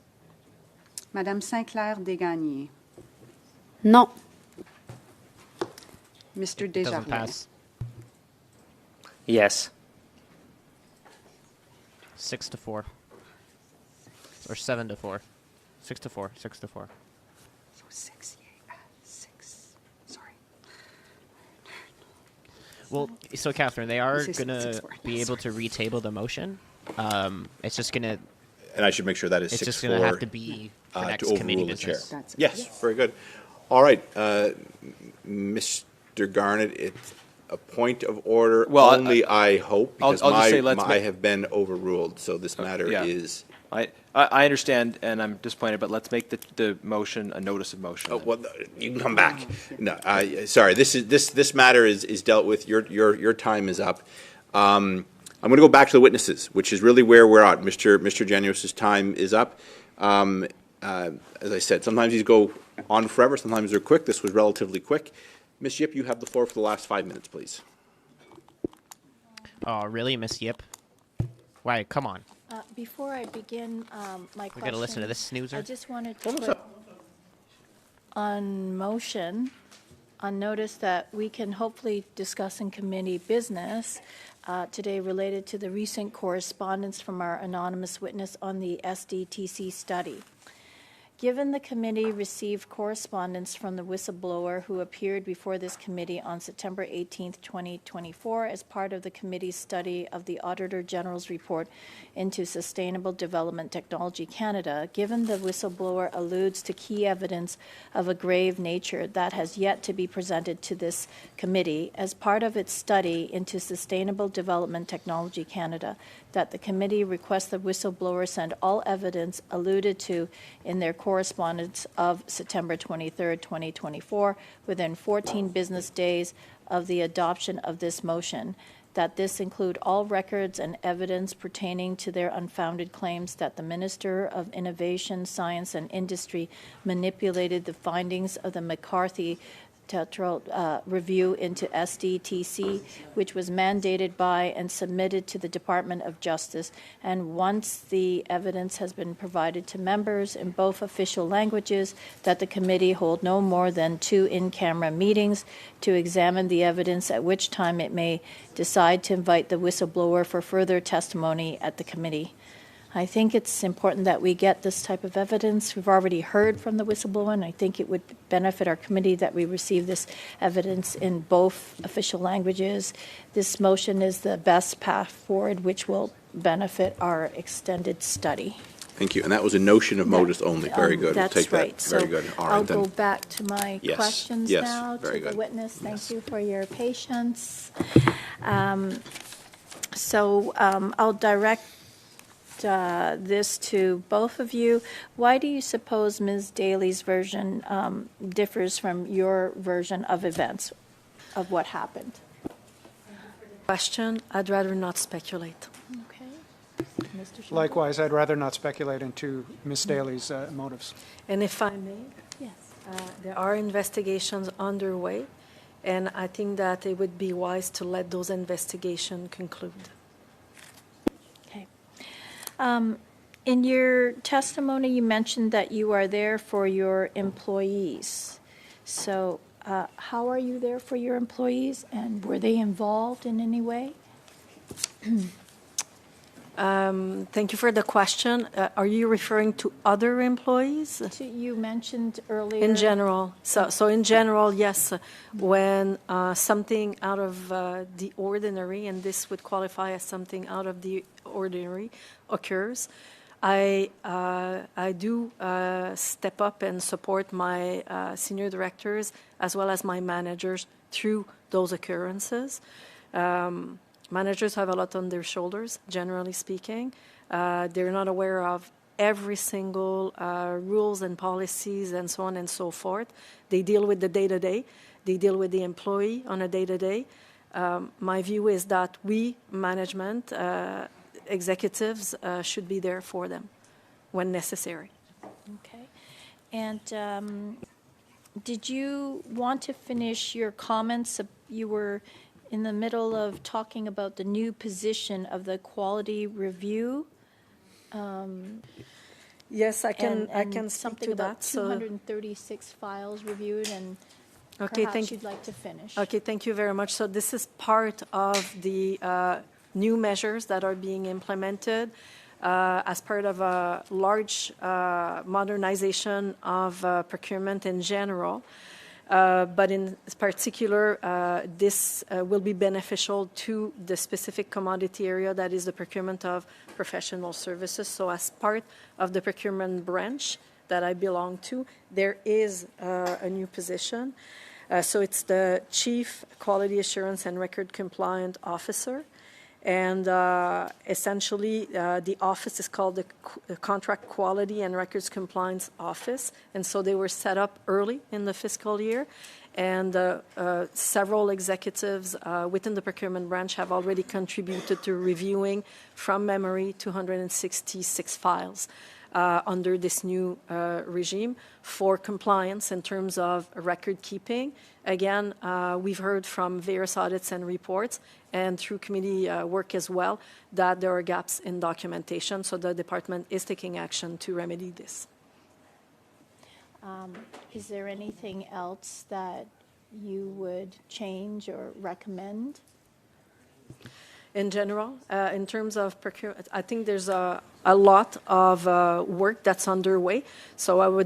Madame Sinclair Desgagnés. Non. Mr. Doesn't Desjardins. pass. Yes. 6-4. Or 7-4. 6-4. 6-4. So 6, yay, 6. Sorry. Well, so Catherine, they are Six- gonna 6-4. be able to retable the motion. It's just gonna. And I should make sure that is It's 6-4. just gonna have to be for next to committee overrule the chair. business. That's it. Yes, very good. All right, Mr. Garnet, it's a point of order Well, only, I hope, because I'll just say let's I have been overruled, so this matter yeah. is. I understand, and I'm disappointed, but let's make the motion a notice of motion. Oh, well, you can come back. No, sorry. This matter is dealt with. Your time is up. I'm going to go back to the witnesses, which is really where we're at. Mr. Janos's time is up. As I said, sometimes these go on forever. Sometimes they're quick. This was relatively quick. Ms. Yip, you have the floor for the last 5 minutes, please. Oh, really, Miss Yip? Why? Come on. Before I begin my question, We're gonna listen to this snoozer. I just wanted to put on motion, on notice that we can hopefully discuss in committee business today related to the recent correspondence from our anonymous witness on the SDTC study. Given the committee received correspondence from the whistleblower who appeared before this committee on September 18, 2024, as part of the committee's study of the Auditor General's report into Sustainable Development Technology Canada, given the whistleblower alludes to key evidence of a grave nature that has yet to be presented to this committee, as part of its study into Sustainable Development Technology Canada, that the committee requests the whistleblower send all evidence alluded to in their correspondence of September 23, 2024, within 14 business days of the adoption of this motion, that this include all records and evidence pertaining to their unfounded claims that the Minister of Innovation, Science and Industry manipulated the findings of the McCarthy review into SDTC, which was mandated by and submitted to the Department of Justice. And once the evidence has been provided to members in both official languages, that the committee hold no more than 2 in-camera meetings to examine the evidence, at which time it may decide to invite the whistleblower for further testimony at the committee. I think it's important that we get this type of evidence. We've already heard from the whistleblower, and I think it would benefit our committee that we receive this evidence in both official languages. This motion is the best path forward, which will benefit our extended study. Thank you. And that was a notion of modus only. Very good. That's we'll take right. that. Very good. All right, I'll then. go back to my Yes. questions Yes. now Very to the good. witness. Thank Yes. you for your patience. I'll direct this to both of you. Why do you suppose Ms. Daly's version differs from your version of events, of what happened? Question, I'd rather not speculate. Okay. Mr. Schindler? Likewise, I'd rather not speculate into Ms. Daly's motives. And if I may, Yes. there are investigations underway, and I think that it would be wise to let those investigations conclude. Okay. In your testimony, you mentioned that you are there for your employees. So how are you there for your employees, and were they involved in any way? Thank you for the question. Are you referring to other employees? You mentioned earlier. In general. So in general, yes, when something out of the ordinary, and this would qualify as something out of the ordinary, occurs, I do step up and support my senior directors as well as my managers through those occurrences. Managers have a lot on their shoulders, generally speaking. They're not aware of every single rules and policies and so on and so forth. They deal with the day-to-day. They deal with the employee on a day-to-day. My view is that we, management, executives, should be there for them when necessary. Okay. And did you want to finish your comments? You were in the middle of talking about the new position of the quality review. Yes, I can speak something to about that. So 236 files reviewed, and okay, perhaps you'd like to finish. Okay, thank you very much. So this is part of the new measures that are being implemented as part of a large modernization of procurement in general. But in particular, this will be beneficial to the specific commodity area that is the procurement of professional services. So as part of the procurement branch that I belong to, there is a new position. So it's the Chief Quality Assurance and Record Compliant Officer. And essentially, the office is called the Contract Quality and Records Compliance Office. And so they were set up early in the fiscal year. And several executives within the procurement branch have already contributed to reviewing, from memory, 266 files under this new regime for compliance in terms of record keeping. Again, we've heard from various audits and reports, and through committee work as well, that there are gaps in documentation, so the department is taking action to remedy this. Is there anything else that you would change or recommend? In general, in terms of procurement, I think there's a lot of work that's underway. So I'm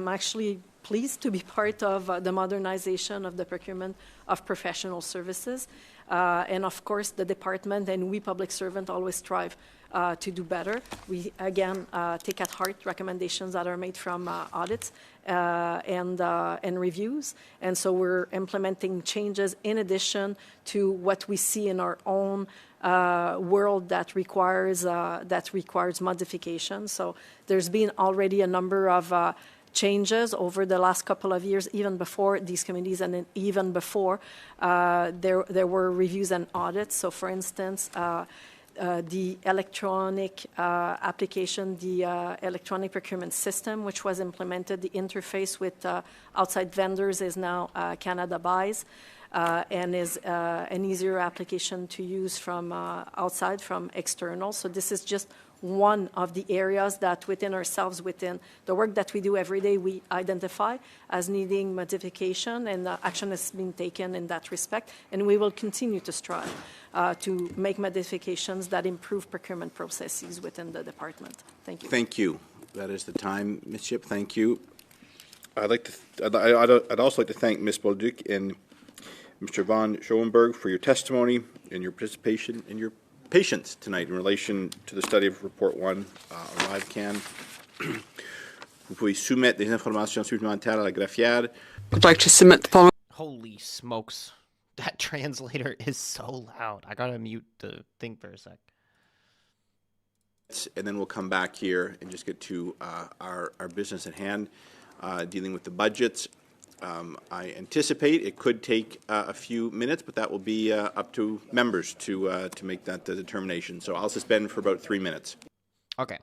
actually pleased to be part of the modernization of the procurement of professional services. And of course, the department and we public servants always strive to do better. We, again, take at heart recommendations that are made from audits and reviews. And so we're implementing changes in addition to what we see in our own world that requires modification. So there's been already a number of changes over the last couple of years, even before these committees, and then even before there were reviews and audits. So, for instance, the electronic application, the electronic procurement system, which was implemented, the interface with outside vendors is now Canada Buys, and is an easier application to use from outside, from external. So this is just one of the areas that within ourselves, within the work that we do every day, we identify as needing modification, and action has been taken in that respect. And we will continue to strive to make modifications that improve procurement processes within the department. Thank you. Thank you. That is the time, Ms. Ship. Thank you. I'd also like to thank Ms. Bolduc and Mr. Von Schoenberg for your testimony and your participation and your patience tonight in relation to the study of Report 1, ArriveCAN. Vous pouvez soumettre des informations supplémentaires à la greffière. I'd like to submit the following. Holy smokes. That translator is so loud. I gotta mute the thing for a sec. And then we'll come back here and just get to our business at hand, dealing with the budgets. I anticipate it could take a few minutes, but that will be up to members to make that determination. So I'll suspend for about 3 minutes. Okay.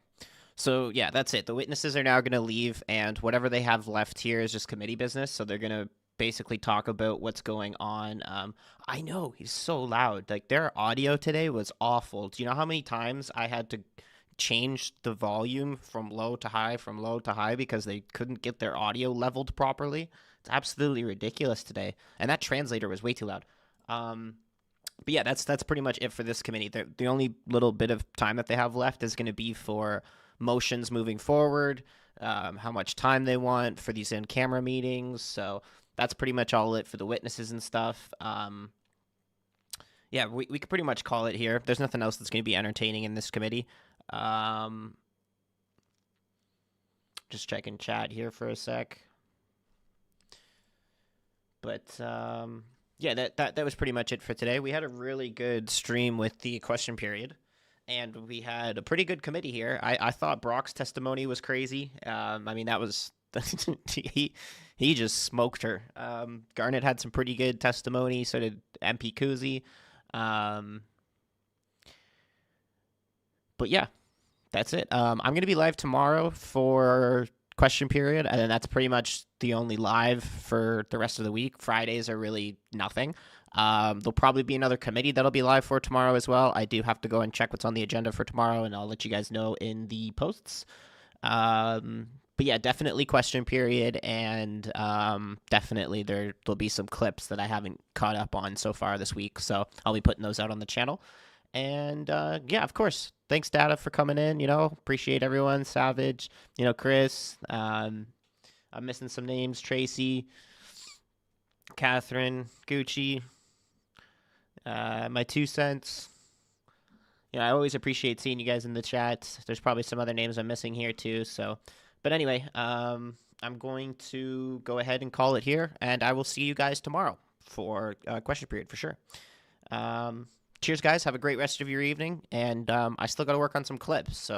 So, yeah, that's it. The witnesses are now going to leave, and whatever they have left here is just committee business. So they're going to basically talk about what's going on. I know, he's so loud. Like, their audio today was awful. Do you know how many times I had to change the volume from low to high because they couldn't get their audio leveled properly? It's absolutely ridiculous today. And that translator was way too loud. But yeah, that's pretty much it for this committee. The only little bit of time that they have left is going to be for motions moving forward, how much time they want for these in-camera meetings. So that's pretty much all it for the witnesses and stuff. Yeah, we could pretty much call it here. There's nothing else that's going to be entertaining in this committee. Just checking chat here for a sec. But yeah, that was pretty much it for today. We had a really good stream with the question period, and we had a pretty good committee here. I thought Brock's testimony was crazy. I mean, that was he just smoked her. Garnet had some pretty good testimony. So did MP Kuzi. But yeah, that's it. I'm going to be live tomorrow for question period, and then that's pretty much the only live for the rest of the week. Fridays are really nothing. There'll probably be another committee that'll be live for tomorrow as well. I do have to go and check what's on the agenda for tomorrow, and I'll let you guys know in the posts. But yeah, definitely question period, and definitely there'll be some clips that I haven't caught up on so far this week, so I'll be putting those out on the channel. And yeah, of course, thanks Data for coming in. Appreciate everyone. Savage, Chris. I'm missing some names. Tracy, Catherine, Gucci. My 2 cents. I always appreciate seeing you guys in the chat. There's probably some other names I'm missing here too. So, but anyway, I'm going to go ahead and call it here, and I will see you guys tomorrow for question period for sure. Cheers, guys. Have a great rest of your evening, and I still got to work on some clips, so